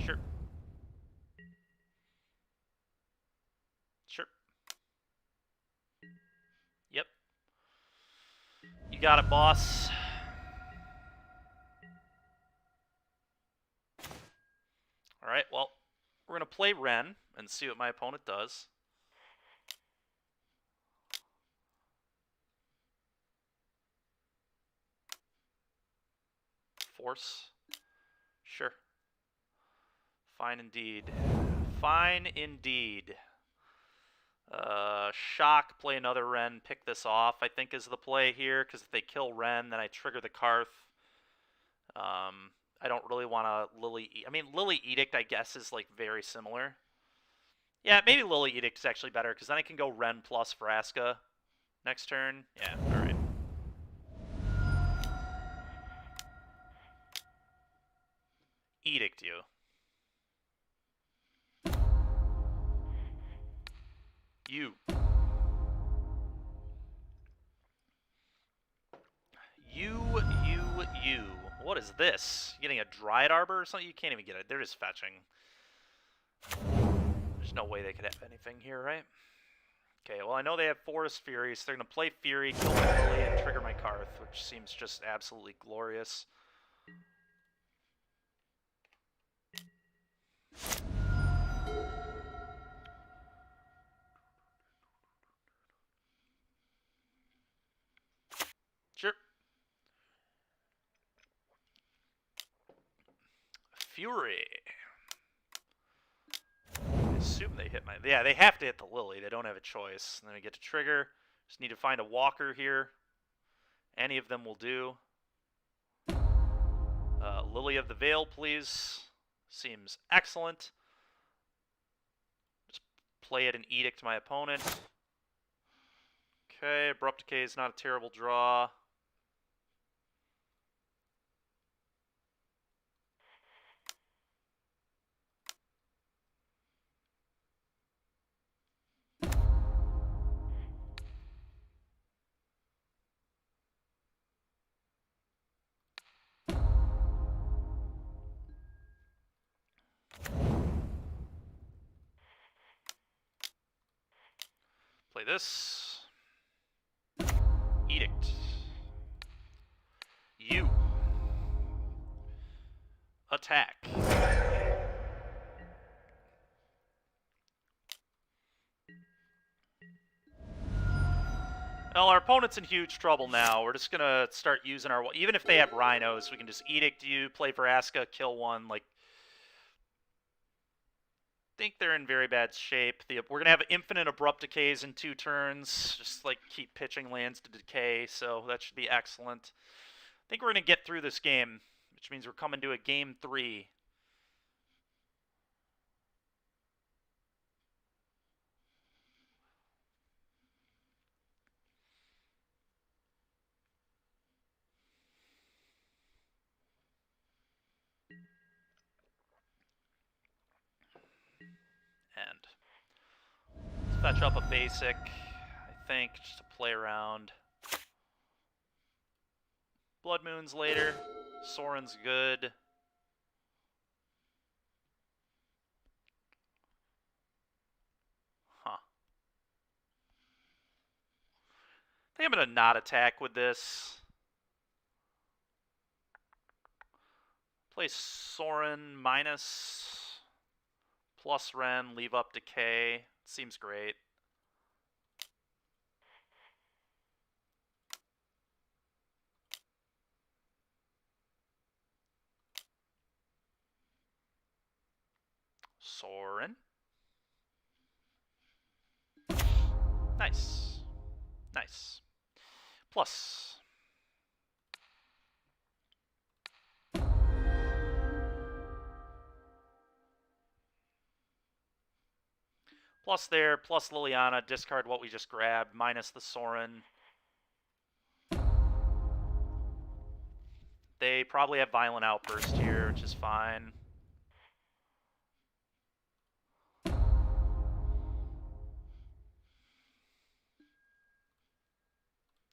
Sure. Sure. Yep. You got it, boss. Alright, well, we're going to play Ren and see what my opponent does. Force. Sure. Fine indeed. Fine indeed. Shock, play another Ren, pick this off, I think is the play here, because if they kill Ren, then I trigger the Carth. I don't really want to Lily... I mean, Lily Edict, I guess, is, like, very similar. Yeah, maybe Lily Edict is actually better, because then I can go Ren plus Vraska next turn. Yeah, alright. Edict you. You. You. What is this? You getting a Dryad Arbor or something? You can't even get it. They're just fetching. There's no way they could have anything here, right? Okay, well, I know they have Forest Fury, so they're going to play Fury, kill my Lily, and trigger my Carth, which seems just absolutely glorious. Sure. Fury. I assume they hit my... Yeah, they have to hit the Lily. They don't have a choice. And then we get to trigger. Just need to find a walker here. Any of them will do. Lily of the Veil, please. Seems excellent. Just play it and Edict my opponent. Okay, Abrupt Decay is not a terrible draw. Play this. Edict. You. Attack. Well, our opponent's in huge trouble now. We're just going to start using our... Even if they have rhinos, we can just Edict you, play Vraska, kill one. Like, I think they're in very bad shape. We're going to have infinite Abrupt Decays in 2 turns. Just, like, keep pitching lands to decay, so that should be excellent. I think we're going to get through this game, which means we're coming to a game 3. And let's fetch up a basic, I think, just to play around. Blood Moon's later. Soren's good. Huh. I think I'm going to not attack with this. Play Soren minus plus Ren, leave up Decay. Seems great. Soren. Nice. Nice. Plus. Plus there, plus Liliana, discard what we just grabbed, minus the Soren. They probably have Violent Outburst here, which is fine.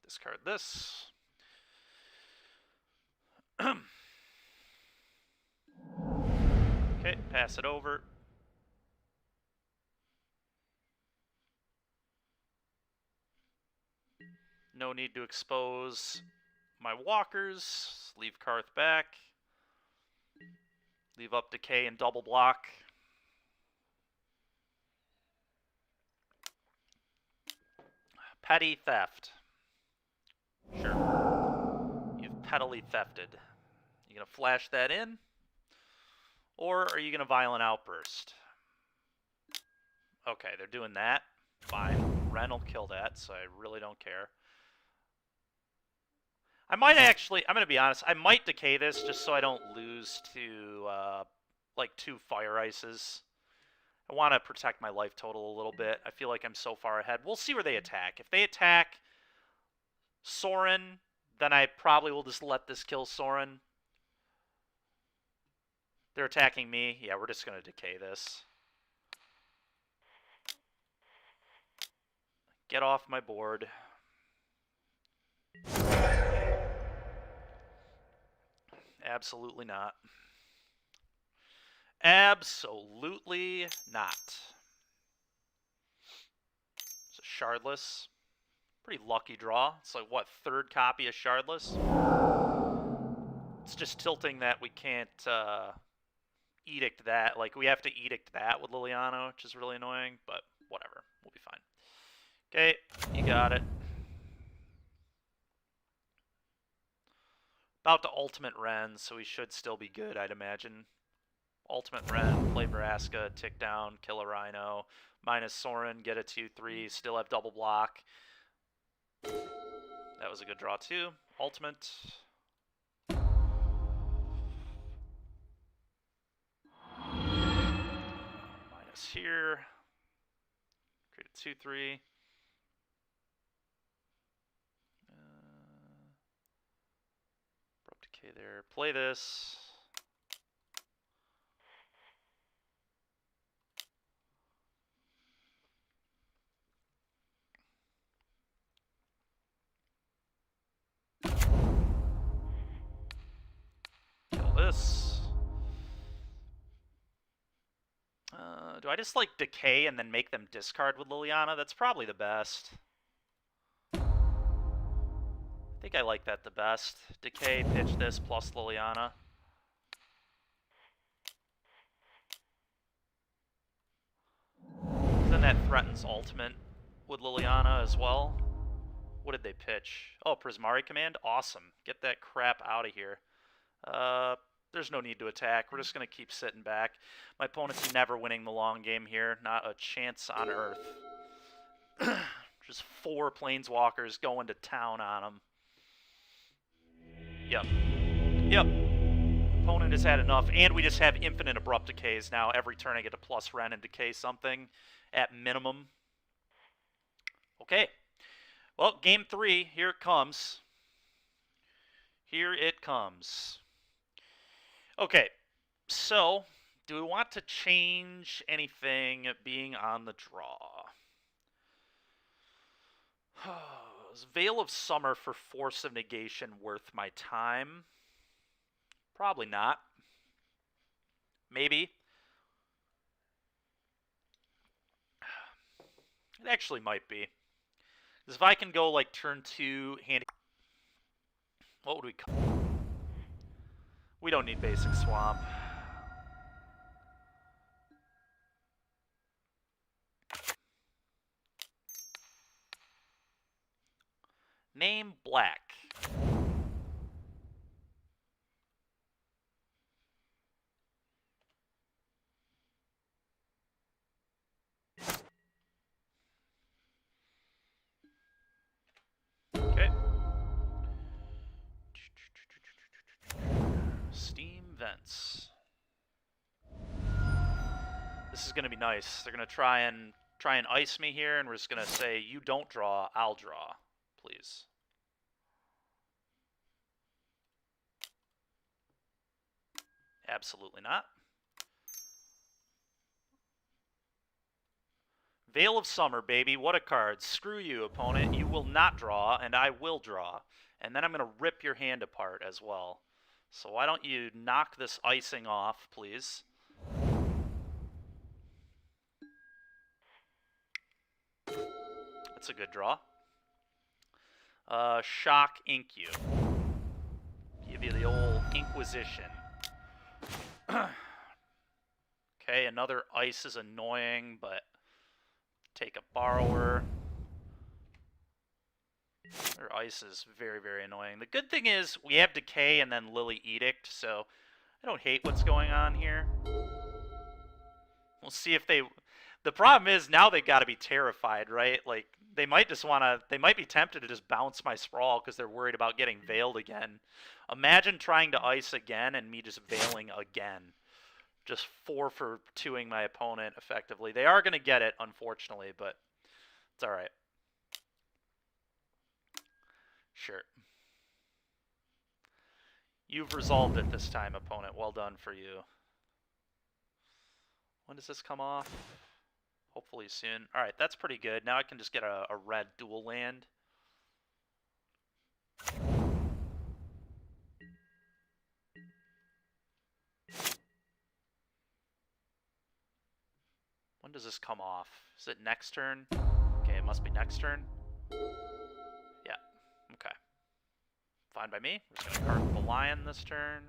Discard this. Okay, pass it over. No need to expose my walkers. Leave Carth back. Leave up Decay and double block. Petty theft. Sure. You've pettily thefted. You gonna flash that in? Or are you gonna Violent Outburst? Okay, they're doing that. Fine. Ren will kill that, so I really don't care. I might actually, I'm going to be honest, I might decay this just so I don't lose to, like, 2 Fire Ices. I want to protect my life total a little bit. I feel like I'm so far ahead. We'll see where they attack. If they attack Soren, then I probably will just let this kill Soren. They're attacking me. Yeah, we're just going to decay this. Get off my board. Absolutely not. Absolutely not. It's a Shardless. Pretty lucky draw. It's like, what, 3rd copy of Shardless? It's just tilting that we can't Edict that. Like, we have to Edict that with Liliana, which is really annoying, but whatever. We'll be fine. Okay, you got it. About to Ultimate Ren, so we should still be good, I'd imagine. Ultimate Ren, play Vraska, tick down, kill a Rhino. Minus Soren, get a 2-3, still have double block. That was a good draw too. Ultimate. Minus here. Create a 2-3. Okay, there. Play this. Kill this. Do I just, like, decay and then make them discard with Liliana? That's probably the best. I think I like that the best. Decay, pitch this, plus Liliana. Then that threatens ultimate with Liliana as well. What did they pitch? Oh, Prismari Command? Awesome. Get that crap out of here. There's no need to attack. We're just going to keep sitting back. My opponent's never winning the long game here. Not a chance on earth. Just 4 Planeswalkers going to town on him. Yep. Yep. Opponent has had enough. And we just have infinite Abrupt Decays now. Every turn I get to plus Ren and decay something at minimum. Okay. Well, game 3. Here it comes. Here it comes. Okay, so do we want to change anything being on the draw? Is Veil of Summer for Force of Negation worth my time? Probably not. Maybe. It actually might be. Because if I can go like turn 2, handy... What would we call... We don't need basic swamp. Name black. Okay. Steam vents. This is going to be nice. They're going to try and ice me here, and we're just going to say, you don't draw, I'll draw, please. Absolutely not. Veil of Summer, baby. What a card. Screw you, opponent. You will not draw, and I will draw. And then I'm going to rip your hand apart as well. So why don't you knock this icing off, please? That's a good draw. Shock Ink you. Give you the old Inquisition. Okay, another ice is annoying, but take a borrower. Their ice is very, very annoying. The good thing is we have decay and then Lily Edict, so I don't hate what's going on here. We'll see if they... The problem is now they got to be terrified, right? Like, they might just want to... They might be tempted to just bounce my Sprawl because they're worried about getting veiled again. Imagine trying to ice again and me just veiling again. Just 4 for 2ing my opponent effectively. They are going to get it, unfortunately, but it's all right. Sure. You've resolved it this time, opponent. Well done for you. When does this come off? Hopefully soon. All right, that's pretty good. Now I can just get a red dual land. When does this come off? Is it next turn? Okay, it must be next turn. Yeah, okay. Fine by me. We're just going to card the lion this turn.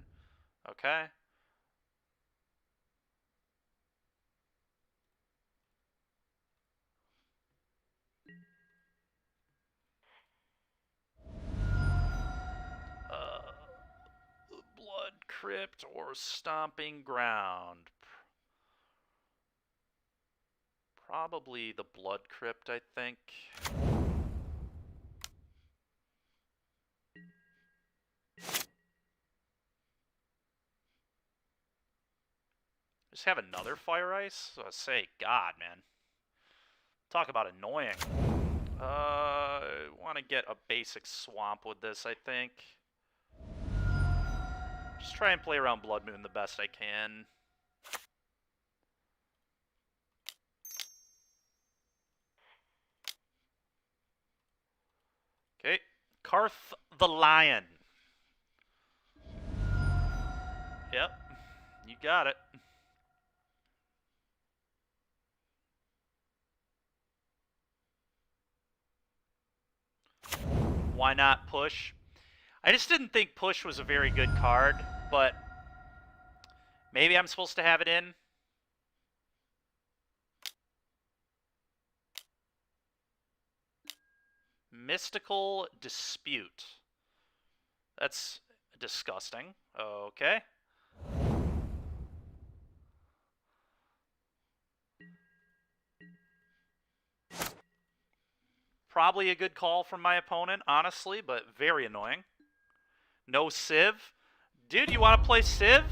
Okay. Blood Crypt or Stomping Ground. Probably the Blood Crypt, I think. Just have another Fire Ice? So I say, God, man. Talk about annoying. I want to get a basic swamp with this, I think. Just try and play around Blood Moon the best I can. Okay, Carth the Lion. Yep, you got it. why not push? I just didn't think push was a very good card, but maybe I'm supposed to have it in. Mystical Dispute. That's disgusting. Okay. Probably a good call from my opponent, honestly, but very annoying. No Civ. Dude, you want to play Civ?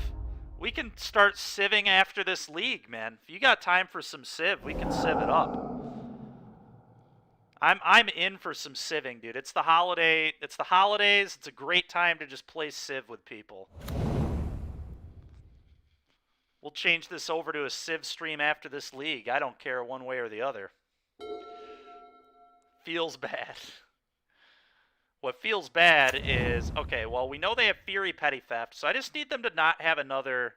We can start civing after this league, man. If you got time for some Civ, we can civ it up. I'm in for some civing, dude. It's the holiday. It's the holidays. It's a great time to just play Civ with people. We'll change this over to a Civ stream after this league. I don't care one way or the other. Feels bad. What feels bad is, okay, well, we know they have Fury Petty Theft, so I just need them to not have another...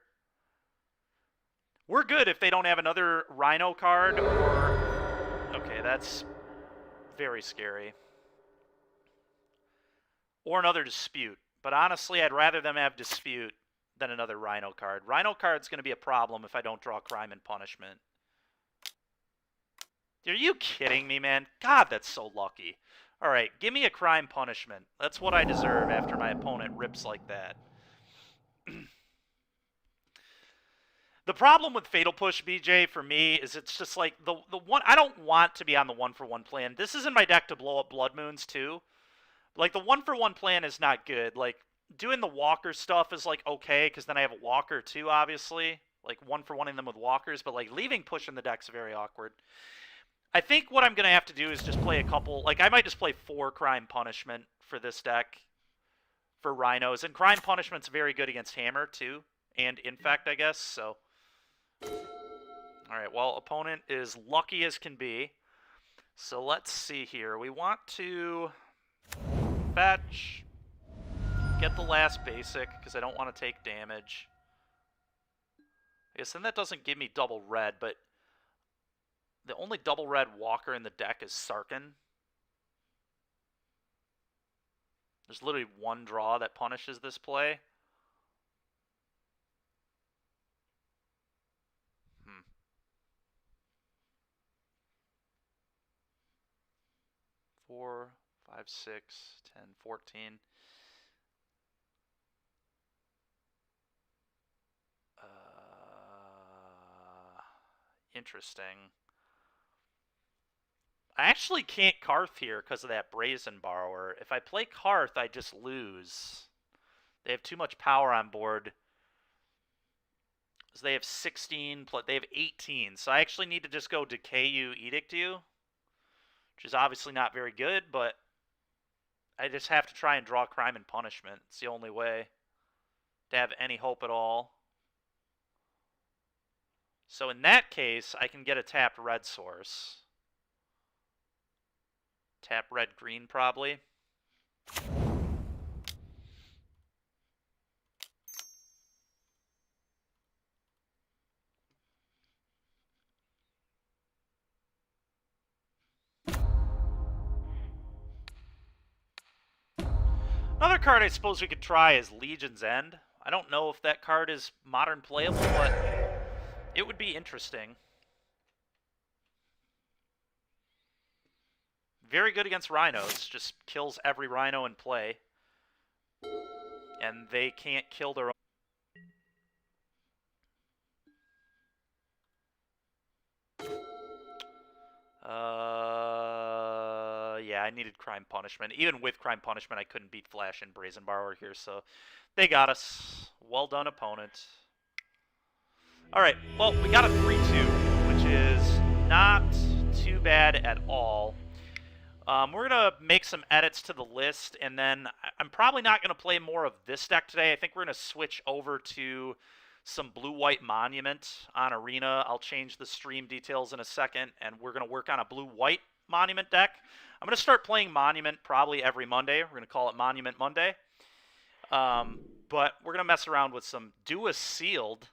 We're good if they don't have another Rhino card, or... Okay, that's very scary. Or another Dispute. But honestly, I'd rather them have Dispute than another Rhino card. Rhino card's going to be a problem if I don't draw Crime and Punishment. Are you kidding me, man? God, that's so lucky. All right, give me a Crime Punishment. That's what I deserve after my opponent rips like that. The problem with Fatal Push, BJ, for me, is it's just like the one... I don't want to be on the one-for-one plan. This is in my deck to blow up Blood Moons, too. Like, the one-for-one plan is not good. Like, doing the Walker stuff is, like, okay, because then I have a Walker, too, obviously. Like, one-for-one-ing them with Walkers, but, like, leaving Push in the deck's very awkward. I think what I'm going to have to do is just play a couple... Like, I might just play 4 Crime Punishment for this deck for Rhinos. And Crime Punishment's very good against Hammer, too. And Infect, I guess, so... Alright, well, opponent is lucky as can be. So let's see here. We want to fetch, get the last basic, because I don't want to take damage. I guess then that doesn't give me double red, but the only double red Walker in the deck is Sarkin. There's literally one draw that punishes this play. 4, 5, 6, 10, 14. Interesting. I actually can't Carth here because of that Brazen Borrower. If I play Carth, I just lose. They have too much power on board. So they have 16, they have 18. So I actually need to just go Decay You, Edict You. Which is obviously not very good, but I just have to try and draw Crime and Punishment. It's the only way to have any hope at all. So in that case, I can get a tapped red source. Tap red-green, probably. Another card I suppose we could try is Legion's End. I don't know if that card is modern playable, but it would be interesting. Very good against Rhinos. Just kills every Rhino in play. And they can't kill their own. Yeah, I needed Crime Punishment. Even with Crime Punishment, I couldn't beat Flash and Brazen Borrower here, so they got us. Well done, opponent. Alright, well, we got a 3-2, which is not too bad at all. We're going to make some edits to the list, and then I'm probably not going to play more of this deck today. I think we're going to switch over to some blue-white Monument on Arena. I'll change the stream details in a second, and we're going to work on a blue-white Monument deck. I'm going to start playing Monument probably every Monday. We're going to call it Monument Monday. But we're going to mess around with some Dua Sealed.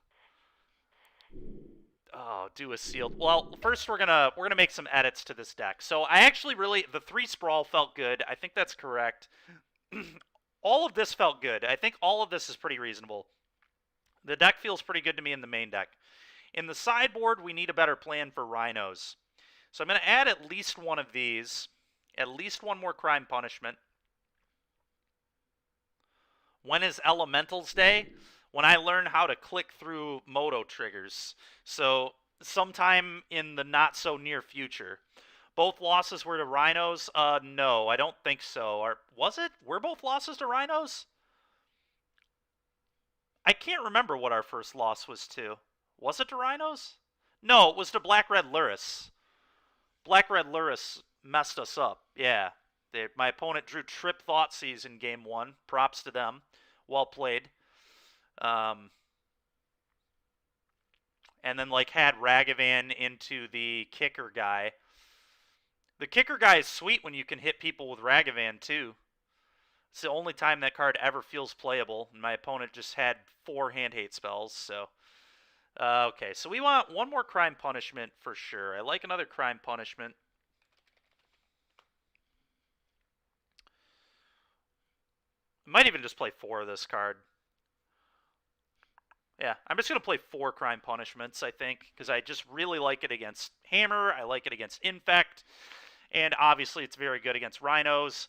Oh, do a sealed. Well, first we're gonna make some edits to this deck. So I actually really the 3 sprawl felt good. I think that's correct. All of this felt good. I think all of this is pretty reasonable. The deck feels pretty good to me in the main deck. In the sideboard, we need a better plan for rhinos. So I'm going to add at least one of these, at least one more crime punishment. When is Elementals Day? When I learn how to click through Moto triggers. So sometime in the not so near future. Both losses were to rhinos? No, I don't think so. Or was it? Were both losses to rhinos? I can't remember what our first loss was to. Was it to rhinos? No, it was to Black Red Luris. Black Red Luris messed us up. Yeah. My opponent drew Trip Thoughtseize in game 1. Props to them. Well played. And then like had Ragavan into the kicker guy. The kicker guy is sweet when you can hit people with Ragavan too. It's the only time that card ever feels playable. And my opponent just had 4 hand hate spells, so okay, so we want one more crime punishment for sure. I like another crime punishment. I might even just play 4 of this card. Yeah, I'm just going to play 4 crime punishments, I think, because I just really like it against Hammer. I like it against Infect. And obviously it's very good against Rhinos.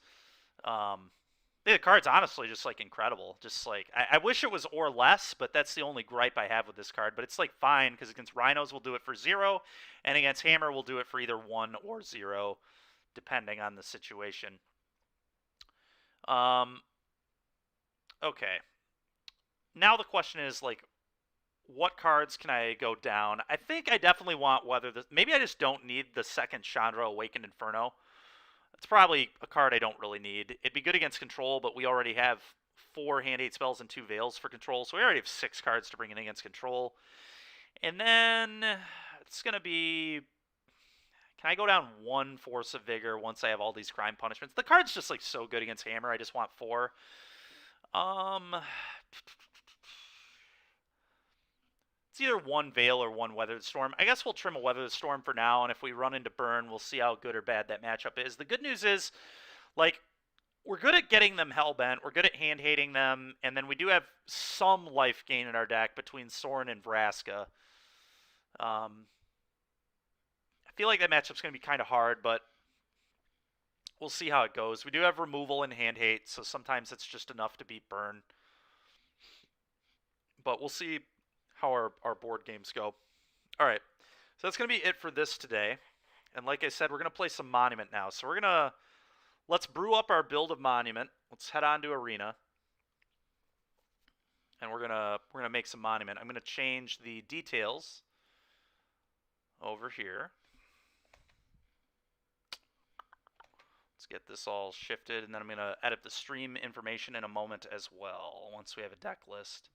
The card's honestly just like incredible. Just like I wish it was or less, but that's the only gripe I have with this card. But it's like fine because against Rhinos we'll do it for 0, and against Hammer we'll do it for either 1 or 0, depending on the situation. Okay. Now the question is like, what cards can I go down? I think I definitely want maybe I just don't need the second Chandra Awakened Inferno. It's probably a card I don't really need. It'd be good against control, but we already have 4 hand 8 spells and 2 veils for control, so we already have 6 cards to bring in against control. And then it's going to be... Can I go down 1 Force of Vigor once I have all these crime punishments? The card's just like so good against Hammer, I just want 4. It's either 1 Veil or 1 Weathered Storm. I guess we'll trim a Weathered Storm for now, and if we run into Burn, we'll see how good or bad that matchup is. The good news is, like, we're good at getting them Hellbent, we're good at hand-hating them, and then we do have some life gain in our deck between Sorin and Vraska. I feel like that matchup's going to be kind of hard, but we'll see how it goes. We do have removal and hand-hate, so sometimes it's just enough to beat Burn. But we'll see how our board games go. All right, so that's going to be it for this today. And like I said, we're going to play some Monument now. So let's brew up our build of Monument. Let's head on to Arena. And we're gonna make some Monument. I'm going to change the details over here. Let's get this all shifted, and then I'm going to edit the stream information in a moment as well, once we have a deck list.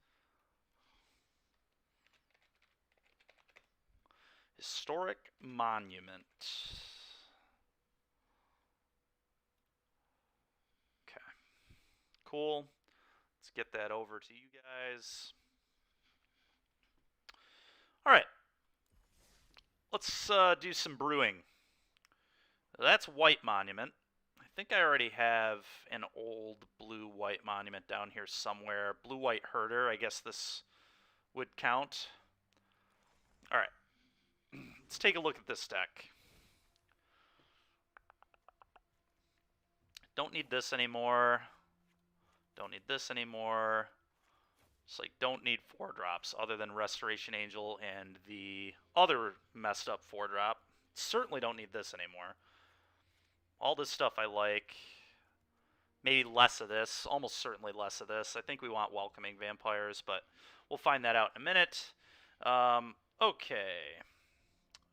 Historic Monument. Okay. Cool. Let's get that over to you guys. All right. Let's do some brewing. That's White Monument. I think I already have an old blue-white monument down here somewhere. Blue-white Herder, I guess this would count. All right. Let's take a look at this deck. Don't need this anymore. Don't need this anymore. Just like don't need 4-drops other than Restoration Angel and the other messed up 4-drop. Certainly don't need this anymore. All this stuff I like. Maybe less of this. Almost certainly less of this. I think we want Welcoming Vampires, but we'll find that out in a minute. Okay.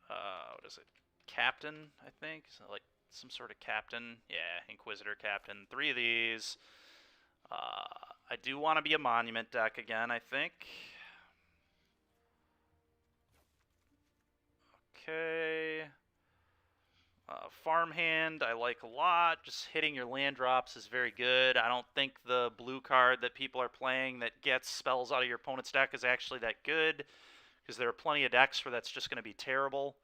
What is it? Captain, I think? So like some sort of captain. Yeah, Inquisitor Captain. 3 of these. I do want to be a Monument deck again, I think. Okay. Farmhand, I like a lot. Just hitting your land drops is very good. I don't think the blue card that people are playing that gets spells out of your opponent's deck is actually that good. because there are plenty of decks where that's just going to be terrible.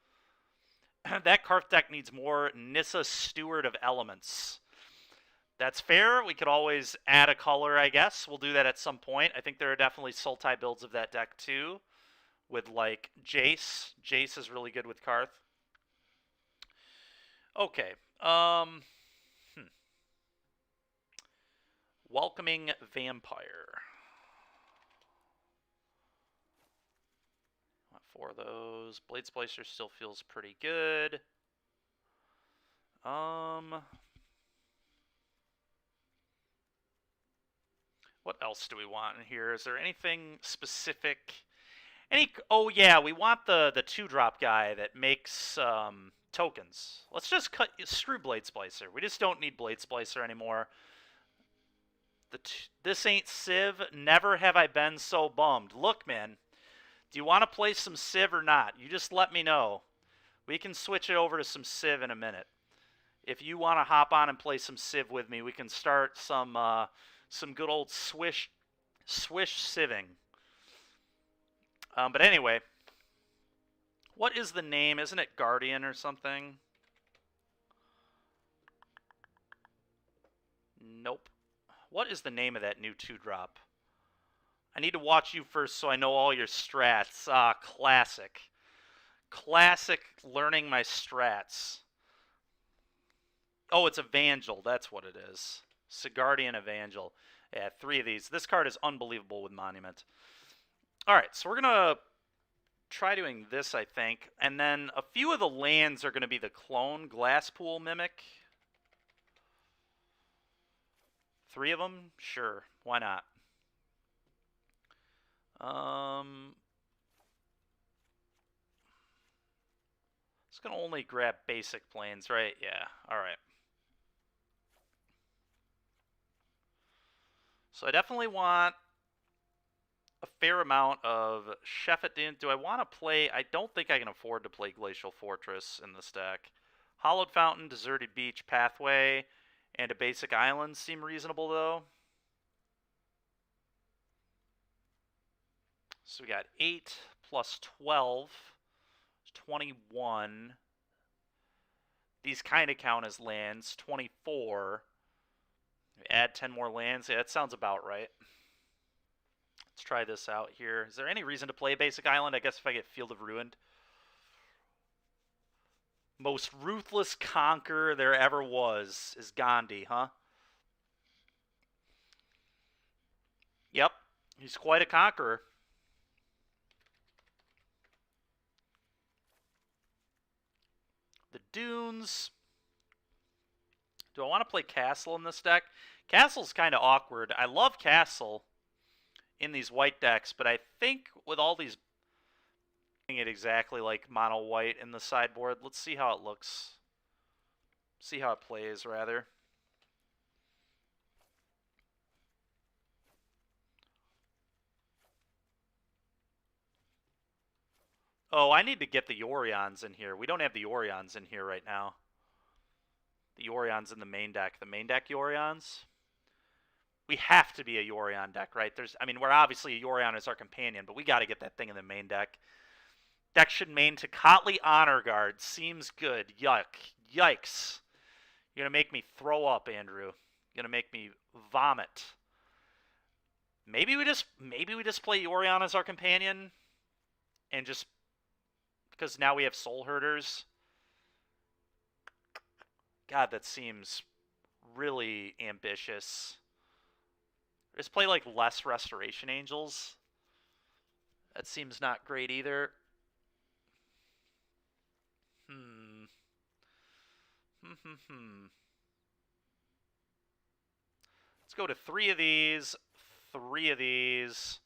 That Carth deck needs more Nissa Steward of Elements. That's fair. We could always add a color, I guess. We'll do that at some point. I think there are definitely Sultai builds of that deck too, with like Jace. Jace is really good with Carth. Okay. Welcoming Vampire. Want 4 of those. Blade Splicer still feels pretty good. What else do we want in here? Is there anything specific? Oh yeah, we want the 2-drop guy that makes tokens. Let's just screw Blade Splicer. We just don't need Blade Splicer anymore. This ain't Civ. Never have I been so bummed. Look, man, do you want to play some Civ or not? You just let me know. We can switch it over to some Civ in a minute. If you want to hop on and play some Civ with me, we can start some good old swish civing. But anyway, what is the name? Isn't it Guardian or something? Nope. What is the name of that new 2-drop? I need to watch you first so I know all your strats. Ah, classic. Classic learning my strats. Oh, it's Evangel. That's what it is. Sigardian Evangel. Yeah, 3 of these. This card is unbelievable with Monument. Alright, so we're going to try doing this, I think. And then a few of the lands are going to be the clone Glasspool Mimic. 3 of them? Sure. Why not? It's going to only grab basic planes, right? Yeah. Alright. So I definitely want a fair amount of Sheffet. Do I want to play? I don't think I can afford to play Glacial Fortress in this deck. Hollowed Fountain, Deserted Beach, Pathway, and a basic island seem reasonable, though. So we got 8 plus 12, 21. These kind of count as lands. 24. Add 10 more lands. Yeah, that sounds about right. Let's try this out here. Is there any reason to play a basic island? I guess if I get Field of Ruined. Most ruthless conqueror there ever was is Gandhi, huh? Yep, he's quite a conqueror. The Dunes. Do I want to play Castle in this deck? Castle's kind of awkward. I love Castle in these white decks, but I think with all these it exactly like mono white in the sideboard. Let's see how it looks. See how it plays, rather. Oh, I need to get the Yorions in here. We don't have the Yorions in here right now. The Yorions in the main deck. The main deck Yorions? We have to be a Yorion deck, right? I mean, we're obviously a Yorion as our companion, but we got to get that thing in the main deck. Deck should main Tocatli Honor Guard. Seems good. Yikes. You're going to make me throw up, Andrew. You're going to make me vomit. Maybe we just play Yorion as our companion and just because now we have Soul Herders. God, that seems really ambitious. Just play like less Restoration Angels. That seems not great either. Let's go to 3 of these, 3 of these.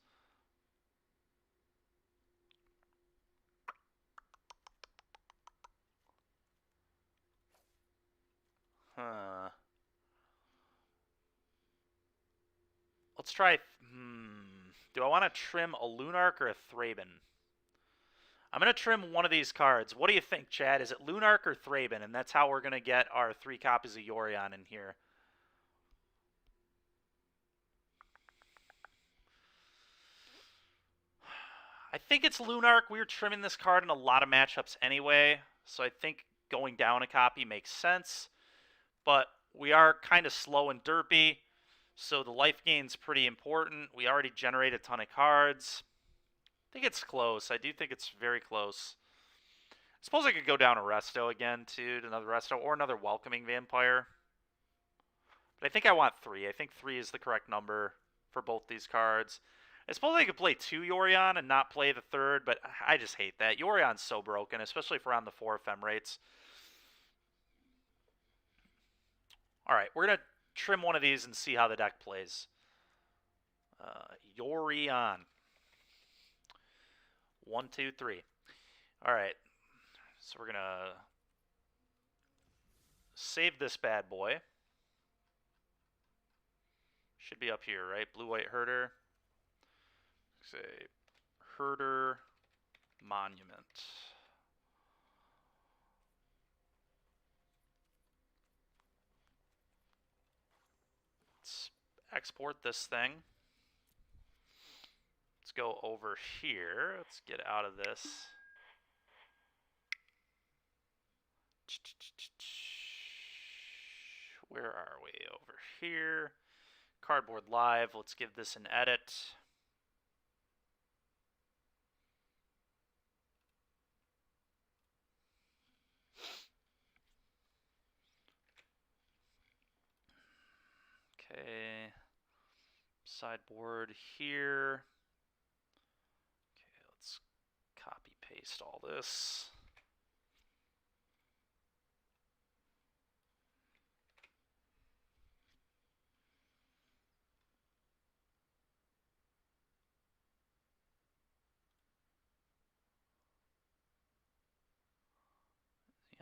Let's try. Do I want to trim a Lunarch or a Thraben? I'm going to trim one of these cards. What do you think, Chad? Is it Lunarch or Thraben? And that's how we're going to get our 3 copies of Yorion in here. I think it's Lunark. We were trimming this card in a lot of matchups anyway, so I think going down a copy makes sense. But we are kind of slow and derpy, so the life gain's pretty important. We already generate a ton of cards. I think it's close. I do think it's very close. I suppose I could go down a Resto again, too, to another Resto, or another Welcoming Vampire. But I think I want 3. I think 3 is the correct number for both these cards. I suppose I could play 2 Yorion and not play the 3rd, but I just hate that. Yorion's so broken, especially if we're on the 4 Ephemerate. Alright, we're going to trim one of these and see how the deck plays. Yorion. 1, 2, 3. Alright, so we're going to save this bad boy. Should be up here, right? Blue-white herder. Say herder monument. Let's export this thing. Let's go over here. Let's get out of this. Where are we? Over here. Cardboard Live. Let's give this an edit. Okay. Sideboard here. Okay, let's copy paste all this.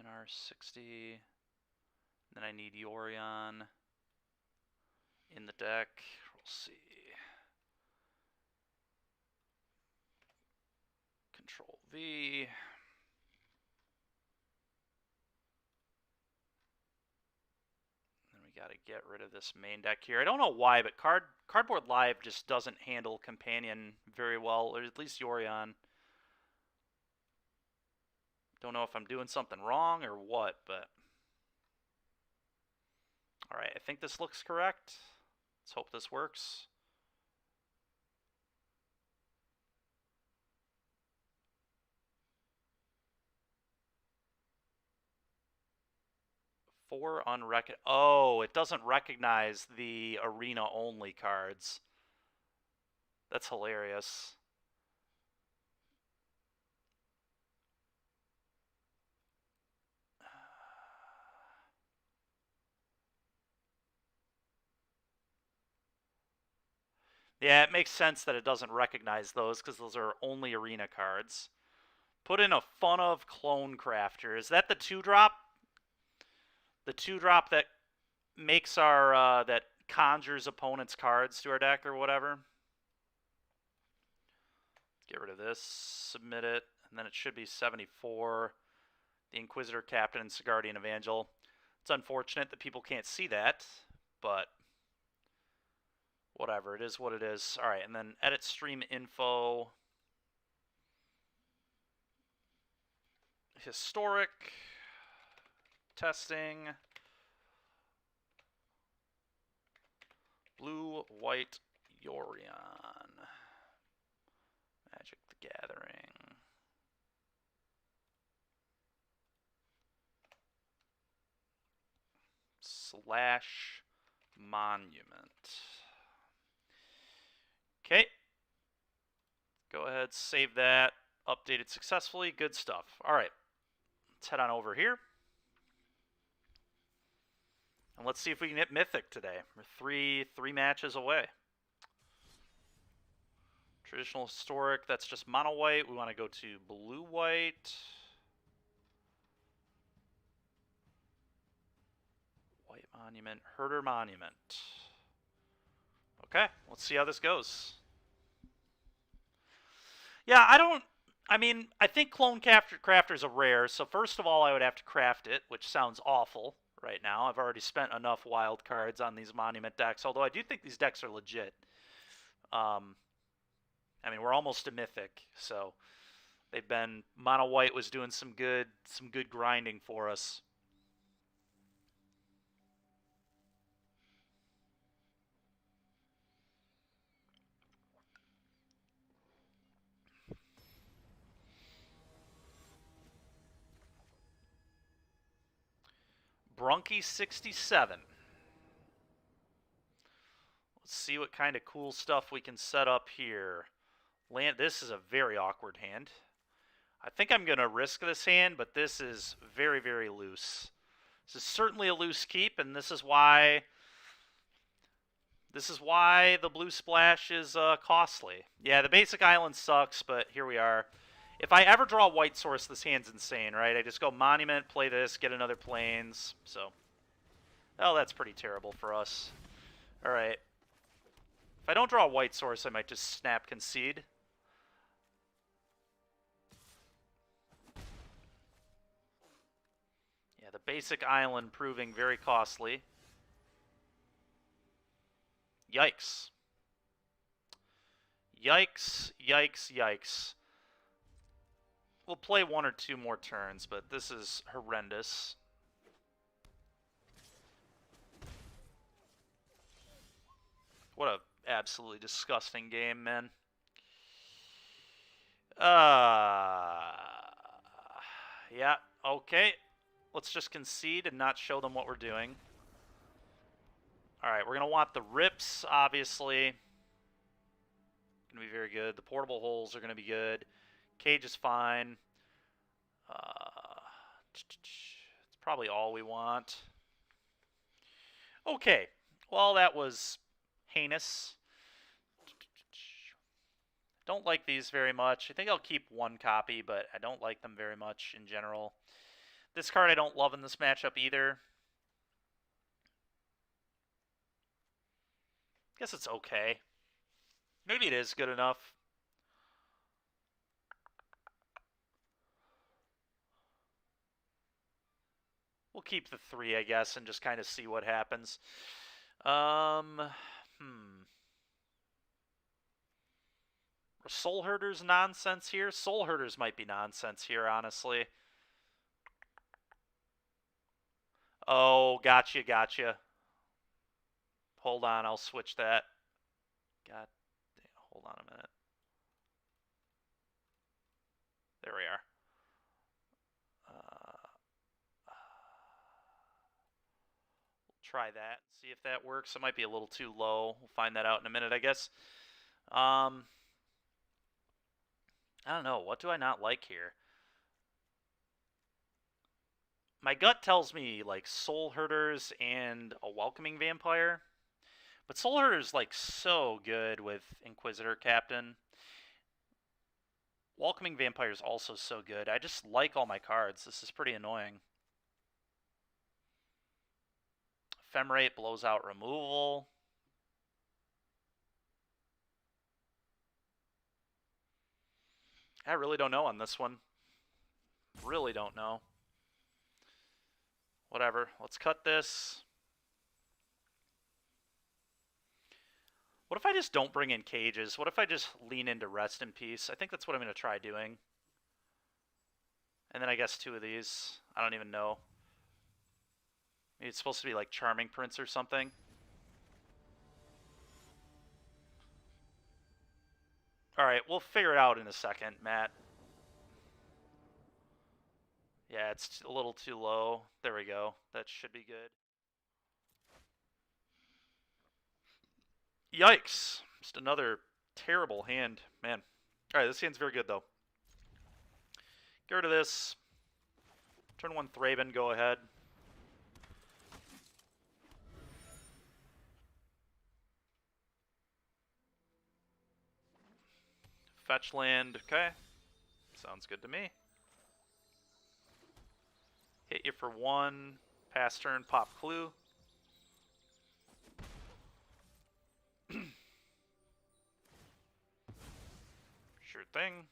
NR 60. Then I need Yorion in the deck. We'll see. Control V. Then we got to get rid of this main deck here. I don't know why, but Cardboard Live just doesn't handle Companion very well, or at least Yorion. Don't know if I'm doing something wrong or what, but... Alright, I think this looks correct. Let's hope this works. Oh, it doesn't recognize the arena-only cards. That's hilarious. Yeah, it makes sense that it doesn't recognize those because those are only arena cards. Put in a Fun of Clone Crafter. Is that the 2-drop? The 2-drop that makes our, that conjures opponent's cards to our deck or whatever. Get rid of this, submit it, and then it should be 74. The Inquisitor, Captain, and Sigardian Evangel. It's unfortunate that people can't see that, but whatever, it is what it is. Alright, and then edit stream info. Historic. Testing. Blue, white, Yorion. Magic the Gathering. Slash monument. Okay. Go ahead, save that. Updated successfully. Good stuff. All right. Let's head on over here. And let's see if we can hit Mythic today. We're three matches away. Traditional Historic, that's just mono white. We want to go to blue white. White Monument, Herder Monument. Okay, let's see how this goes. Yeah, I think Clone Crafter's a rare, so first of all, I would have to craft it, which sounds awful right now. I've already spent enough wild cards on these Monument decks, although I do think these decks are legit. I mean, we're almost a mythic, so they've been mono white was doing some good grinding for us. Brunky 67. Let's see what kind of cool stuff we can set up here. This is a very awkward hand. I think I'm going to risk this hand, but this is very, very loose. This is certainly a loose keep, and this is why the blue splash is costly. Yeah, the basic island sucks, but here we are. If I ever draw white source, this hand's insane, right? I just go monument, play this, get another plains. So, oh, that's pretty terrible for us. All right. If I don't draw a white source, I might just snap concede. Yeah, the basic island proving very costly. Yikes. Yikes, yikes, yikes. We'll play 1 or 2 more turns, but this is horrendous. What a absolutely disgusting game, man. Yeah, okay. Let's just concede and not show them what we're doing. Alright, we're going to want the rips, obviously. Going to be very good. The portable holes are going to be good. Cage is fine. It's probably all we want. Okay. Well, that was heinous. Don't like these very much. I think I'll keep 1 copy, but I don't like them very much in general. This card I don't love in this matchup either. Guess it's okay. Maybe it is good enough. We'll keep the 3, I guess, and just kind of see what happens. Soul Herders nonsense here? Soul Herders might be nonsense here, honestly. Oh, gotcha, gotcha. Hold on, I'll switch that. God damn, hold on a minute. There we are. Try that, see if that works. It might be a little too low. We'll find that out in a minute, I guess. I don't know. What do I not like here? My gut tells me, like, Soul Herders and a Welcoming Vampire. But Soul Herder's, like, so good with Inquisitor Captain. Welcoming Vampire is also so good. I just like all my cards. This is pretty annoying. Ephemerate blows out removal. I really don't know on this one. Really don't know. Whatever. Let's cut this. What if I just don't bring in cages? What if I just lean into Rest in Peace? I think that's what I'm going to try doing. And then I guess 2 of these. I don't even know. Maybe it's supposed to be like Charming Prince or something. Alright, we'll figure it out in a second, Matt. Yeah, it's a little too low. There we go. That should be good. Yikes. Just another terrible hand. Man. Alright, this hand's very good, though. Get rid of this. Turn 1 Thraben, go ahead. Fetch land, okay. Sounds good to me. Hit you for 1. Pass turn, pop clue. Sure thing.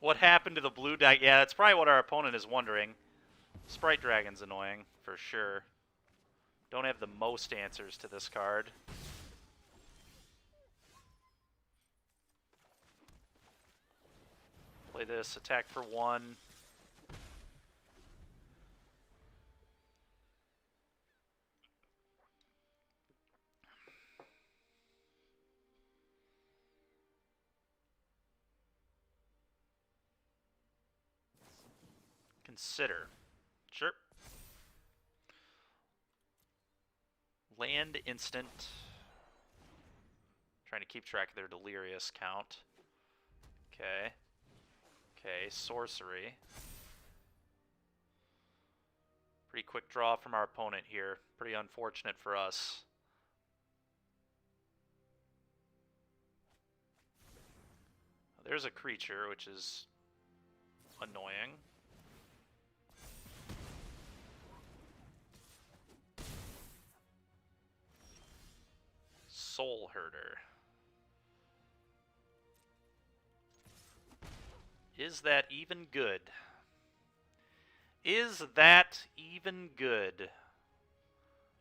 What happened to the blue deck? Yeah, that's probably what our opponent is wondering. Sprite Dragon's annoying, for sure. Don't have the most answers to this card. Play this, attack for 1. Consider. Sure. Land instant. Trying to keep track of their delirious count. Okay. Okay, sorcery. Pretty quick draw from our opponent here. Pretty unfortunate for us. There's a creature, which is annoying. Soul Herder. Is that even good? Is that even good?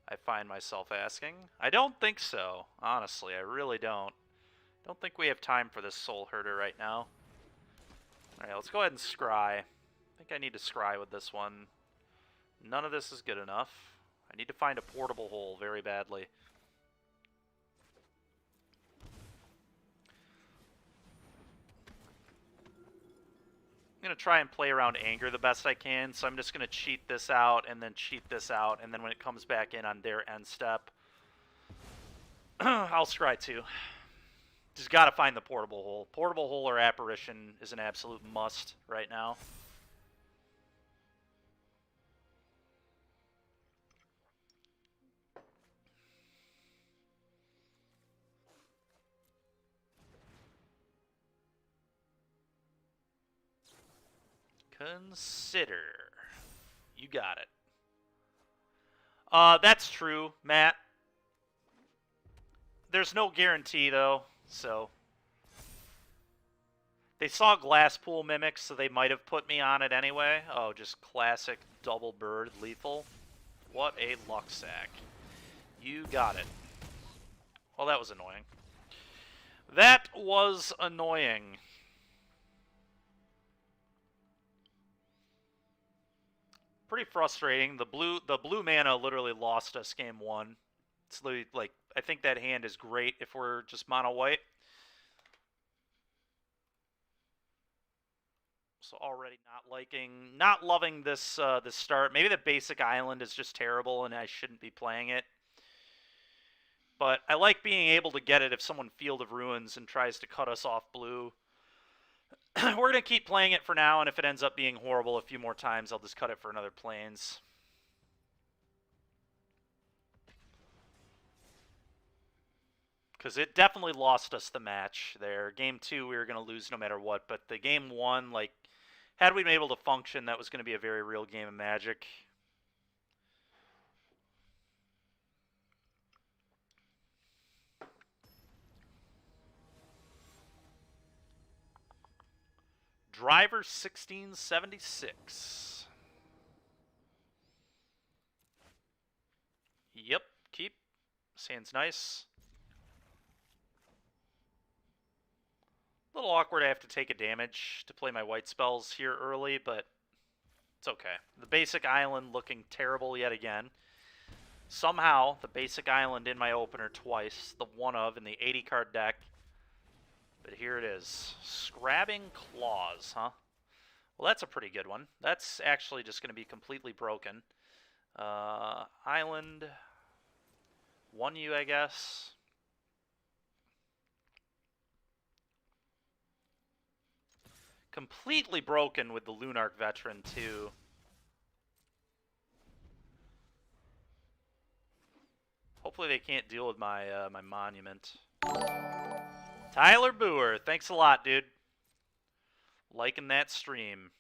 I find myself asking. I don't think so, honestly. I really don't. Don't think we have time for this Soul Herder right now. Alright, let's go ahead and scry. I think I need to scry with this one. None of this is good enough. I need to find a portable hole very badly. I'm going to try and play around anger the best I can, so I'm just going to cheat this out, and then cheat this out, and then when it comes back in on their end step, I'll scry too. Just got to find the portable hole. Portable hole or apparition is an absolute must right now. Consider. You got it. That's true, Matt. There's no guarantee, though, so... They saw Glasspool Mimics, so they might have put me on it anyway. Oh, just classic double bird lethal. What a luck sack. You got it. Well, that was annoying. That was annoying. Pretty frustrating. The blue mana literally lost us game 1. It's literally, like, I think that hand is great if we're just mono white. So already not loving this this start. Maybe the basic island is just terrible and I shouldn't be playing it. But I like being able to get it if someone Field of Ruins and tries to cut us off blue. We're going to keep playing it for now, and if it ends up being horrible a few more times, I'll just cut it for another Plains. Because it definitely lost us the match there. Game 2, we were going to lose no matter what, but the Game 1, like, had we been able to function, that was going to be a very real game of Magic. Driver 1676. Yep, keep. Sounds nice. A little awkward I have to take a damage to play my white spells here early, but it's okay. The basic island looking terrible yet again. Somehow, the basic island in my opener twice, the one of in the 80 card deck. But here it is. Scrabbing Claws, huh? Well, that's a pretty good one. That's actually just going to be completely broken. Island. 1U, I guess. Completely broken with the Lunarch Veteran, too. Hopefully they can't deal with my my monument. Tyler Boer, thanks a lot, dude. Liking that stream.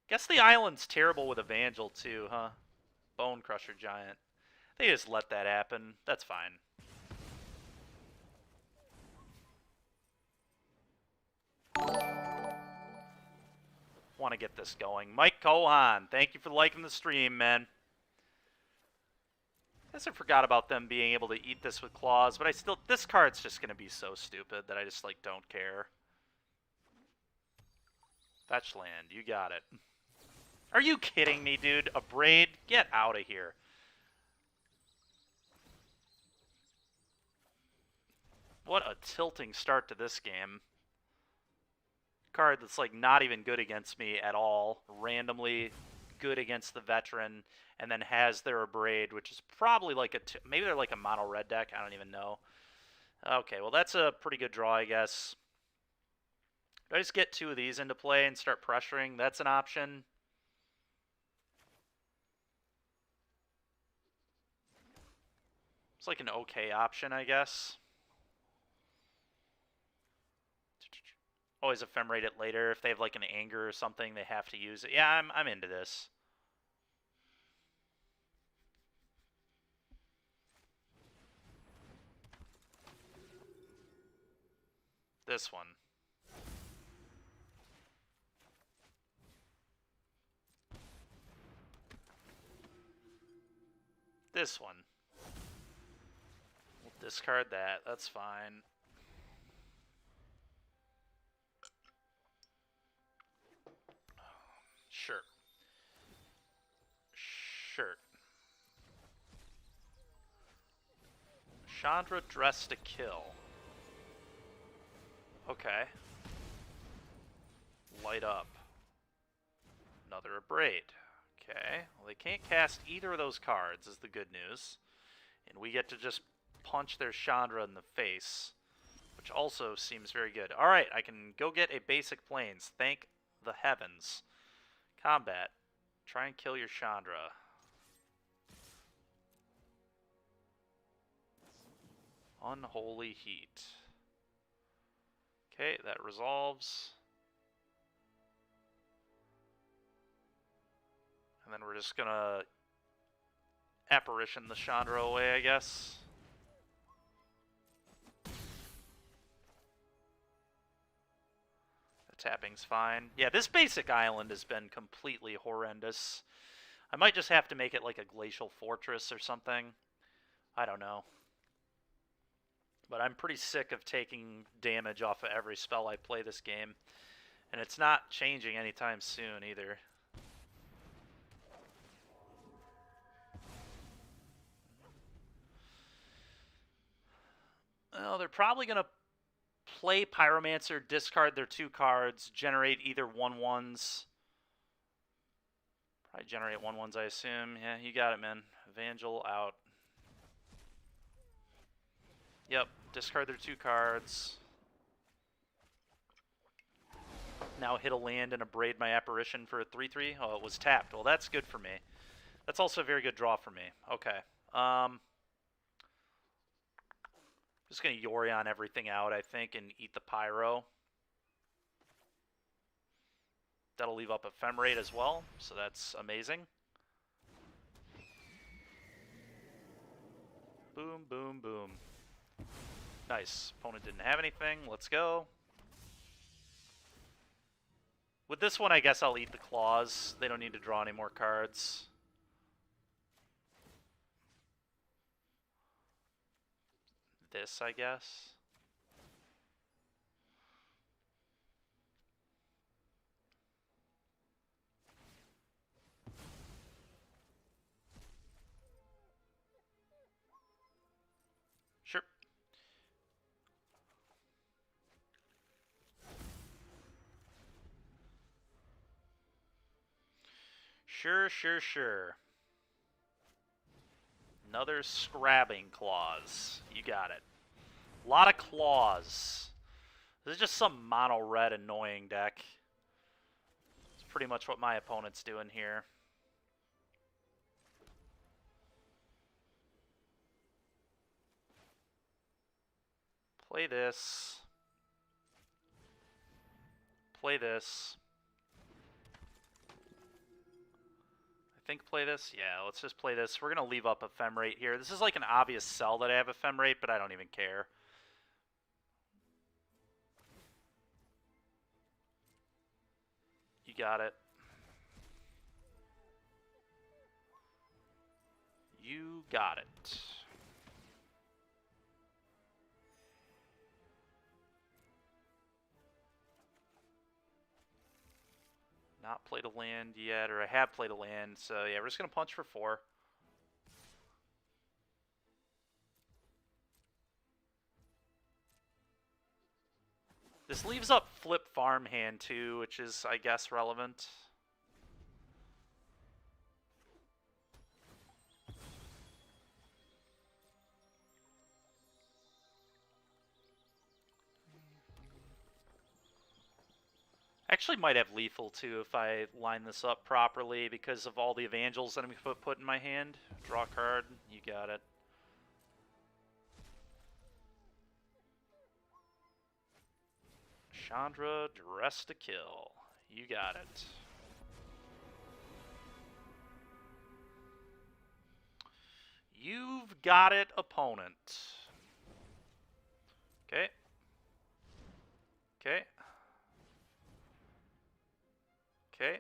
Guess the island's terrible with Evangel, too, huh? Bone Crusher Giant. They just let that happen. That's fine. want to get this going. Mike Kohan, thank you for liking the stream, man. I guess I forgot about them being able to eat this with claws, but this card's just going to be so stupid that I just, like, don't care. Fetch land, you got it. Are you kidding me, dude? A Braid? Get out of here. What a tilting start to this game. Card that's like not even good against me at all. Randomly good against the veteran, and then has their Abrade, which is probably like maybe they're like a mono red deck. I don't even know. Okay, well that's a pretty good draw, I guess. Do I just get 2 of these into play and start pressuring? That's an option. It's like an okay option, I guess. Always ephemerate it later. If they have like an anger or something, they have to use it. Yeah, I'm into this. This one. This one. We'll discard that. That's fine. Sure. Sure. Chandra Dress to Kill. Okay. Light up. Another Abrade. Okay. Well, they can't cast either of those cards, is the good news. And we get to just punch their Chandra in the face, which also seems very good. Alright, I can go get a basic Plains. Thank the heavens. Combat. Try and kill your Chandra. Unholy Heat. Okay, that resolves. And then we're just gonna apparition the Chandra away, I guess. The tapping's fine. Yeah, this basic island has been completely horrendous. I might just have to make it like a glacial fortress or something. I don't know. But I'm pretty sick of taking damage off of every spell I play this game. And it's not changing anytime soon either. Well, they're probably going to play Pyromancer, discard their 2 cards, generate either 1/1s. Probably generate 1/1s, I assume. Yeah, you got it, man. Evangel out. Yep, discard their 2 cards. Now hit a land and Abrade my Apparition for a 3/3. Oh, it was tapped. Well, that's good for me. That's also a very good draw for me. Okay. Just going to Yorion everything out, I think, and eat the Pyro. That'll leave up Ephemerate as well, so that's amazing. Boom, boom, boom. Nice. Opponent didn't have anything. Let's go. With this one, I guess I'll eat the claws. They don't need to draw any more cards. This, I guess. Sure. Sure. Another Scrabbing Claws. You got it. A lot of claws. This is just some mono red annoying deck. It's pretty much what my opponent's doing here. Play this. Play this. I think play this. Yeah, let's just play this. We're going to leave up Ephemerate here. This is like an obvious sell that I have Ephemerate, but I don't even care. You got it. You got it. Not played a land yet, or I have played a land, so yeah, we're just going to punch for 4. This leaves up flip farmhand too, which is, I guess, relevant. Actually might have lethal too if I line this up properly because of all the evangels that I'm going to put in my hand. Draw a card, you got it. Chandra, dress to kill. You got it. You've got it, opponent. Okay. Okay. Okay.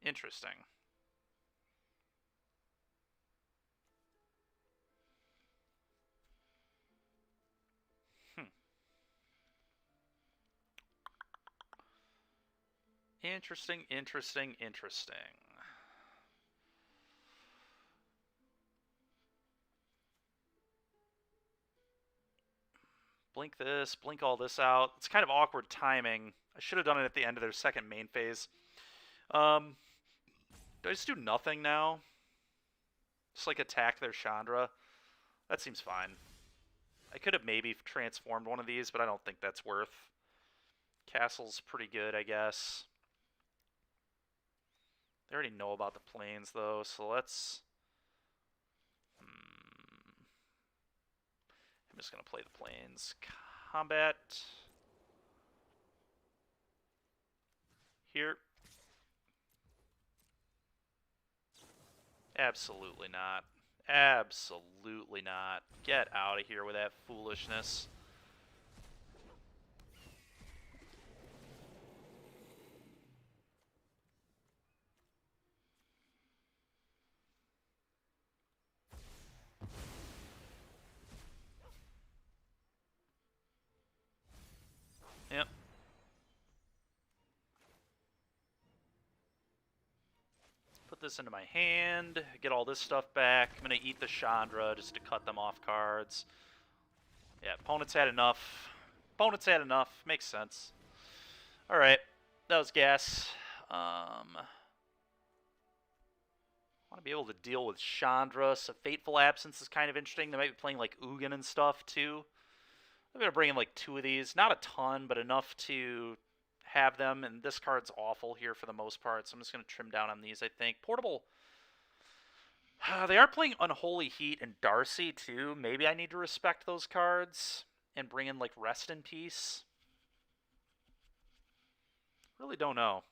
Interesting. Interesting, interesting, interesting. Blink this, blink all this out. It's kind of awkward timing. I should have done it at the end of their second main phase. Do I just do nothing now? Just like attack their Chandra? That seems fine. I could have maybe transformed one of these, but I don't think that's worth. Castle's pretty good, I guess. They already know about the planes, though, so let's... I'm just going to play the planes. Combat. Here. Absolutely not. Absolutely not. Get out of here with that foolishness. Yep. Put this into my hand, get all this stuff back. I'm going to eat the Chandra just to cut them off cards. Yeah, opponent's had enough. Opponent's had enough. Makes sense. Alright, that was gas. Want to be able to deal with Chandra, so Fateful Absence is kind of interesting. They might be playing like Ugin and stuff too. I'm going to bring in like 2 of these. Not a ton, but enough to have them. And this card's awful here for the most part, so I'm just going to trim down on these, I think. Portable. They are playing Unholy Heat and Darcy too. Maybe I need to respect those cards and bring in like Rest in Peace. Really don't know.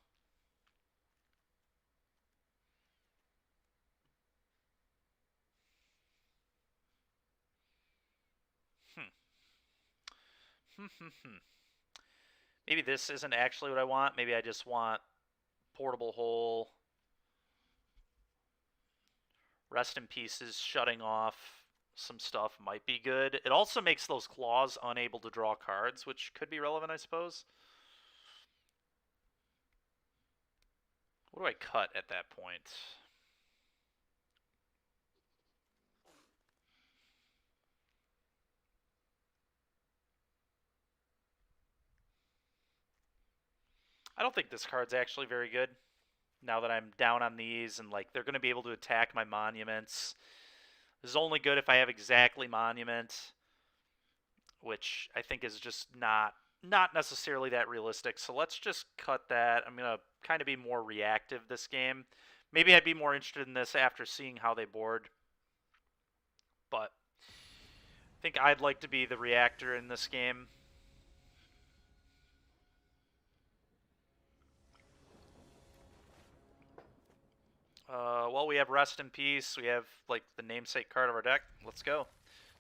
Maybe this isn't actually what I want. Maybe I just want Portable Hole. Rest in Pieces, shutting off some stuff might be good. It also makes those claws unable to draw cards, which could be relevant, I suppose. What do I cut at that point? I don't think this card's actually very good. Now that I'm down on these and like they're going to be able to attack my monuments. This is only good if I have exactly monument, which I think is just not necessarily that realistic. So let's just cut that. I'm going to kind of be more reactive this game. Maybe I'd be more interested in this after seeing how they board. But I think I'd like to be the reactor in this game. Well, we have Rest in Peace. We have, like, the namesake card of our deck. Let's go.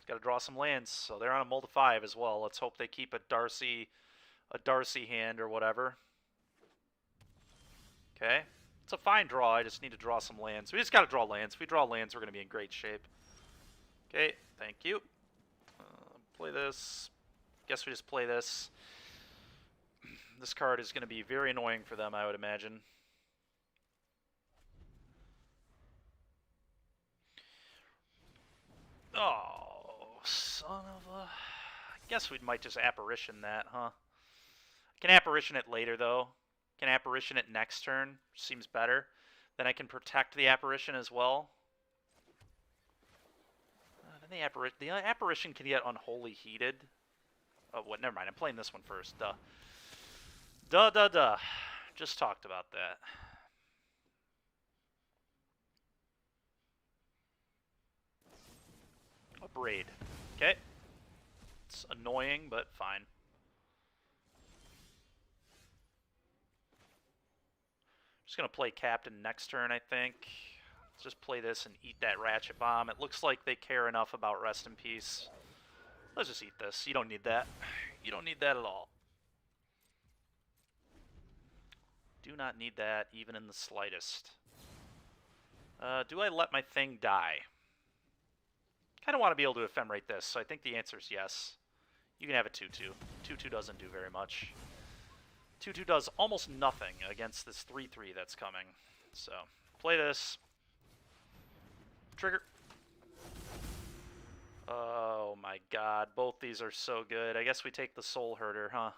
Got to draw some lands. So they're on a mull to 5 as well. Let's hope they keep a Darcy hand or whatever. Okay. It's a fine draw. I just need to draw some lands. We just got to draw lands. If we draw lands, we're going to be in great shape. Okay, thank you. Play this. Guess we just play this. This card is going to be very annoying for them, I would imagine. Oh, son of a... I guess we might just Apparition that, huh? Can Apparition it later, though. Can Apparition it next turn. Seems better. Then I can protect the Apparition as well. Then the Apparition can get Unholy Heated. Oh, what? Never mind. I'm playing this one first. Duh. Duh. Just talked about that. A Braid. Okay. It's annoying, but fine. Just going to play Captain next turn, I think. Let's just play this and eat that Ratchet Bomb. It looks like they care enough about Rest in Peace. Let's just eat this. You don't need that. You don't need that at all. Do not need that, even in the slightest. Do I let my thing die? Kind of want to be able to ephemerate this, so I think the answer is yes. You can have a 2-2. 2-2 doesn't do very much. 2-2 does almost nothing against this 3-3 that's coming. So, play this. Trigger. Oh my god, both these are so good. I guess we take the Soul Herder, huh?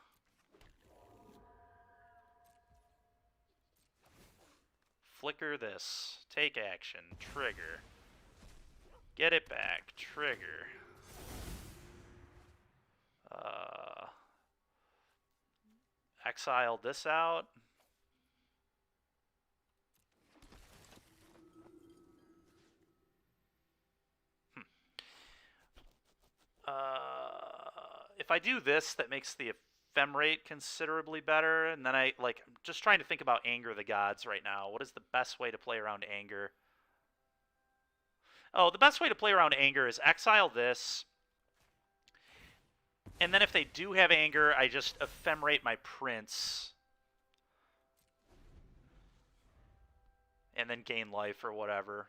Flicker this. Take action. Trigger. Get it back. Trigger. Exile this out. If I do this, that makes the ephemerate considerably better, and then I'm just trying to think about Anger the Gods right now. What is the best way to play around Anger? Oh, the best way to play around Anger is exile this, and then if they do have Anger, I just ephemerate my Prince, and then gain life or whatever.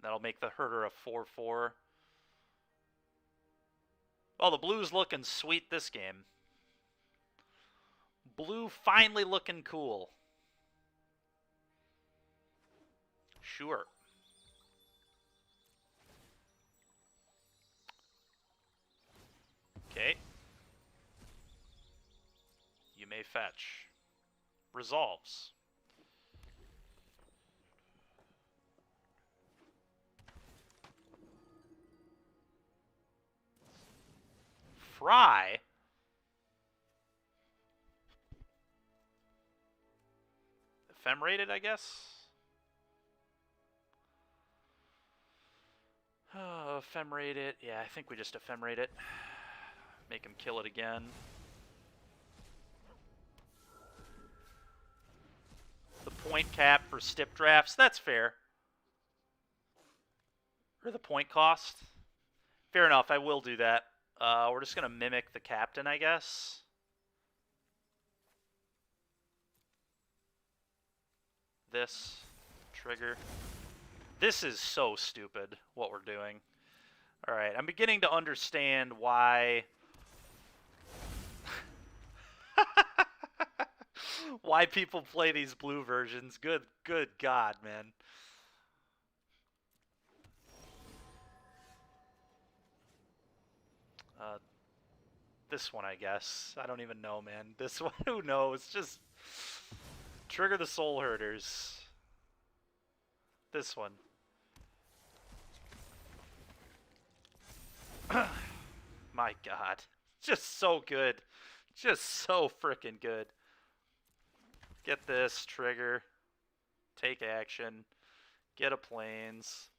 That'll make the Herder a 4-4. Well, the blue's looking sweet this game. Blue finally looking cool. Sure. Okay. You may fetch. Resolves. Fry? Ephemerated, I guess? Ephemerate it. Yeah, I think we just ephemerate it. Make him kill it again. The point cap for stip drafts, that's fair. Or the point cost. Fair enough, I will do that. We're just going to mimic the captain, I guess. This. Trigger. This is so stupid, what we're doing. Alright, I'm beginning to understand why... why people play these blue versions. Good God, man. This one, I guess. I don't even know, man. This one, who knows? Just trigger the Soul Herders. This one. My God. Just so good. Just so freaking good. Get this, trigger. Take action. Get a planes.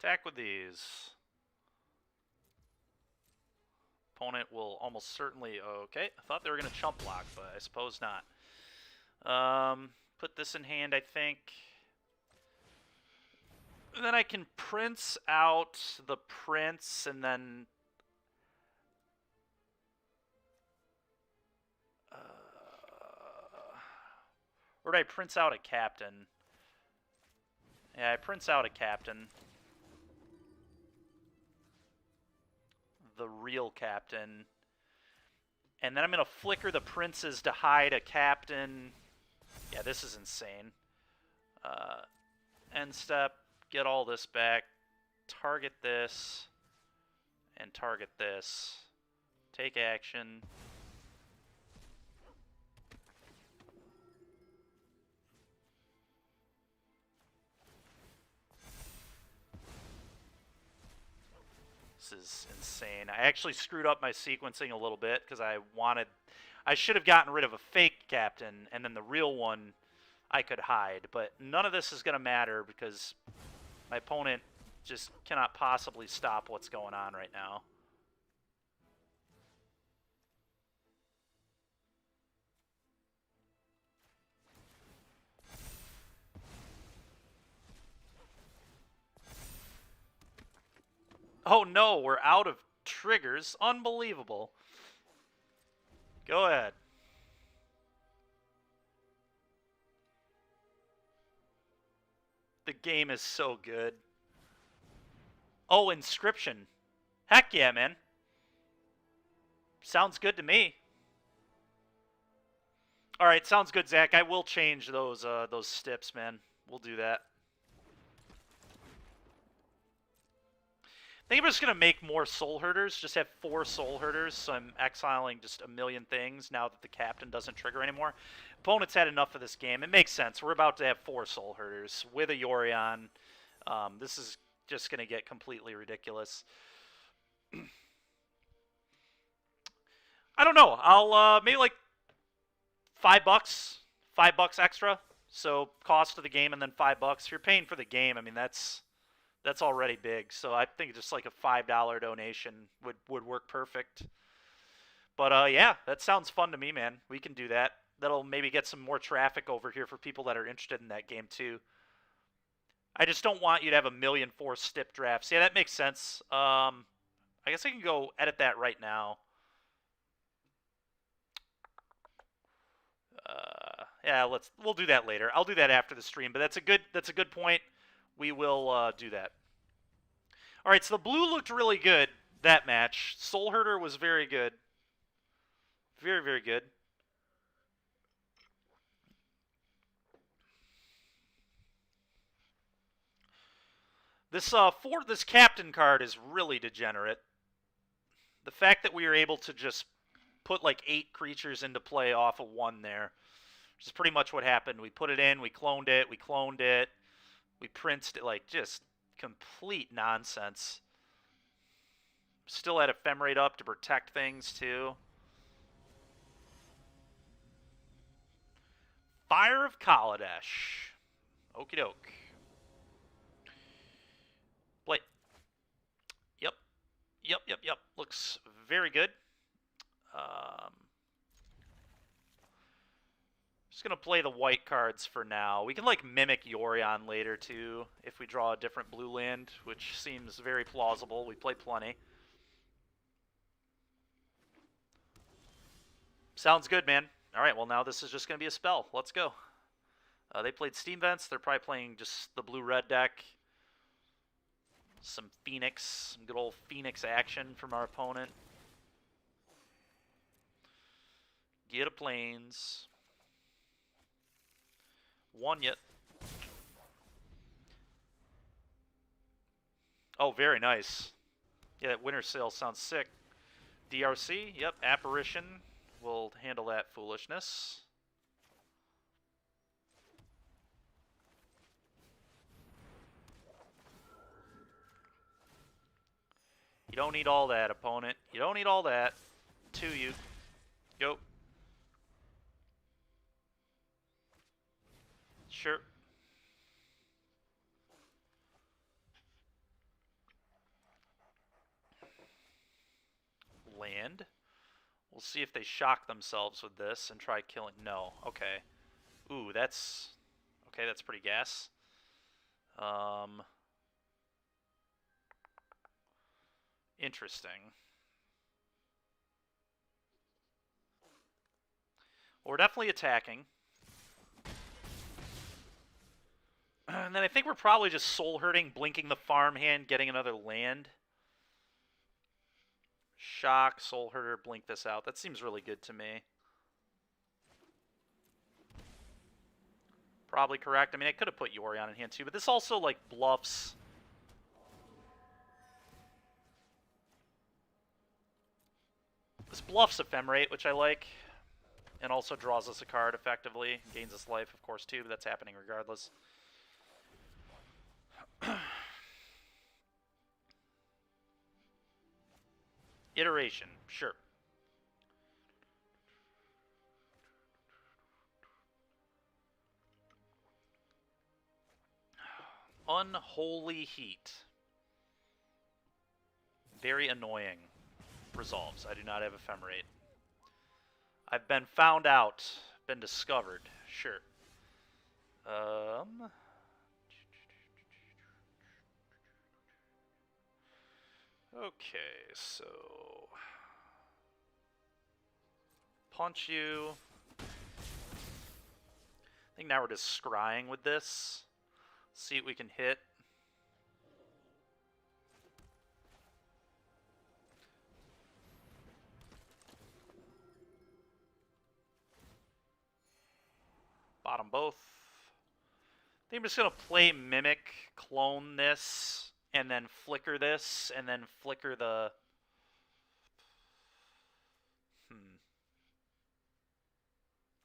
Attack with these. Opponent will almost certainly... Okay, I thought they were going to chump block, but I suppose not. Put this in hand, I think. And then I can prince out the prince, and then... or did I prince out a captain? Yeah, I prince out a captain. The real captain. And then I'm going to flicker the princes to hide a captain. Yeah, this is insane. End step, get all this back, target this, and target this. Take action. This is insane. I actually screwed up my sequencing a little bit because I should have gotten rid of a fake captain, and then the real one I could hide. But none of this is going to matter because my opponent just cannot possibly stop what's going on right now. Oh no, we're out of triggers. Unbelievable. Go ahead. The game is so good. Oh, Inscription. Heck yeah, man. Sounds good to me. All right, sounds good, Zach. I will change those stips, man. We'll do that. I think I'm just going to make more Soul Herders. Just have 4 Soul Herders, so I'm exiling just a million things now that the captain doesn't trigger anymore. Opponent's had enough of this game. It makes sense. We're about to have 4 Soul Herders with a Yorion. This is just going to get completely ridiculous. I don't know. I'll maybe like $5. $5 extra. So cost of the game and then $5. If you're paying for the game, I mean, that's already big. So I think just like a $5 donation would work perfect. But yeah, that sounds fun to me, man. We can do that. That'll maybe get some more traffic over here for people that are interested in that game too. I just don't want you to have 1,000,004 stip drafts. Yeah, that makes sense. I guess I can go edit that right now. Yeah, we'll do that later. I'll do that after the stream, but that's a good point. We will do that. All right, so the blue looked really good that match. Soul Herder was very good. Very, very good. This captain card is really degenerate. The fact that we were able to just put like 8 creatures into play off of 1 there, which is pretty much what happened. We put it in, we cloned it, we printed it, like just complete nonsense. Still had Ephemerate up to protect things too. Fire of Kaladesh. Okie doke. Play. Yep. Looks very good. Just going to play the white cards for now. We can like mimic Yorion later too if we draw a different blue land, which seems very plausible. We play plenty. Sounds good, man. All right, well now this is just going to be a spell. Let's go. They played Steam Vents. They're probably playing just the blue-red deck. Some Phoenix, some good old Phoenix action from our opponent. Get a Plains. 1 yet. Oh, very nice. Yeah, that Winter Sale sounds sick. DRC, yep, Apparition. We'll handle that foolishness. You don't need all that, opponent. You don't need all that. To you. Go. Sure. land. We'll see if they shock themselves with this and try killing. No. Okay. Ooh, that's... Okay, that's pretty gas. Interesting. Well, we're definitely attacking. And then I think we're probably just soul hurting, blinking the farmhand, getting another land. Shock, soul herder, blink this out. That seems really good to me. Probably correct. I mean, I could have put Yorion in hand too, but this also, like, bluffs. This bluffs Ephemerate, which I like. And also draws us a card effectively. Gains us life, of course, too, but that's happening regardless. Iteration, sure. Unholy Heat. Very annoying. Resolves. I do not have Ephemerate. I've been found out. Been discovered. Sure. Okay, so... Punch you. I think now we're just scrying with this. See what we can hit. Bottom both. I think I'm just going to play Mimic, clone this, and then flicker this, and then flicker the...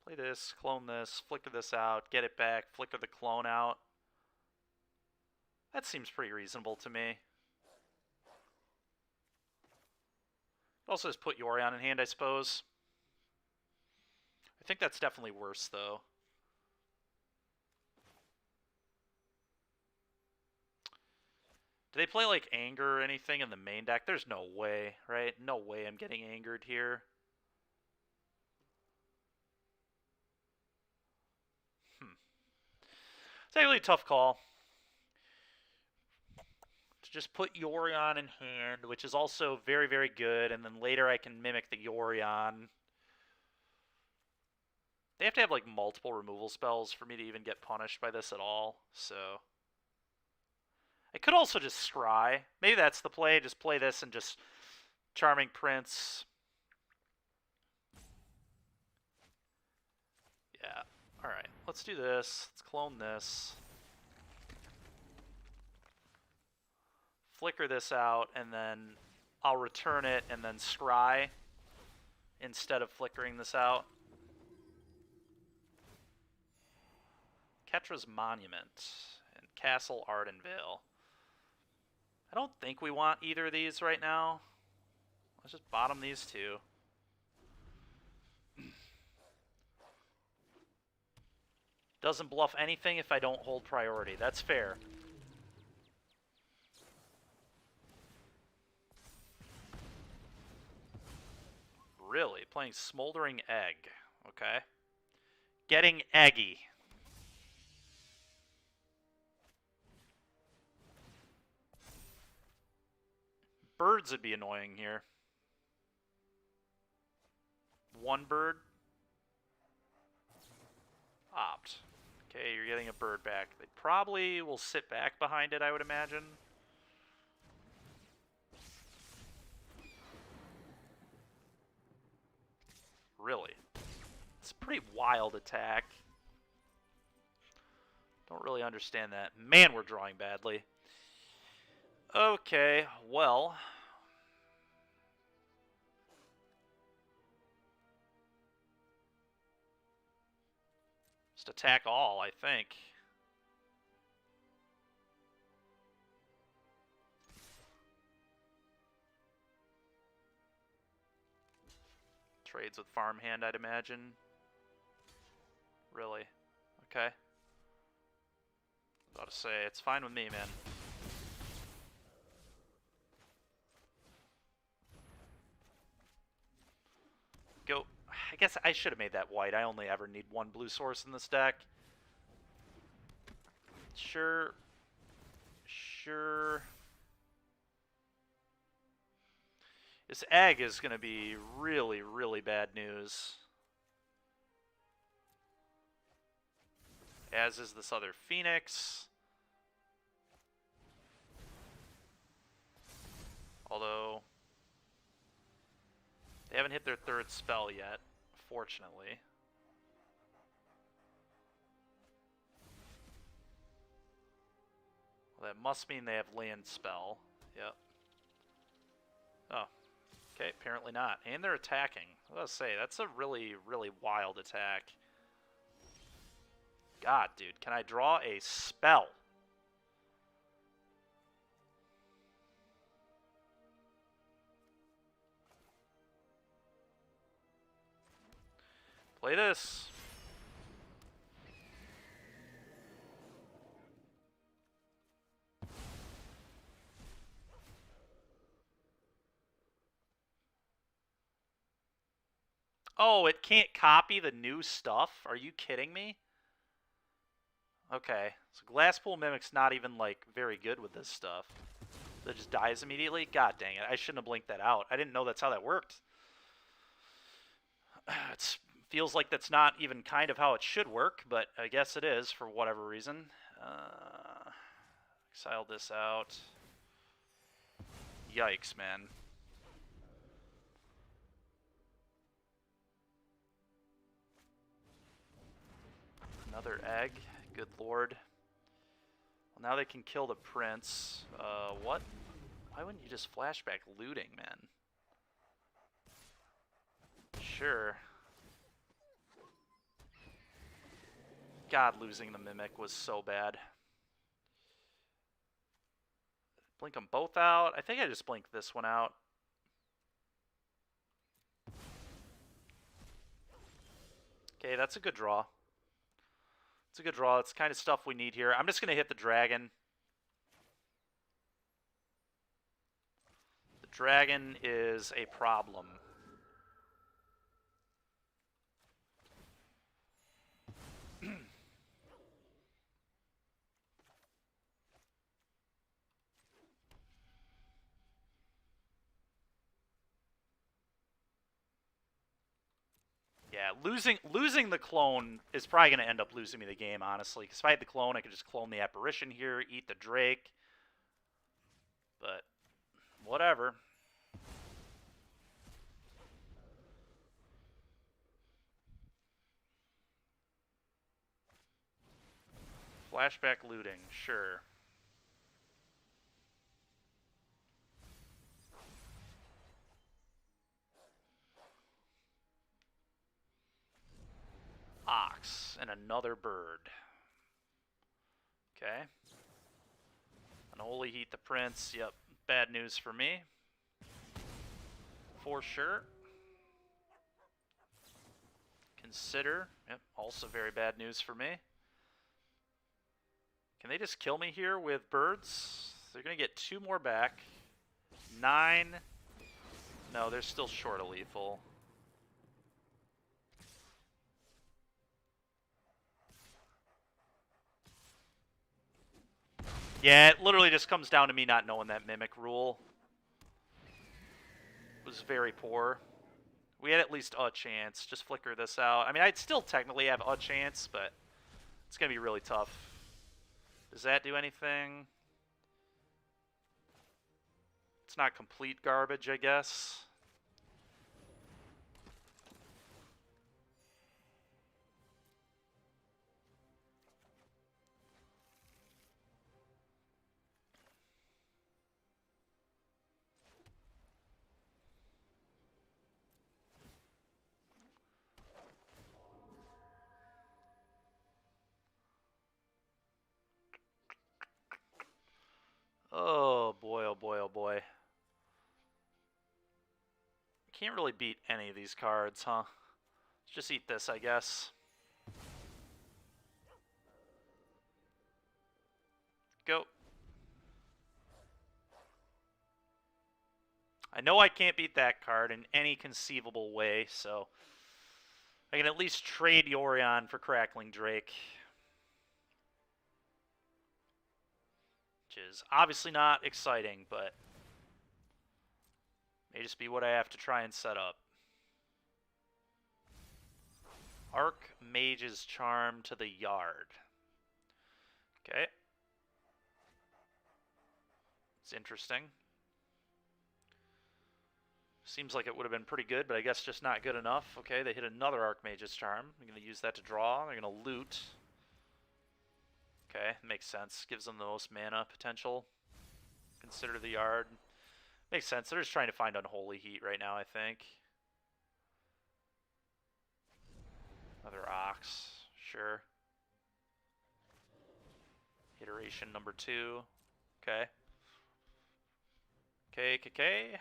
Play this, clone this, flicker this out, get it back, flicker the clone out. That seems pretty reasonable to me. Also just put Yorion in hand, I suppose. I think that's definitely worse, though. Do they play, like, Anger or anything in the main deck? There's no way, right? No way I'm getting angered here. It's actually a tough call. To just put Yorion in hand, which is also very, very good, and then later I can mimic the Yorion. They have to have, like, multiple removal spells for me to even get punished by this at all, so... I could also just scry. Maybe that's the play. Just play this and just Charming Prince. Yeah. Alright. Let's do this. Let's clone this. Flicker this out, and then I'll return it and then scry instead of flickering this out. Ketra's Monument and Castle Ardenvale. I don't think we want either of these right now. Let's just bottom these two. Doesn't bluff anything if I don't hold priority. That's fair. Really? Playing Smoldering Egg. Okay. Getting eggy. Birds would be annoying here. One bird. Opt. Okay, you're getting a bird back. They probably will sit back behind it, I would imagine. Really? It's a pretty wild attack. Don't really understand that. Man, we're drawing badly. Okay, well... Just attack all, I think. Trades with farmhand, I'd imagine. Really? Okay. About to say, it's fine with me, man. I guess I should have made that white. I only ever need one blue source in this deck. Sure. Sure. This egg is going to be really, really bad news. As is this other Phoenix. Although, they haven't hit their third spell yet, fortunately. Well, that must mean they have land spell. Yep. Oh. Okay, apparently not. And they're attacking. I was going to say, that's a really, really wild attack. God, dude, can I draw a spell? Play this. Oh, it can't copy the new stuff? Are you kidding me? Okay, so Glasspool Mimic's not even, like, very good with this stuff. That just dies immediately? God dang it, I shouldn't have blinked that out. I didn't know that's how that worked. It feels like that's not even kind of how it should work, but I guess it is for whatever reason. Exile this out. Yikes, man. Another egg. Good lord. Well, now they can kill the prince. What? Why wouldn't you just flashback looting, man? Sure. God, losing the Mimic was so bad. Blink them both out. I think I just blinked this one out. Okay, that's a good draw. It's a good draw. It's the kind of stuff we need here. I'm just going to hit the dragon. The dragon is a problem. Yeah, losing the clone is probably going to end up losing me the game, honestly. Because if I had the clone, I could just clone the apparition here, eat the Drake. But, whatever. Flashback looting, sure. Ox and another bird. Okay. Unholy Heat the Prince. Yep, bad news for me. For sure. Consider. Yep, also very bad news for me. Can they just kill me here with birds? They're going to get 2 more back. 9. No, they're still short of lethal. Yeah, it literally just comes down to me not knowing that Mimic rule. It was very poor. We had at least a chance. Just flicker this out. I mean, I'd still technically have a chance, but it's going to be really tough. Does that do anything? It's not complete garbage, I guess. Oh boy, oh boy, oh boy. Can't really beat any of these cards, huh? Let's just eat this, I guess. Go. I know I can't beat that card in any conceivable way, so I can at least trade Yorion for Crackling Drake. Which is obviously not exciting, but may just be what I have to try and set up. Archmage's Charm to the Yard. Okay. It's interesting. Seems like it would have been pretty good, but I guess just not good enough. Okay, they hit another Archmage's Charm. I'm going to use that to draw. They're going to loot. Okay, makes sense. Gives them the most mana potential. Consider the Yard. Makes sense. They're just trying to find Unholy Heat right now, I think. Another Ox. Sure. Iteration number 2. Okay. KKK.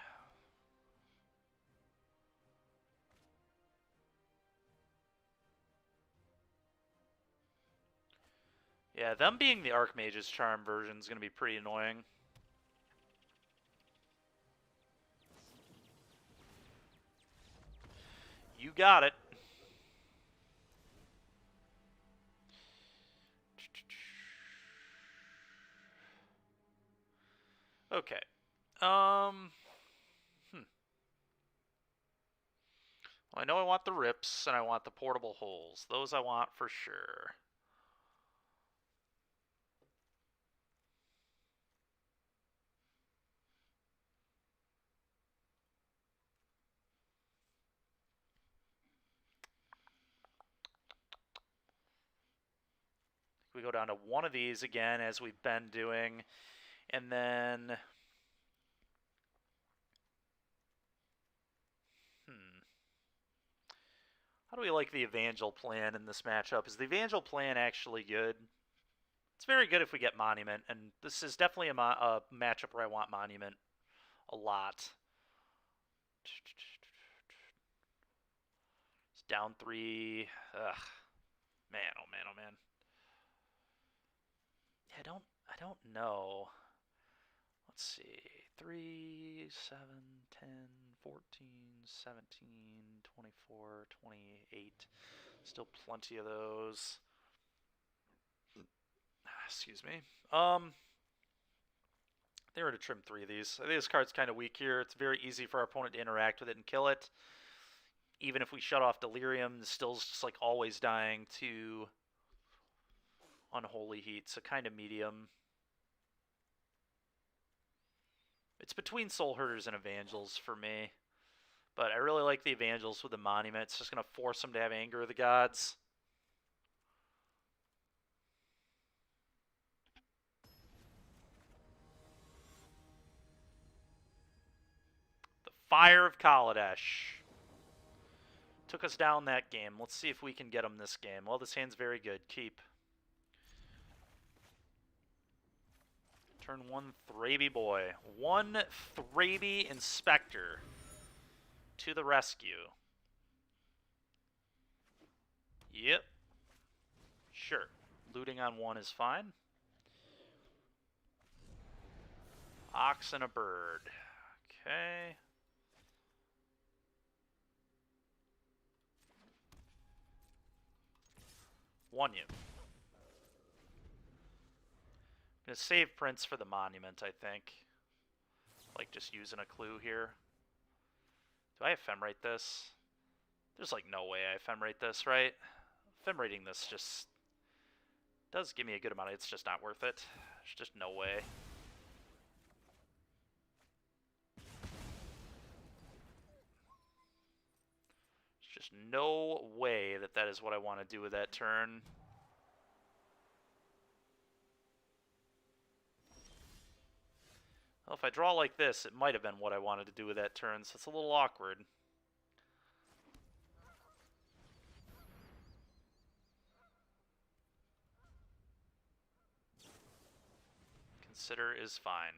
Yeah, them being the Archmage's Charm version is going to be pretty annoying. You got it. Okay. Well, I know I want the rips and I want the portable holes. Those I want for sure. We go down to one of these again, as we've been doing, and then how do we like the Evangel plan in this matchup? Is the Evangel plan actually good? It's very good if we get Monument, and this is definitely a matchup where I want Monument a lot. It's down 3. Ugh. Man, oh man, oh man. Yeah, I don't know. Let's see. 3, 7, 10, 14, 17, 24, 28. Still plenty of those. Excuse me. They were to trim 3 of these. I think this card's kind of weak here. It's very easy for our opponent to interact with it and kill it. Even if we shut off Delirium, it's still just like always dying to Unholy Heat, so kind of medium. It's between Soul Herders and Evangels for me. But I really like the Evangels with the Monument. It's just going to force them to have Anger of the Gods. The Fire of Kaladesh. Took us down that game. Let's see if we can get them this game. Well, this hand's very good. Keep. Turn 1, Thraby Boy. 1 Thraby Inspector. To the rescue. Yep. Sure. Looting on 1 is fine. Ox and a bird. Okay. Won you. Gonna save Prince for the Monument, I think. Like just using a clue here. Do I ephemerate this? There's like no way I ephemerate this, right? Ephemerating this just does give me a good amount. It's just not worth it. There's just no way. There's just no way that that is what I want to do with that turn. Well, if I draw like this, it might have been what I wanted to do with that turn, so it's a little awkward. Consider is fine.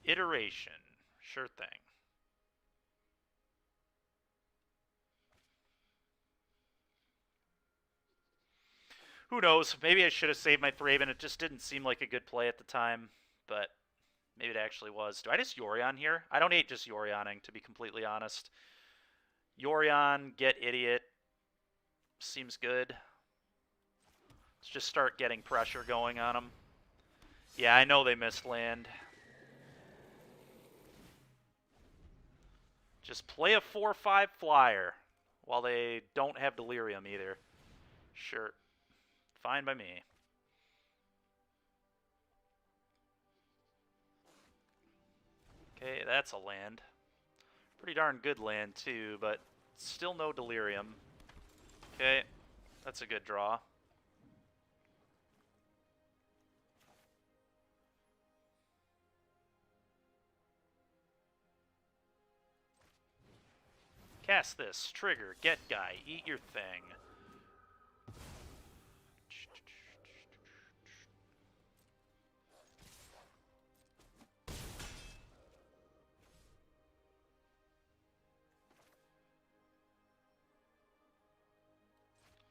Iteration. Sure thing. Who knows? Maybe I should have saved my Thraben. It just didn't seem like a good play at the time, but maybe it actually was. Do I just Yorion here? I don't hate just Yorioning, to be completely honest. Yorion, get Idiot. Seems good. Let's just start getting pressure going on them. Yeah, I know they missed land. Just play a 4-5 flyer while they don't have Delirium either. Sure. Fine by me. Okay, that's a land. Pretty darn good land, too, but still no Delirium. Okay, that's a good draw. Cast this. Trigger. Get guy. Eat your thing.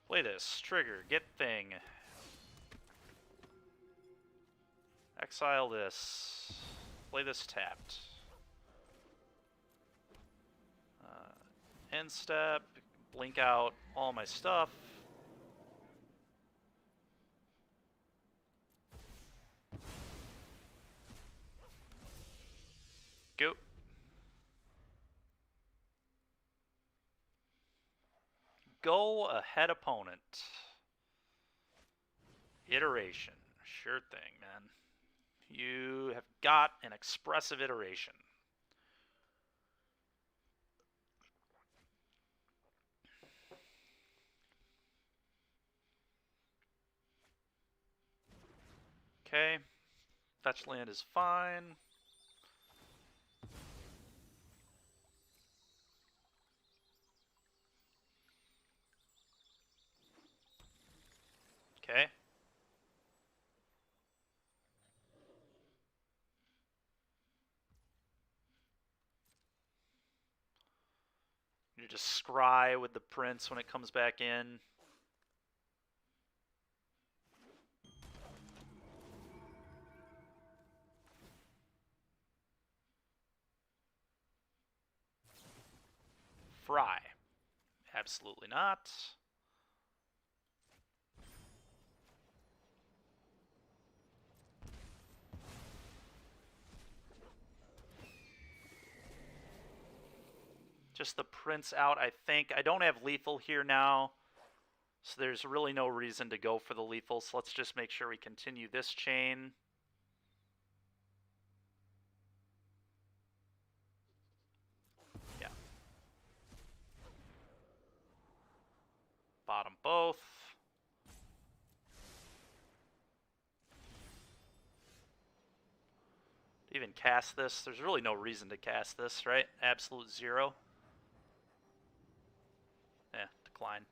Play this. Trigger. Get thing. Exile this. Play this tapped. End step. Blink out all my stuff. Go. Go ahead, opponent. Iteration. Sure thing, man. You have got an expressive iteration. Okay. Fetch land is fine. Okay. You just scry with the prince when it comes back in. Fry. Absolutely not. Just the prince out, I think. I don't have lethal here now, so there's really no reason to go for the lethal, so let's just make sure we continue this chain. Yeah. Bottom both. Even cast this. There's really no reason to cast this, right? Absolute zero. Yeah, decline.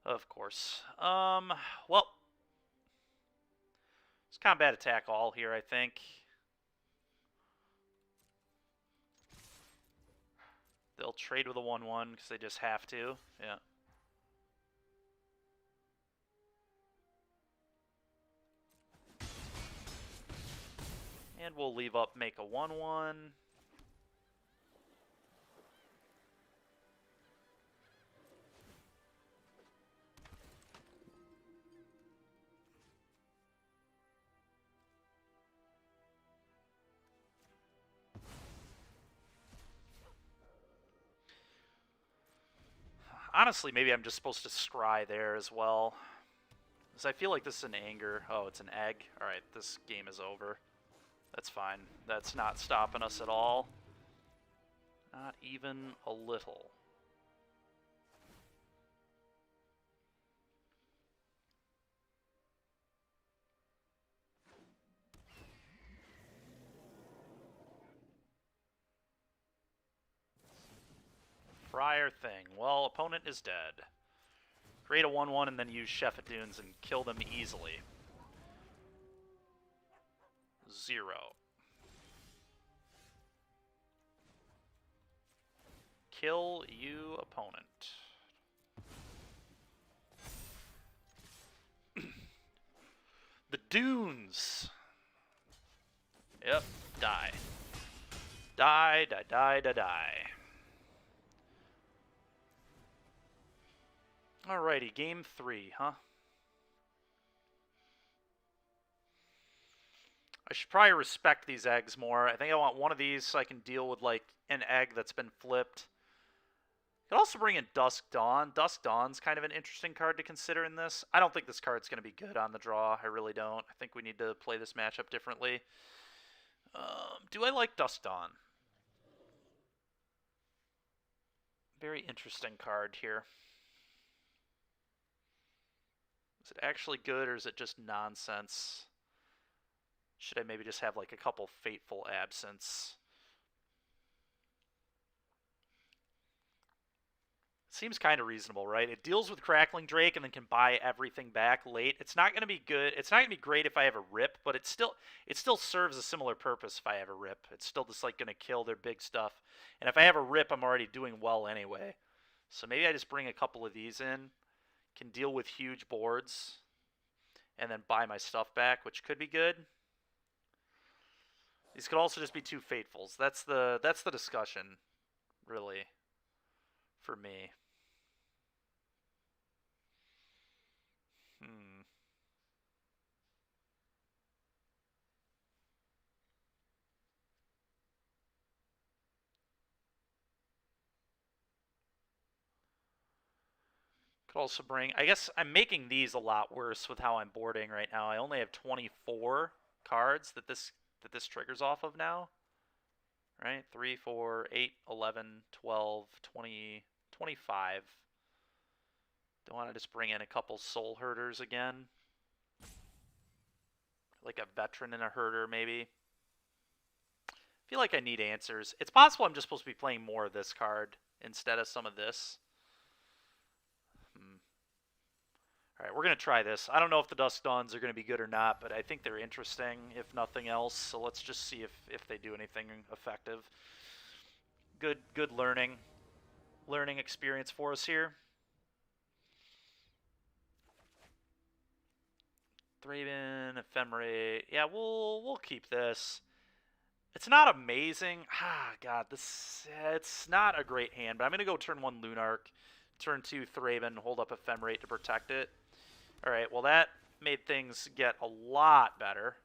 Of course. Well, it's combat attack all here, I think. They'll trade with a 1-1 because they just have to. Yeah. And we'll leave up, make a 1-1. Honestly, maybe I'm just supposed to scry there as well. Because I feel like this is an anger. Oh, it's an egg. Alright, this game is over. That's fine. That's not stopping us at all. Not even a little. Friar thing. Well, opponent is dead. Create a 1-1 and then use Shephadunes and kill them easily. 0. Kill you, opponent. Dunes. Yep, die. Die, die, die, die, die. Alrighty, game 3, huh? I should probably respect these eggs more. I think I want one of these so I can deal with, like, an egg that's been flipped. Could also bring in Dusk Dawn. Dusk Dawn's kind of an interesting card to consider in this. I don't think this card's going to be good on the draw. I really don't. I think we need to play this matchup differently. Do I like Dusk Dawn? Very interesting card here. Is it actually good or is it just nonsense? Should I maybe just have like a couple Fateful Absence? Seems kind of reasonable, right? It deals with Crackling Drake and then can buy everything back late. It's not going to be good. It's not going to be great if I have a rip, but it still serves a similar purpose if I have a rip. It's still just like going to kill their big stuff. And if I have a rip, I'm already doing well anyway. So maybe I just bring a couple of these in, can deal with huge boards, and then buy my stuff back, which could be good. These could also just be two Fatefuls. That's the discussion, really, for me. Could also bring... I guess I'm making these a lot worse with how I'm boarding right now. I only have 24 cards that this triggers off of now. Right? 3, 4, 8, 11, 12, 20, 25. Do I want to just bring in a couple Soul Herders again? Like a Veteran and a Herder, maybe? I feel like I need answers. It's possible I'm just supposed to be playing more of this card instead of some of this. Alright, we're going to try this. I don't know if the Dusk Dawns are going to be good or not, but I think they're interesting, if nothing else. So let's just see if they do anything effective. Good learning experience for us here. Thraben, Ephemerate. Yeah, we'll keep this. It's not amazing. God, it's not a great hand, but I'm going to go turn 1 Lunarch, turn 2 Thraben, hold up Ephemerate to protect it. Alright, well that made things get a lot better.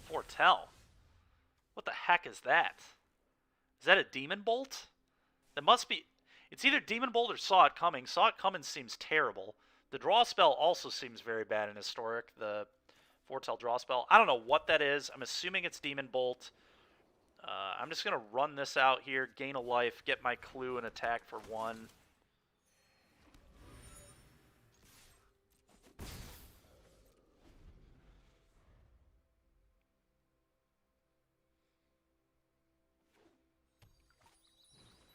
Foretell? What the heck is that? Is that a Demon Bolt? That must be... It's either Demon Bolt or Saw It Coming. Saw It Coming seems terrible. The draw spell also seems very bad in Historic. The Foretell draw spell. I don't know what that is. I'm assuming it's Demon Bolt. I'm just going to run this out here, gain a life, get my clue, and attack for 1.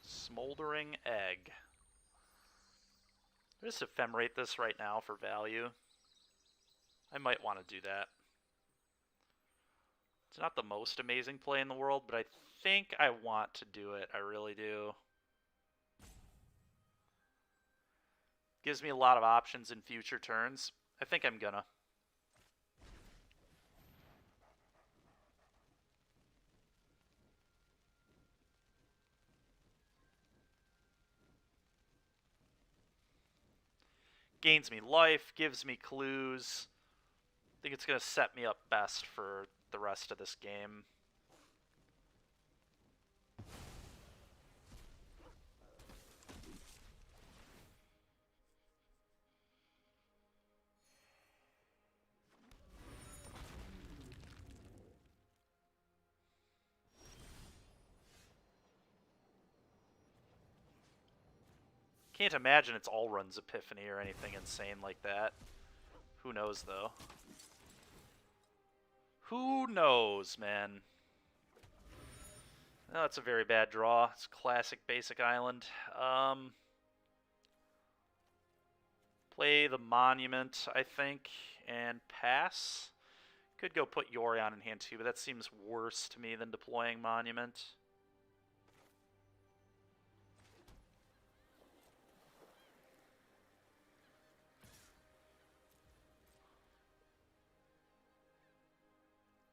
Smoldering Egg. I'll just ephemerate this right now for value. I might want to do that. It's not the most amazing play in the world, but I think I want to do it. I really do. Gives me a lot of options in future turns. I think I'm gonna. Gains me life, gives me clues. I think it's going to set me up best for the rest of this game. Can't imagine it's Allrun's Epiphany or anything insane like that. Who knows, though? Who knows, man? Oh, that's a very bad draw. It's classic basic island. Play the Monument, I think, and pass. Could go put Yorion in hand too, but that seems worse to me than deploying Monument.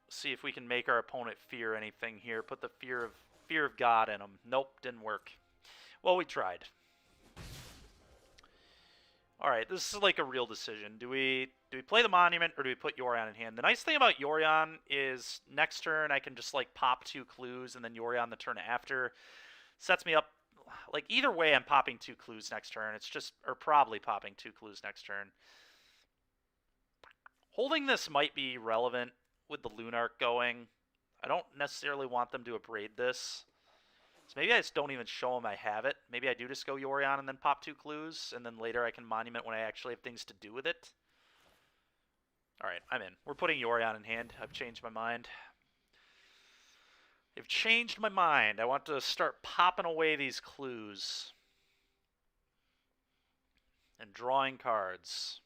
See if we can make our opponent fear anything here. Put the fear of God in him. Nope, didn't work. Well, we tried. All right, this is like a real decision. Do we play the Monument or do we put Yorion in hand? The nice thing about Yorion is next turn I can just like pop 2 clues and then Yorion the turn after. Sets me up. Like either way, I'm popping 2 clues next turn. It's just, or probably popping 2 clues next turn. Holding this might be relevant with the Lunarch going. I don't necessarily want them to abrade this. So maybe I just don't even show them I have it. Maybe I do just go Yorion and then pop 2 clues, and then later I can Monument when I actually have things to do with it. Alright, I'm in. We're putting Yorion in hand. I've changed my mind. I've changed my mind. I want to start popping away these clues. And drawing cards.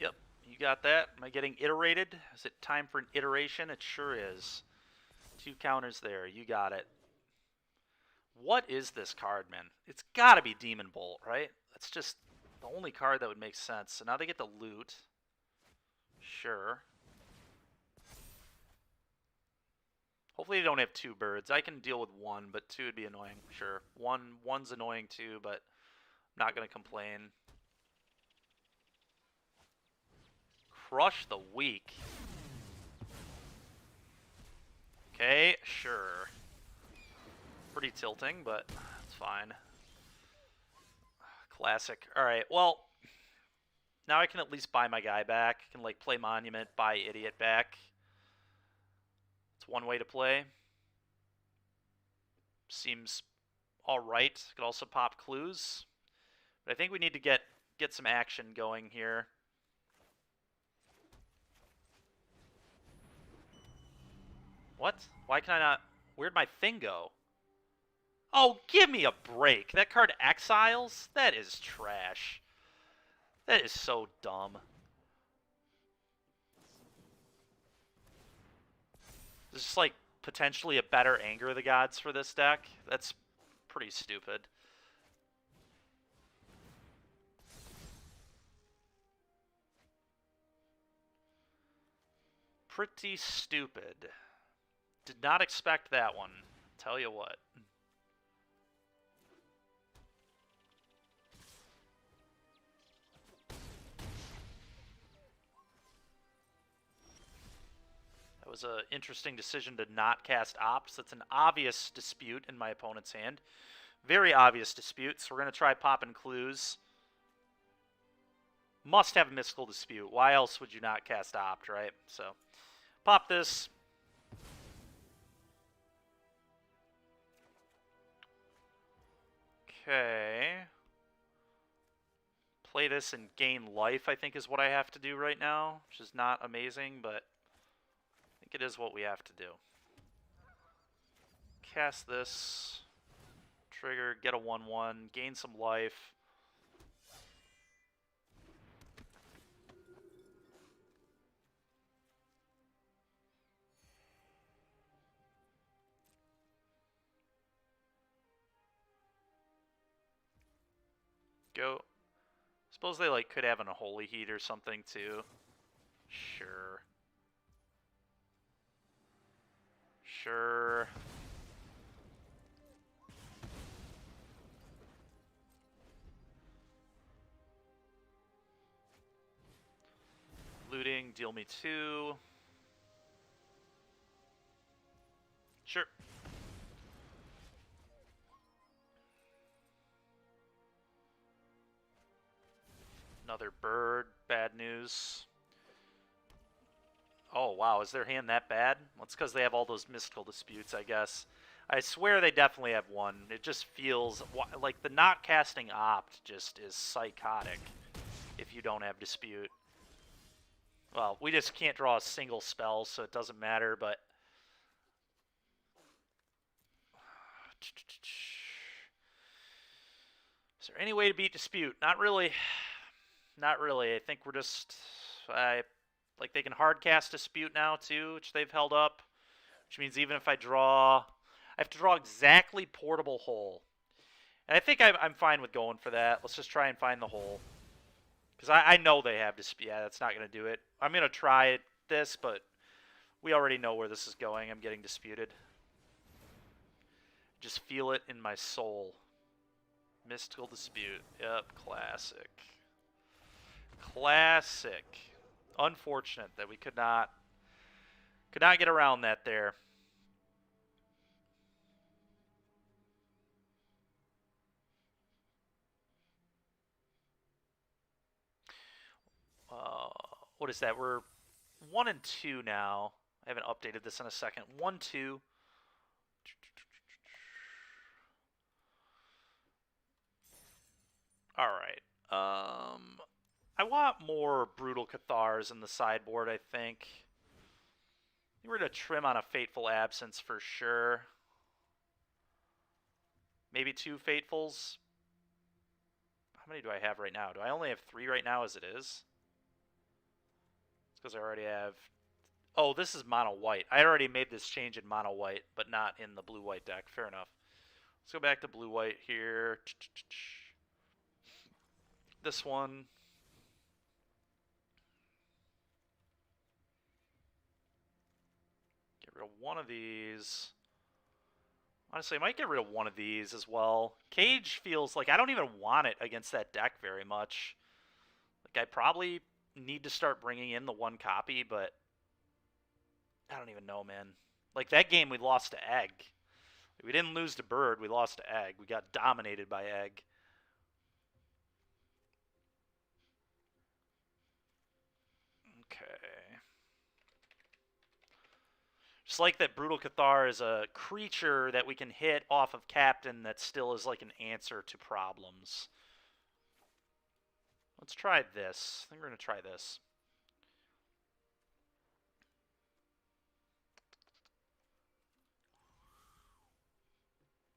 Yep, you got that. Am I getting iterated? Is it time for an iteration? It sure is. 2 counters there. You got it. What is this card, man? It's got to be Demon Bolt, right? That's just the only card that would make sense. So now they get the loot. Sure. Hopefully they don't have 2 birds. I can deal with 1, but 2 would be annoying. Sure. One's annoying too, but I'm not going to complain. Crush the Weak. Okay, sure. Pretty tilting, but it's fine. Classic. Alright, well, now I can at least buy my guy back. I can, like, play Monument, buy Idiot back. It's one way to play. Seems alright. Could also pop clues. But I think we need to get some action going here. What? Why can I not... Where'd my thing go? Oh, give me a break. That card exiles? That is trash. That is so dumb. This is like potentially a better Anger of the Gods for this deck. That's pretty stupid. Pretty stupid. Did not expect that one. Tell you what. That was an interesting decision to not cast Ops. That's an obvious dispute in my opponent's hand. Very obvious dispute, so we're going to try popping clues. Must have a mystical dispute. Why else would you not cast Opt, right? So, pop this. Okay. Play this and gain life, I think, is what I have to do right now, which is not amazing, but I think it is what we have to do. Cast this. Trigger, get a 1/1, gain some life. Go. Suppose they like could have an Holy Heat or something too. Sure. Sure. Looting, deal me 2. Sure. Another bird. Bad news. Oh, wow. Is their hand that bad? Well, it's because they have all those mystical disputes, I guess. I swear they definitely have one. It just feels... like, the not casting Opt just is psychotic if you don't have dispute. Well, we just can't draw a single spell, so it doesn't matter, but... Is there any way to beat Dispute? Not really. Not really. I think we're just... like, they can hardcast Dispute now, too, which they've held up. Which means even if I draw... I have to draw exactly Portable Hole. And I think I'm fine with going for that. Let's just try and find the hole. Because I know they have Dispute. Yeah, that's not going to do it. I'm going to try this, but we already know where this is going. I'm getting Disputed. Just feel it in my soul. Mystical Dispute. Yep, classic. Classic. Unfortunate that we could not get around that there. What is that? We're 1 and 2 now. I haven't updated this in a second. 1, 2. All right. I want more Brutal Cathars in the sideboard, I think. We're going to trim on a Fateful Absence for sure. Maybe 2 Fatefuls. How many do I have right now? Do I only have 3 right now as it is? It's because I already have... Oh, this is mono-white. I already made this change in mono-white, but not in the blue-white deck. Fair enough. Let's go back to blue-white here. This one. Get rid of one of these. Honestly, I might get rid of one of these as well. Cage feels like I don't even want it against that deck very much. Like, I probably need to start bringing in the 1 copy, but I don't even know, man. Like, that game we lost to Egg. We didn't lose to Bird, we lost to Egg. We got dominated by Egg. Okay. Just like that Brutal Cathar is a creature that we can hit off of Captain that still is like an answer to problems. Let's try this. I think we're going to try this.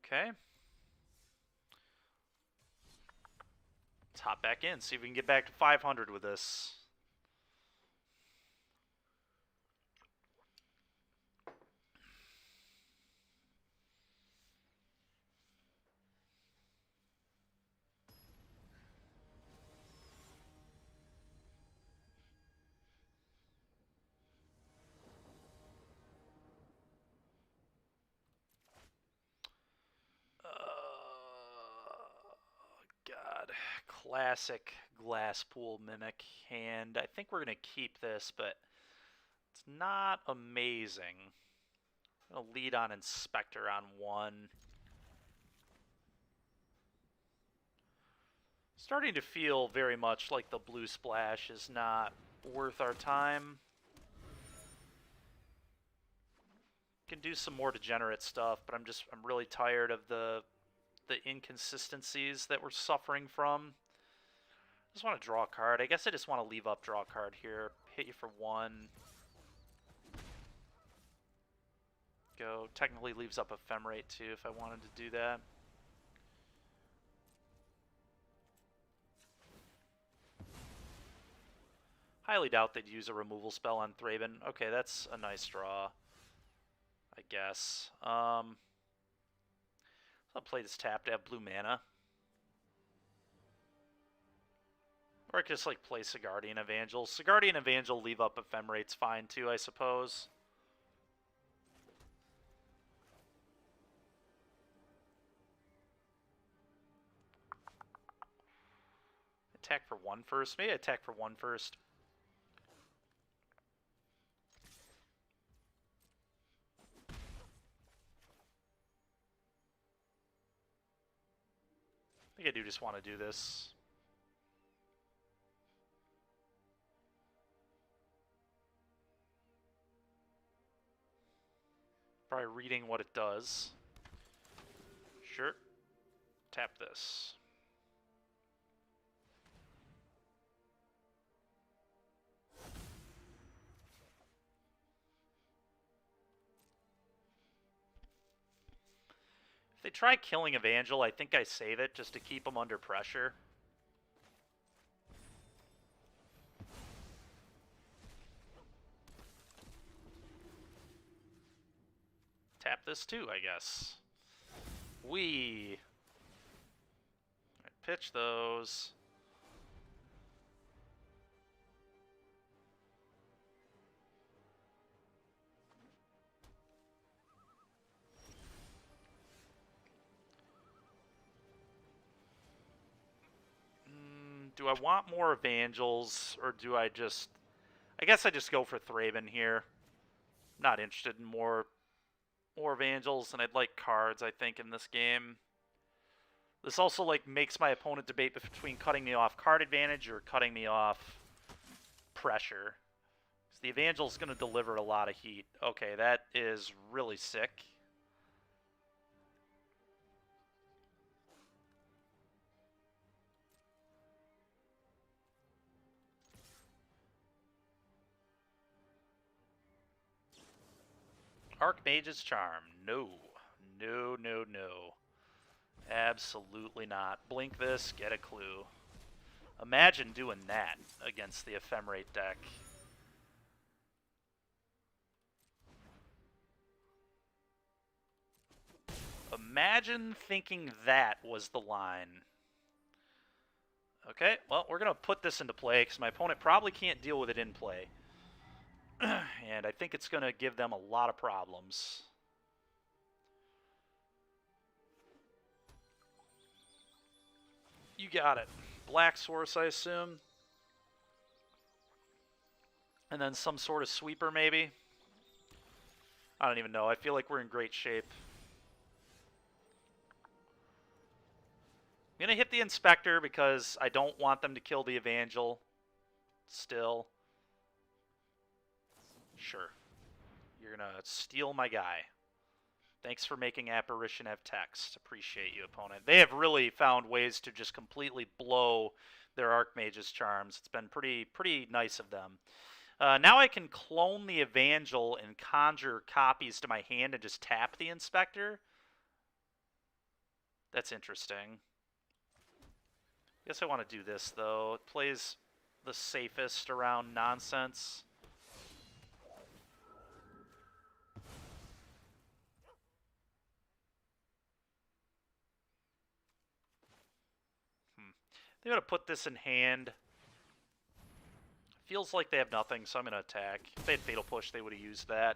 Okay. Let's hop back in, see if we can get back to 500 with this. God. Classic Glasspool Mimic hand. I think we're going to keep this, but it's not amazing. I'm going to lead on Inspector on 1. Starting to feel very much like the blue splash is not worth our time. Can do some more degenerate stuff, but I'm really tired of the inconsistencies that we're suffering from. I just want to draw a card. I guess I just want to leave up draw a card here. Hit you for 1. Go. Technically leaves up Ephemerate too if I wanted to do that. Highly doubt they'd use a removal spell on Thraben. Okay, that's a nice draw, I guess. I'll play this tap to have blue mana. Or I could just, like, play Sigardian Evangel. Sigardian Evangel, leave up Ephemerate's fine, too, I suppose. Attack for 1 first. Maybe attack for 1 first. I think I do just want to do this. Probably reading what it does. Sure. Tap this. If they try killing Evangel, I think I save it just to keep them under pressure. Tap this too, I guess. Pitch those. Do I want more Evangels, or do I just... I guess I just go for Thraben here. I'm not interested in more Evangels, and I'd like cards, I think, in this game. This also like makes my opponent debate between cutting me off card advantage or cutting me off pressure. So the Evangel's going to deliver a lot of heat. Okay, that is really sick. Archmage's Charm. No. No, no, no. Absolutely not. Blink this, get a clue. Imagine doing that against the Ephemerate deck. Imagine thinking that was the line. Okay, well, we're going to put this into play because my opponent probably can't deal with it in play. And I think it's going to give them a lot of problems. You got it. Black Source, I assume. And then some sort of sweeper, maybe. I don't even know. I feel like we're in great shape. I'm going to hit the Inspector because I don't want them to kill the Evangel. Still. Sure. You're going to steal my guy. Thanks for making Apparition have text. Appreciate you, opponent. They have really found ways to just completely blow their Archmage's Charms. It's been pretty nice of them. Now I can clone the Evangel and conjure copies to my hand and just tap the Inspector. That's interesting. I guess I want to do this, though. It plays the safest around nonsense. They're going to put this in hand. Feels like they have nothing, so I'm going to attack. If they had Fatal Push, they would have used that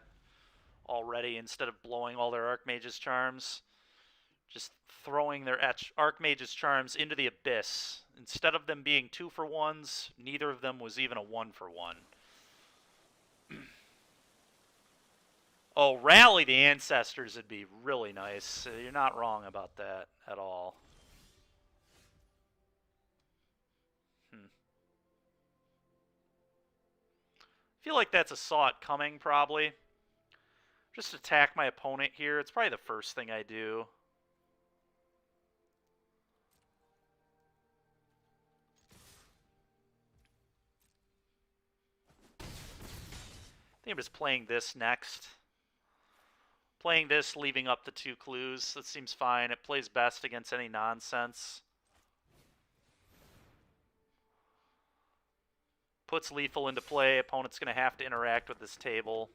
already instead of blowing all their Archmage's Charms. Just throwing their Archmage's Charms into the Abyss. Instead of them being 2-for-1s, neither of them was even a 1-for-1. Oh, Rally the Ancestors would be really nice. You're not wrong about that at all. I feel like that's a saw it coming, probably. Just attack my opponent here. It's probably the first thing I do. I think I'm just playing this next. Playing this, leaving up the 2 clues. That seems fine. It plays best against any nonsense. Puts lethal into play. Opponent's going to have to interact with this table.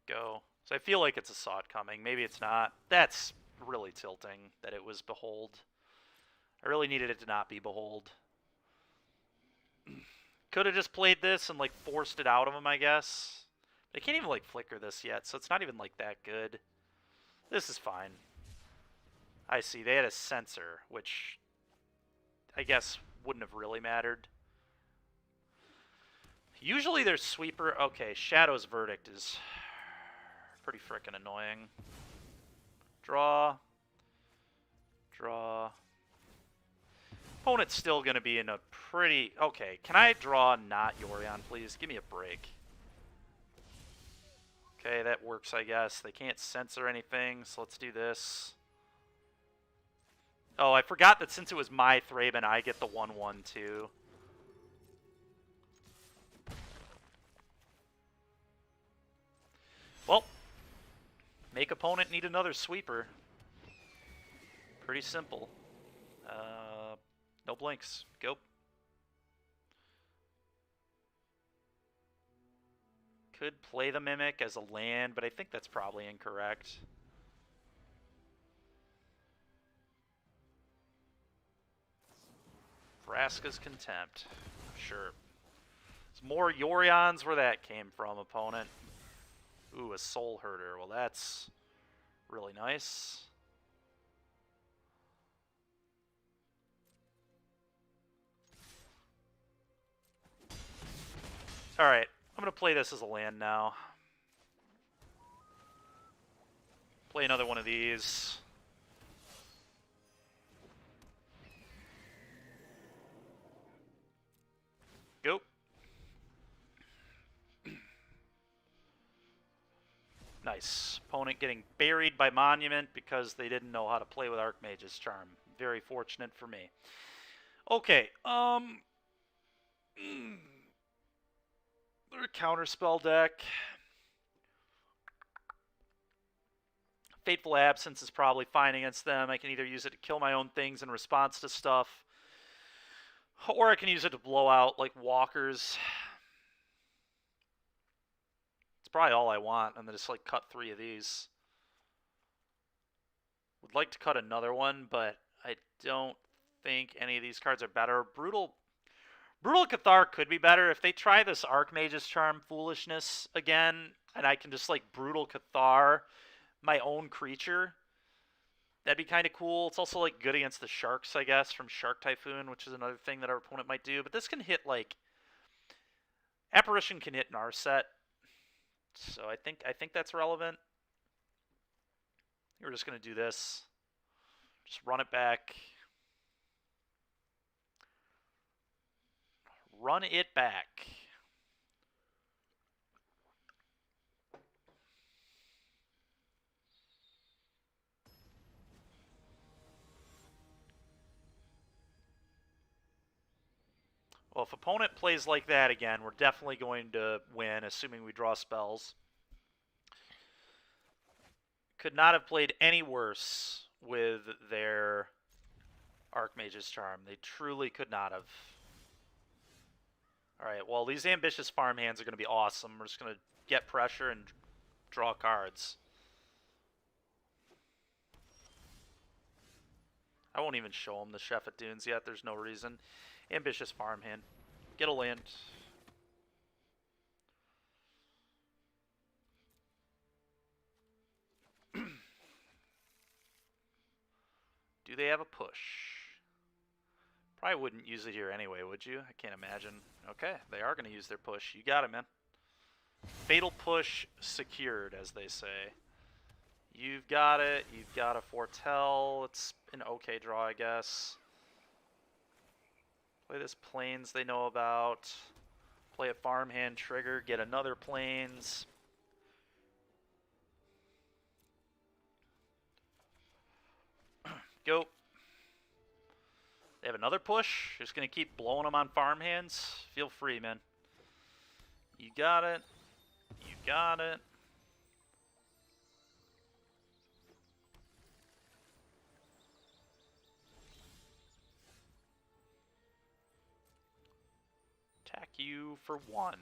Go. So I feel like it's a saw it coming. Maybe it's not. That's really tilting that it was Behold. I really needed it to not be Behold. Could have just played this and like forced it out of him, I guess. They can't even like flicker this yet, so it's not even like that good. This is fine. I see. They had a Censor, which I guess wouldn't have really mattered. Usually there's Sweeper. Okay, Shadow's Verdict is pretty frickin' annoying. Draw. Draw. Opponent's still going to be in a pretty... Okay, can I draw not Yorion, please? Give me a break. Okay, that works, I guess. They can't censor anything, so let's do this. Oh, I forgot that since it was my Thraben, I get the 1/1 too. Well, make opponent need another sweeper. Pretty simple. No blinks. Go. Could play the Mimic as a land, but I think that's probably incorrect. Vraska's Contempt. Sure. It's more Yorions where that came from, opponent. Ooh, a Soul Herder. Well, that's really nice. Alright, I'm going to play this as a land now. Play another one of these. Go. Nice. Opponent getting buried by Monument because they didn't know how to play with Archmage's Charm. Very fortunate for me. Okay, their counterspell deck. Fateful Absence is probably fine against them. I can either use it to kill my own things in response to stuff, or I can use it to blow out, like, walkers. It's probably all I want, and then just, like, cut 3 of these. Would like to cut another one, but I don't think any of these cards are better. Brutal Cathar could be better. If they try this Archmage's Charm foolishness again, and I can just, like, Brutal Cathar my own creature, that'd be kind of cool. It's also, like, good against the Sharks, I guess, from Shark Typhoon, which is another thing that our opponent might do. But this can hit, like, Apparition can hit in our set, so I think that's relevant. We're just going to do this. Just run it back. Run it back. Well, if opponent plays like that again, we're definitely going to win, assuming we draw spells. Could not have played any worse with their Archmage's Charm. They truly could not have. Alright, well, these ambitious farm hands are going to be awesome. We're just going to get pressure and draw cards. I won't even show them the Chef at Dunes yet. There's no reason. Ambitious farm hand. Get a land. Do they have a push? Probably wouldn't use it here anyway, would you? I can't imagine. Okay, they are going to use their push. You got it, man. Fatal push secured, as they say. You've got it. You've got a Foretell. It's an okay draw, I guess. Play this Plains they know about. Play a farmhand trigger. Get another Plains. Go. They have another push. Just going to keep blowing them on farmhands. Feel free, man. You got it. You got it. Attack you for 1.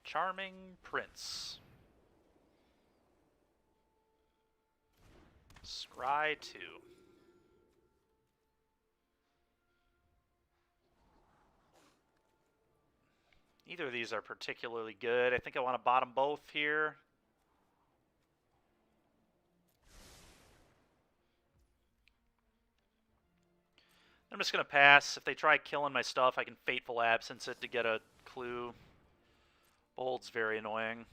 Charming Prince. Scry 2. Neither of these are particularly good. I think I want to bottom both here. I'm just going to pass. If they try killing my stuff, I can Fateful Absence it to get a clue. Bold's very annoying.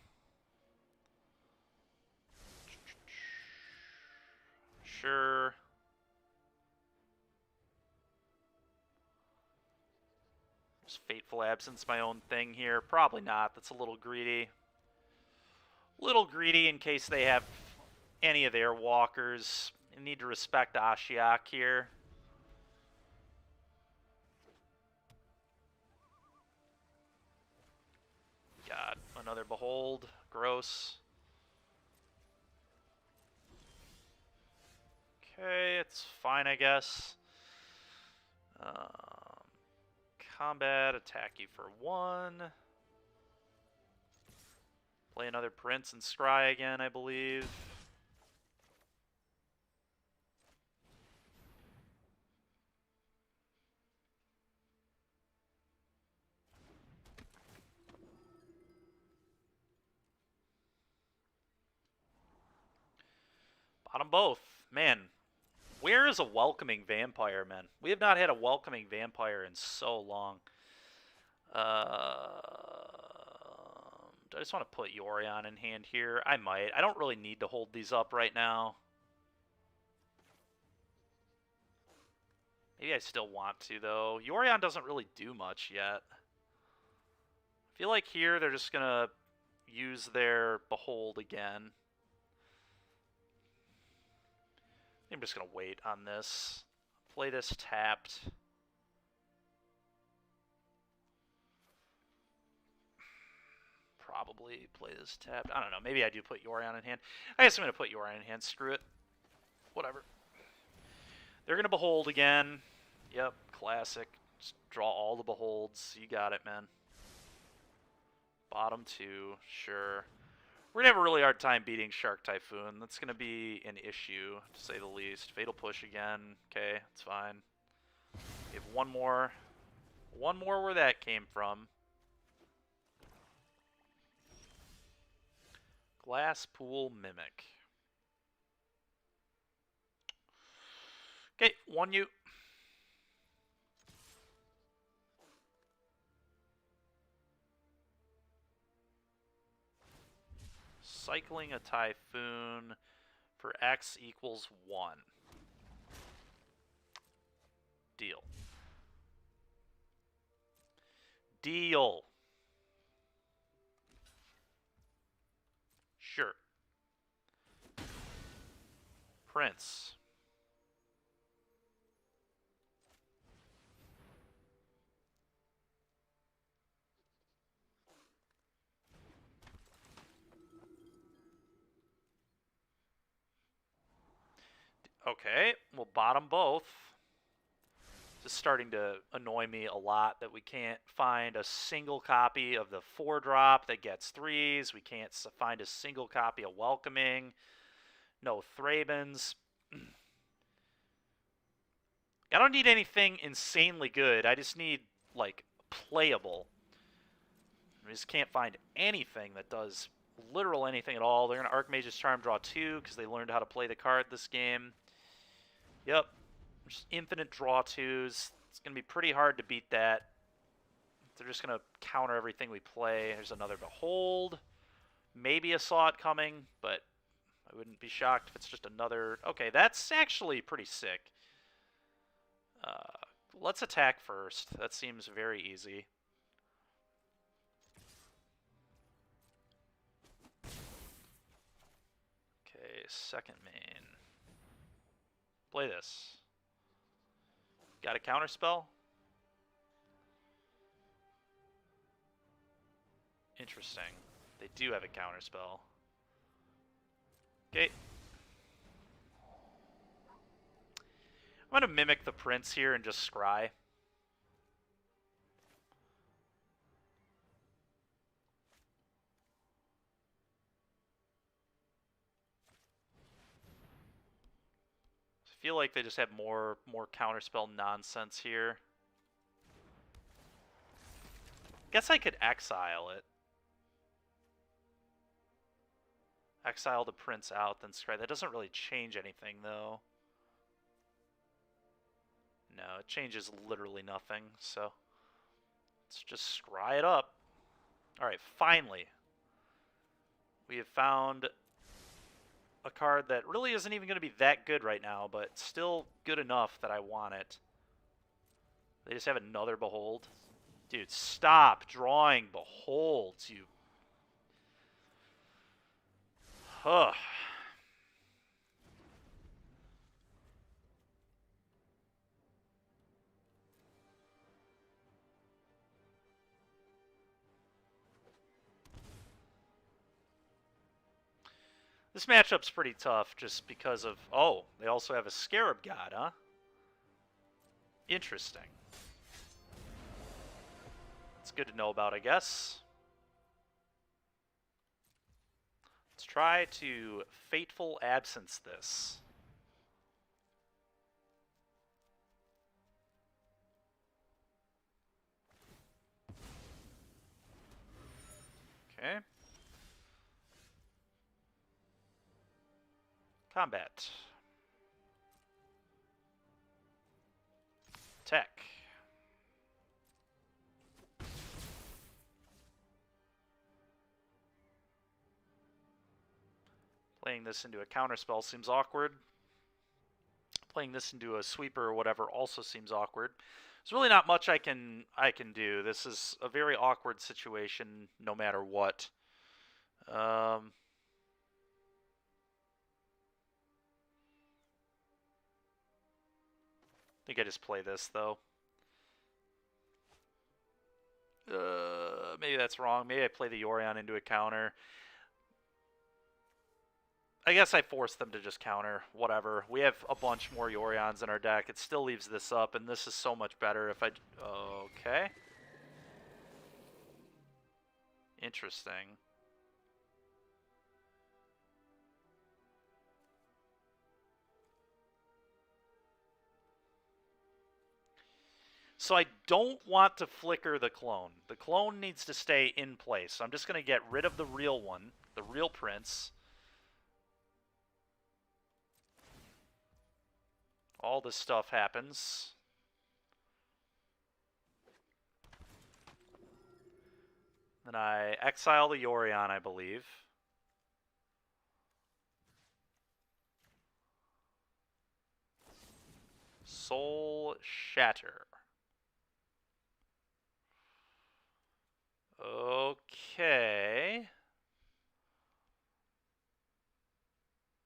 Sure. Just Fateful Absence my own thing here. Probably not. That's a little greedy. Little greedy in case they have any of their walkers. You need to respect Ashiok here. Another Behold. Gross. Okay, it's fine, I guess. Combat, attack you for 1. Play another Prince and Scry again, I believe. Bottom both. Man, where is a welcoming vampire, man? We have not had a welcoming vampire in so long. Do I just want to put Yorion in hand here? I might. I don't really need to hold these up right now. Maybe I still want to, though. Yorion doesn't really do much yet. I feel like here they're just going to use their Behold again. I'm just going to wait on this. Play this tapped. Probably play this tapped. I don't know. Maybe I do put Yorion in hand. I guess I'm going to put Yorion in hand. Screw it. Whatever. They're going to Behold again. Yep, classic. Just draw all the Beholds. You got it, man. Bottom 2, sure. We're going to have a really hard time beating Shark Typhoon. That's going to be an issue, to say the least. Fatal Push again. Okay, it's fine. We have one more. One more where that came from. Glass Pool Mimic. Okay, 1 U. Cycling a Typhoon for X equals 1. Deal. Deal. Sure. Prince. Okay, we'll bottom both. This is starting to annoy me a lot that we can't find a single copy of the 4-drop that gets 3s. We can't find a single copy of Welcoming. No Thrabins. I don't need anything insanely good. I just need, like, playable. We just can't find anything that does literal anything at all. They're going to Archmage's Charm draw 2 because they learned how to play the card this game. Yep. Just infinite draw 2s. It's going to be pretty hard to beat that. They're just going to counter everything we play. There's another Behold. Maybe I saw it coming, but I wouldn't be shocked if it's just another... Okay, that's actually pretty sick. Let's attack first. That seems very easy. Okay, second main. Play this. Got a counterspell? Interesting. They do have a counterspell. Okay. I'm going to mimic the Prince here and just scry. I feel like they just have more counterspell nonsense here. Guess I could exile it. Exile the Prince out, then scry. That doesn't really change anything, though. No, it changes literally nothing, so let's just scry it up. Alright, finally. We have found a card that really isn't even going to be that good right now, but still good enough that I want it. They just have another Behold. Dude, stop drawing Beholds, you... Ugh. This matchup's pretty tough just because of... Oh, they also have a Scarab God, huh? Interesting. It's good to know about, I guess. Let's try to Fateful Absence this. Okay. Combat. Tech. Playing this into a counterspell seems awkward. Playing this into a sweeper or whatever also seems awkward. There's really not much I can do. This is a very awkward situation no matter what. I think I just play this though. Maybe that's wrong. Maybe I play the Yorion into a counter. I guess I forced them to just counter. Whatever. We have a bunch more Yorions in our deck. It still leaves this up, and this is so much better if I... Okay. Interesting. So I don't want to flicker the clone. The clone needs to stay in place. So I'm just going to get rid of the real one, the real prince. All this stuff happens. Then I exile the Yorion, I believe. Soul Shatter. Okay.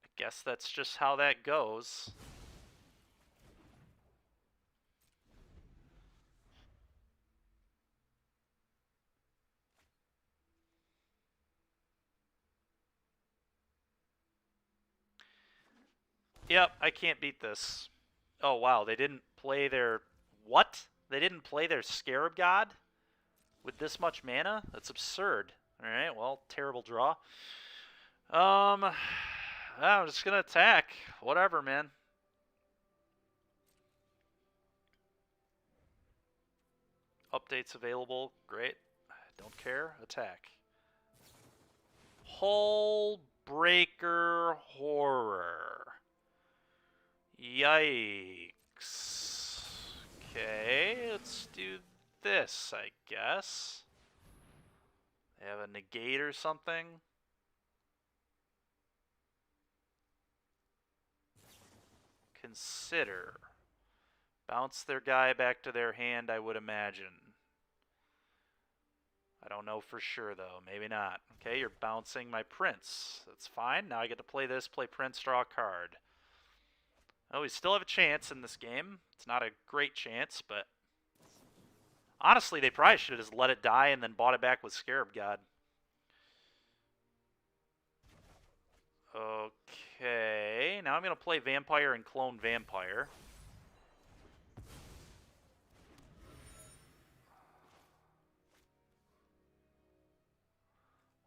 I guess that's just how that goes. Yep, I can't beat this. Oh, wow, they didn't play their... What? They didn't play their Scarab God? With this much mana? That's absurd. Alright, well, terrible draw. I'm just gonna attack. Whatever, man. Updates available. Great. Don't care. Attack. Hull Breaker Horror. Yikes. Okay, let's do this, I guess. They have a negate or something. Consider. Bounce their guy back to their hand, I would imagine. I don't know for sure, though. Maybe not. Okay, you're bouncing my prince. That's fine. Now I get to play this, play prince, draw a card. Oh, we still have a chance in this game. It's not a great chance, but... Honestly, they probably should have just let it die and then bought it back with Scarab God. Okay, now I'm going to play Vampire and clone Vampire.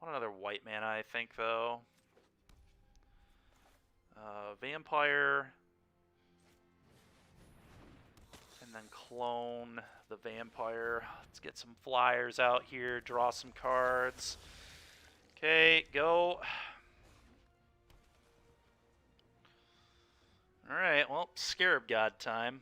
Want another white mana, I think, though. Vampire. And then clone the Vampire. Let's get some flyers out here, draw some cards. Okay, go. Alright, well, Scarab God time.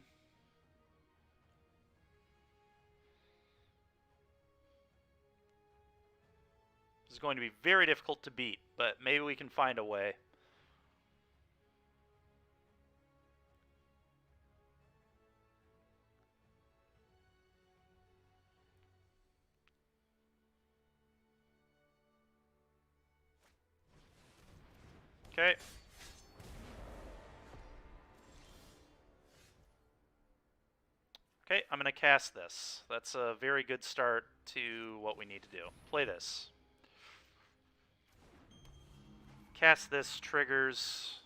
This is going to be very difficult to beat, but maybe we can find a way. Okay. Okay, I'm going to cast this. That's a very good start to what we need to do. Play this. Cast this, triggers.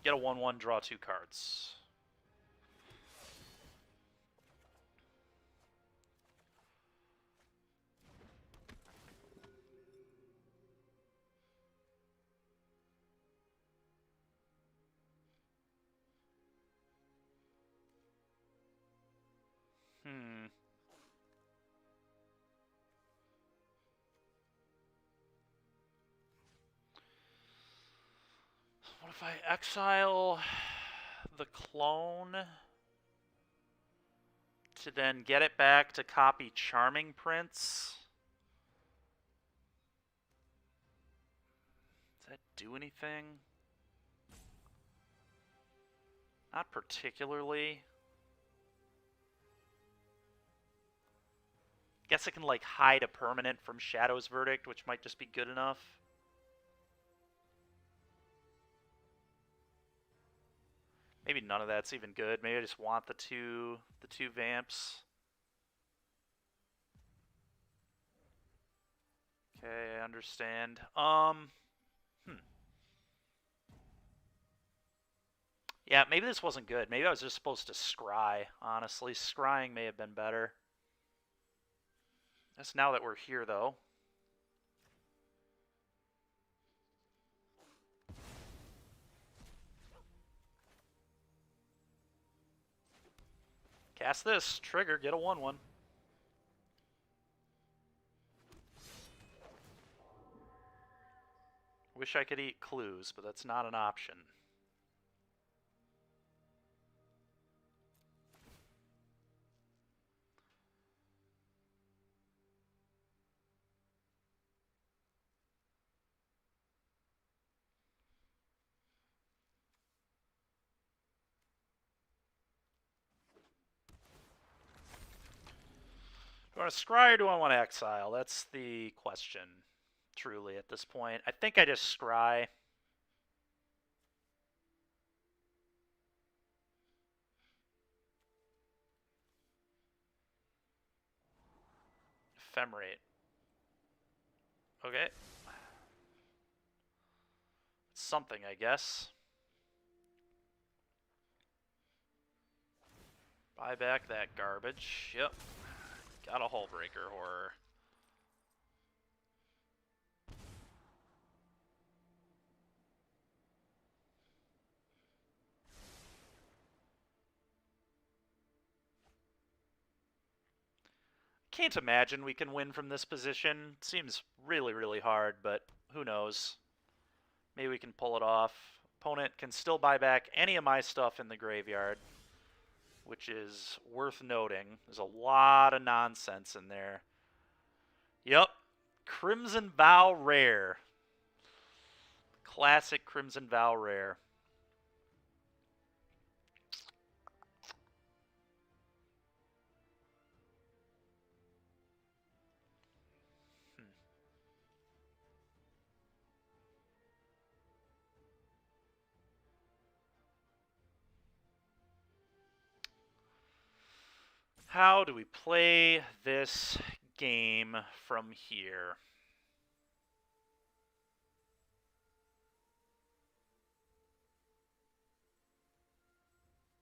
Get a 1/1, draw 2 cards. What if I exile the clone to then get it back to copy Charming Prince? Does that do anything? Not particularly. Guess I can, like, hide a permanent from Shadow's Verdict, which might just be good enough. Maybe none of that's even good. Maybe I just want the two vamps. Okay, I understand. Yeah, maybe this wasn't good. Maybe I was just supposed to scry, honestly. Scrying may have been better. That's now that we're here, though. Cast this, trigger, get a 1/1. Wish I could eat clues, but that's not an option. Do I want to scry or do I want to exile? That's the question, truly, at this point. I think I just scry. Ephemerate. Okay. Something, I guess. Buy back that garbage. Yep. Got a Hullbreaker Horror. Can't imagine we can win from this position. Seems really, really hard, but who knows. Maybe we can pull it off. Opponent can still buy back any of my stuff in the graveyard, which is worth noting. There's a lot of nonsense in there. Yep. Crimson Vow Rare. Classic Crimson Vow Rare. How do we play this game from here?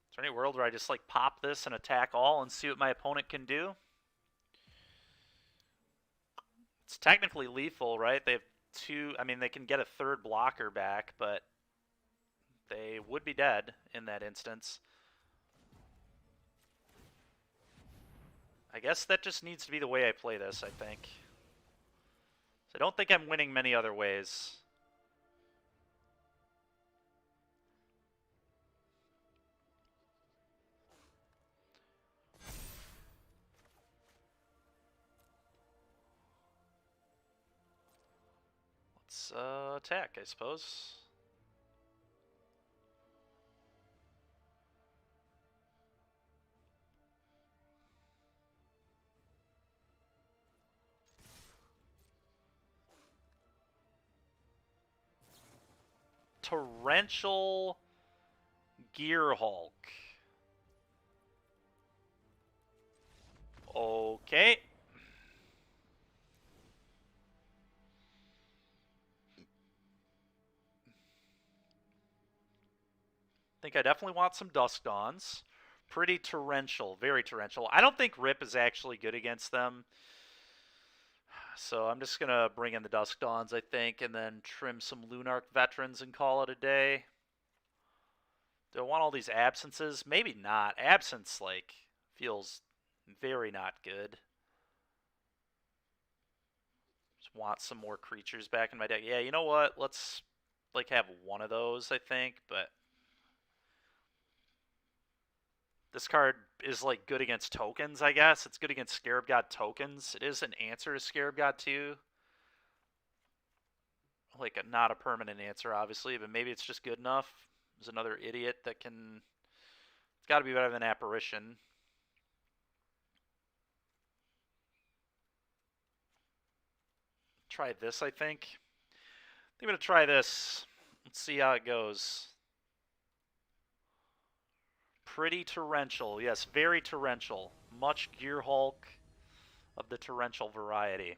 Is there any world where I just, like, pop this and attack all and see what my opponent can do? It's technically lethal, right? They have two... I mean, they can get a third blocker back, but they would be dead in that instance. I guess that just needs to be the way I play this, I think. So I don't think I'm winning many other ways. Let's attack, I suppose. Torrential Gear Hulk. Okay. think I definitely want some Dusk Dawns. Pretty torrential, very torrential. I don't think Rip is actually good against them. So I'm just going to bring in the Dusk Dawns, I think, and then trim some Lunarch Veterans and call it a day. Do I want all these absences? Maybe not. Absence, like, feels very not good. Just want some more creatures back in my deck. Yeah, you know what? Let's, like, have one of those, I think, but this card is, like, good against tokens, I guess. It's good against Scarab God tokens. It is an answer to Scarab God 2. Like, not a permanent answer, obviously, but maybe it's just good enough. There's another idiot that can... It's got to be better than Apparition. Try this, I think. I'm going to try this. Let's see how it goes. Pretty torrential. Yes, very torrential. Much Gear Hulk of the torrential variety.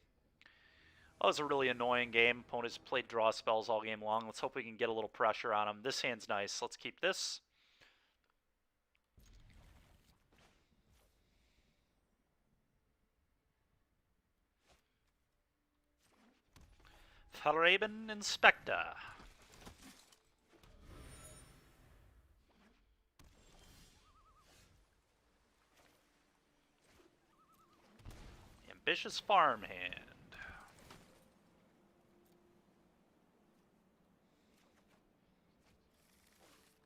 Oh, it was a really annoying game. Opponents played draw spells all game long. Let's hope we can get a little pressure on them. This hand's nice. Let's keep this. Thraben Inspector. Ambitious Farmhand.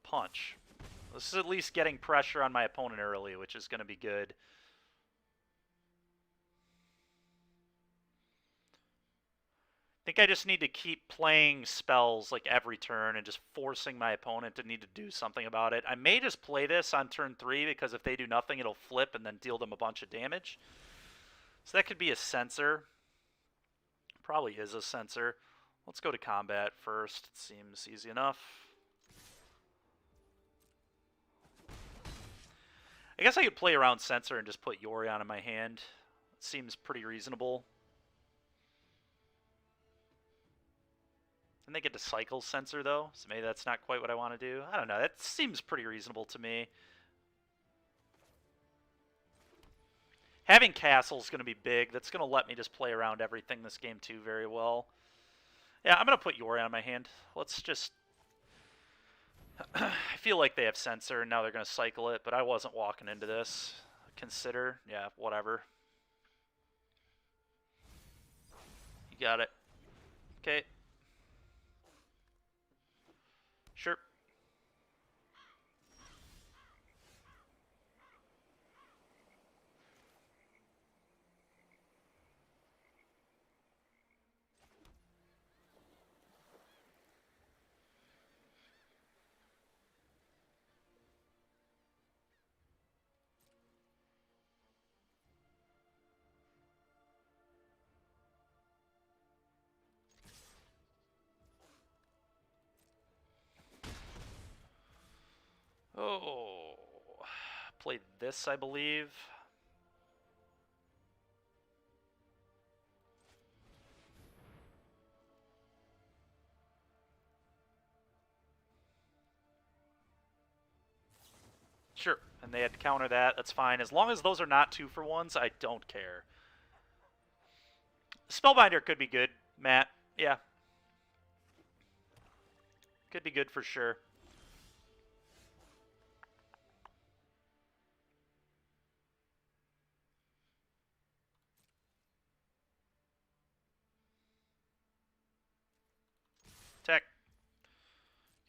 Punch. This is at least getting pressure on my opponent early, which is going to be good. I think I just need to keep playing spells like every turn and just forcing my opponent to need to do something about it. I may just play this on turn 3 because if they do nothing, it'll flip and then deal them a bunch of damage. So that could be a censor. Probably is a censor. Let's go to combat first. It seems easy enough. I guess I could play around censor and just put Yorion in my hand. It seems pretty reasonable. And they get to cycle censor though, so maybe that's not quite what I want to do. I don't know, that seems pretty reasonable to me. Having castle is going to be big. That's going to let me just play around everything this game too very well. Yeah, I'm going to put Yorion in my hand. Let's just... I feel like they have censor and now they're going to cycle it, but I wasn't walking into this. Consider, yeah, whatever. You got it. Okay. Sure. Oh. Played this, I believe. Sure, and they had to counter that. That's fine. As long as those are not 2-for-1s, I don't care. Spellbinder could be good, Matt. Yeah. Could be good for sure. Tech.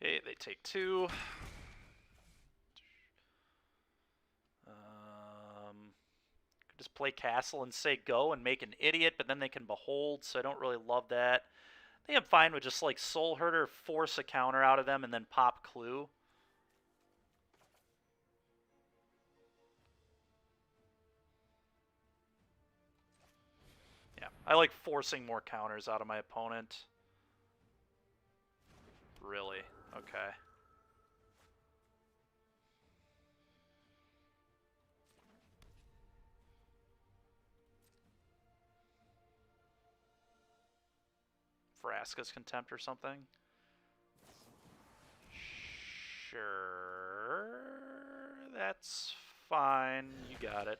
Okay, they take 2. Just play castle and say go and make an idiot, but then they can behold, so I don't really love that. I think I'm fine with just like Soul Herder, force a counter out of them, and then pop Clue. Yeah, I like forcing more counters out of my opponent. Really? Okay. Vraska's Contempt or something? Sure. That's fine. You got it.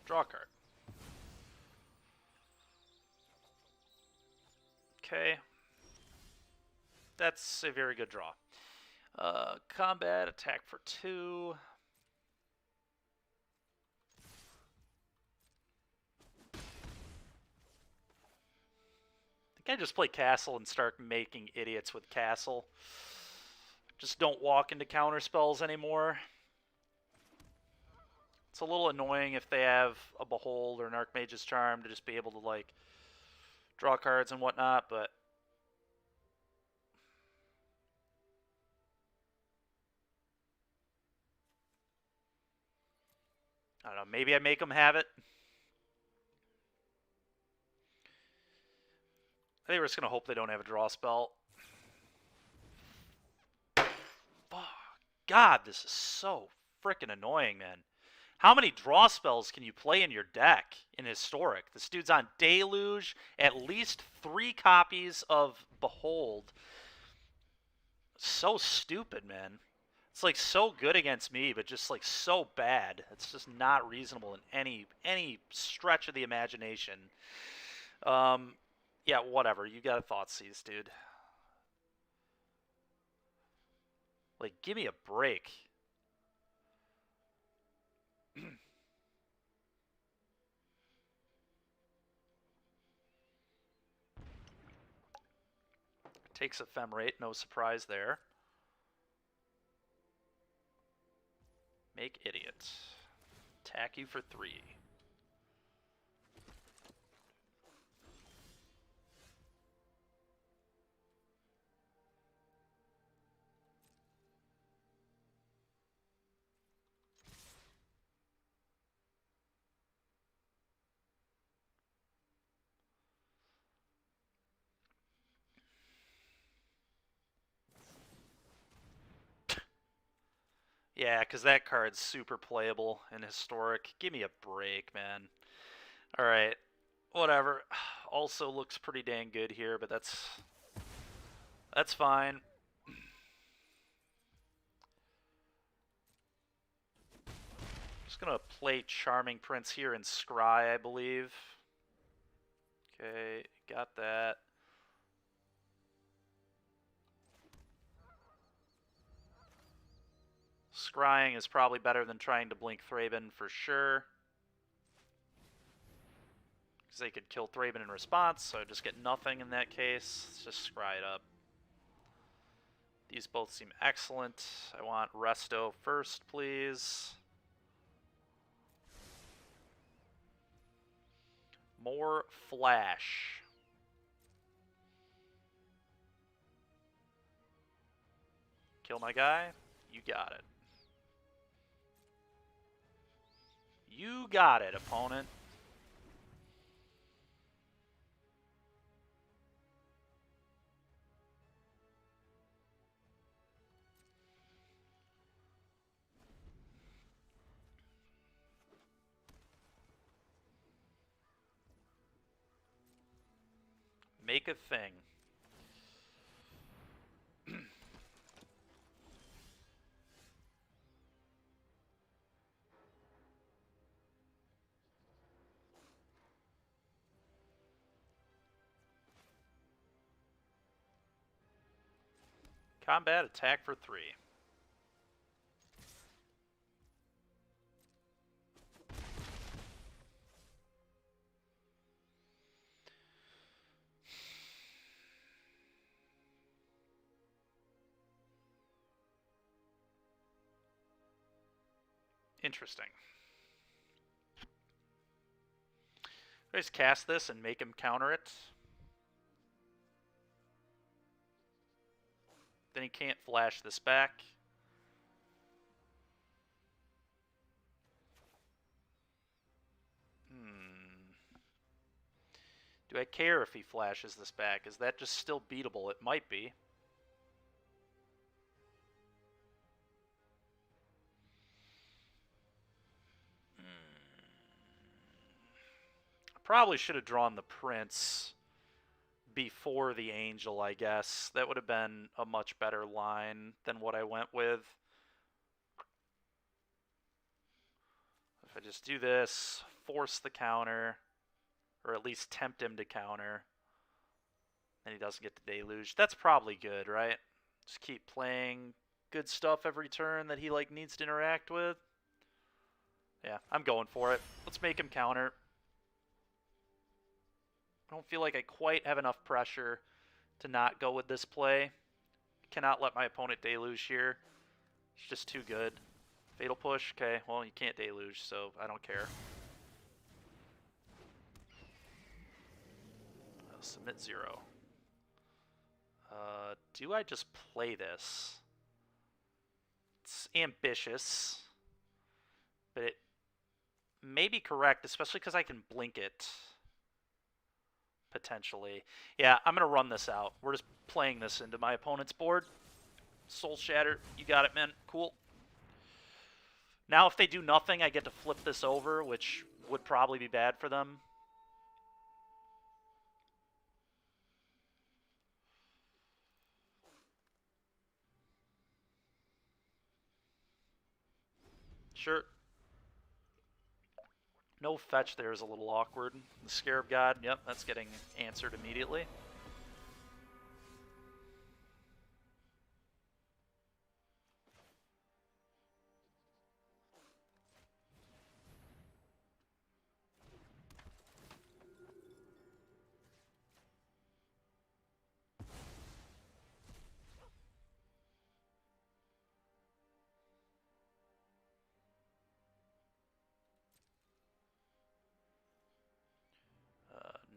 Draw a card. Okay. That's a very good draw. Combat, attack for 2. I think I just play Castle and start making idiots with Castle. Just don't walk into counter spells anymore. It's a little annoying if they have a Behold or an Archmage's Charm to just be able to, like, draw cards and whatnot, but I don't know, maybe I make them have it. I think we're just going to hope they don't have a draw spell. Fuck. God, this is so freaking annoying, man. How many draw spells can you play in your deck in Historic? This dude's on Deluge, at least 3 copies of Behold. So stupid, man. It's like so good against me, but just like so bad. It's just not reasonable in any stretch of the imagination. Yeah, whatever. You got a Thoughtseize, dude. Like, give me a break. Takes Ephemerate, no surprise there. Make idiot. Attack you for 3. Yeah, because that card's super playable and Historic. Give me a break, man. Alright, whatever. Also looks pretty dang good here, but that's fine. Just gonna play Charming Prince here and Scry, I believe. Okay, got that. Scrying is probably better than trying to blink Thraben for sure. Because they could kill Thraben in response, so I just get nothing in that case. Let's just scry it up. These both seem excellent. I want Resto first, please. More Flash. Kill my guy? You got it. You got it, opponent. Make a thing. Combat, attack for 3. Interesting. I just cast this and make him counter it. Then he can't flash this back. Do I care if he flashes this back? Is that just still beatable? It might be. Probably should have drawn the Prince before the Angel, I guess. That would have been a much better line than what I went with. If I just do this, force the counter, or at least tempt him to counter, and he doesn't get the Deluge, that's probably good, right? Just keep playing good stuff every turn that he like needs to interact with. Yeah, I'm going for it. Let's make him counter. I don't feel like I quite have enough pressure to not go with this play. Cannot let my opponent deluge here. It's just too good. Fatal push, okay, well you can't deluge, so I don't care. I'll submit 0. Do I just play this? It's ambitious, but it may be correct, especially because I can blink it. Potentially. Yeah, I'm going to run this out. We're just playing this into my opponent's board. Soul Shatter, you got it, man. Cool. Now if they do nothing, I get to flip this over, which would probably be bad for them. Sure. No fetch there is a little awkward. The Scarab God, yep, that's getting answered immediately.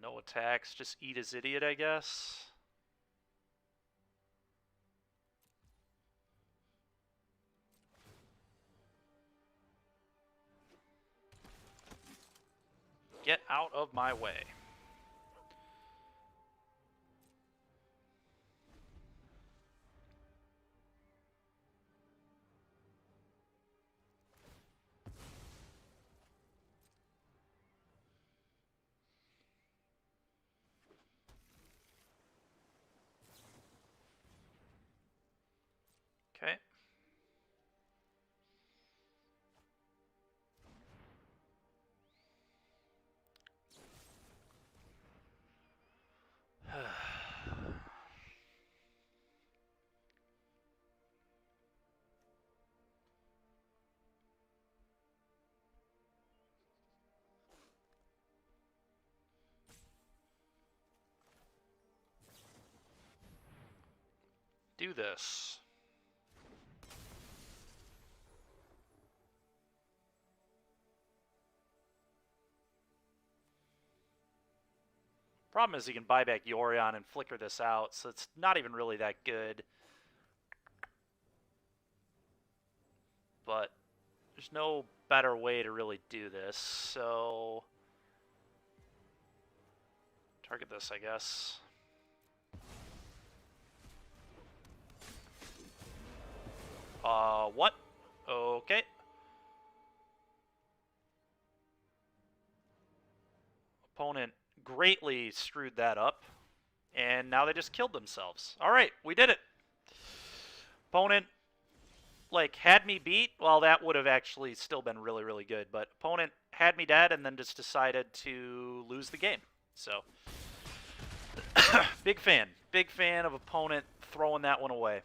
No attacks, just eat his idiot, I guess. Get out of my way. Okay. Do this. Problem is he can buy back Yorion and flicker this out, so it's not even really that good. But there's no better way to really do this, so target this, I guess. What? Okay. Opponent greatly screwed that up, and now they just killed themselves. All right, we did it. Opponent, like, had me beat. Well, that would have actually still been really, really good, but opponent had me dead and then just decided to lose the game. So, big fan of opponent throwing that one away.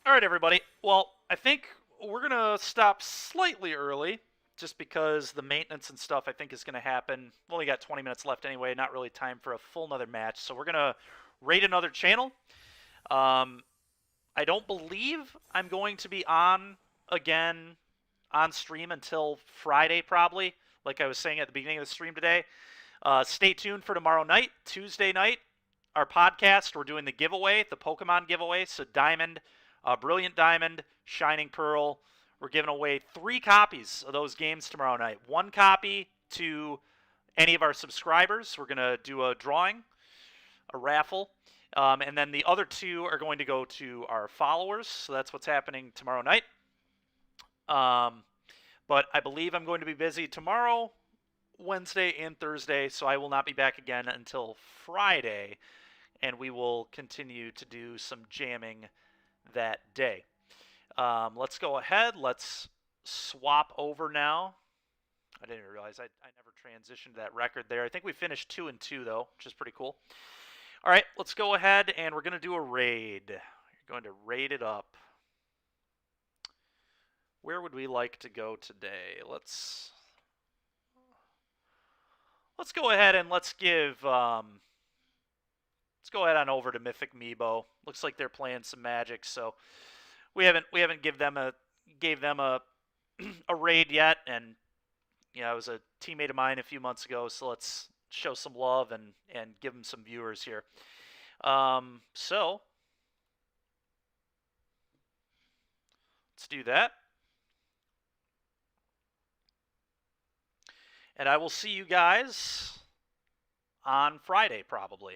All right, everybody. Well, I think we're going to stop slightly early just because the maintenance and stuff I think is going to happen. We've only got 20 minutes left anyway, not really time for a full another match. So we're going to raid another channel. I don't believe I'm going to be on again on stream until Friday probably, like I was saying at the beginning of the stream today. Stay tuned for tomorrow night, Tuesday night, our podcast. We're doing the giveaway, the Pokemon giveaway. So Diamond, Brilliant Diamond, Shining Pearl. We're giving away 3 copies of those games tomorrow night. 1 copy to any of our subscribers. We're going to do a drawing, a raffle. And then the other 2 are going to go to our followers. So that's what's happening tomorrow night. But I believe I'm going to be busy tomorrow, Wednesday, and Thursday, so I will not be back again until Friday, and we will continue to do some jamming that day. Let's go ahead. Let's swap over now. I didn't realize I never transitioned that record there. I think we finished 2-2 though, which is pretty cool. All right, let's go ahead and we're going to do a raid. You're going to raid it up. Where would we like to go today? Let's go ahead and let's go ahead on over to Mythic Meebo. Looks like they're playing some Magic, so we haven't gave them a a raid yet, and it was a teammate of mine a few months ago, so let's show some love and give them some viewers here. So let's do that. And I will see you guys on Friday, probably.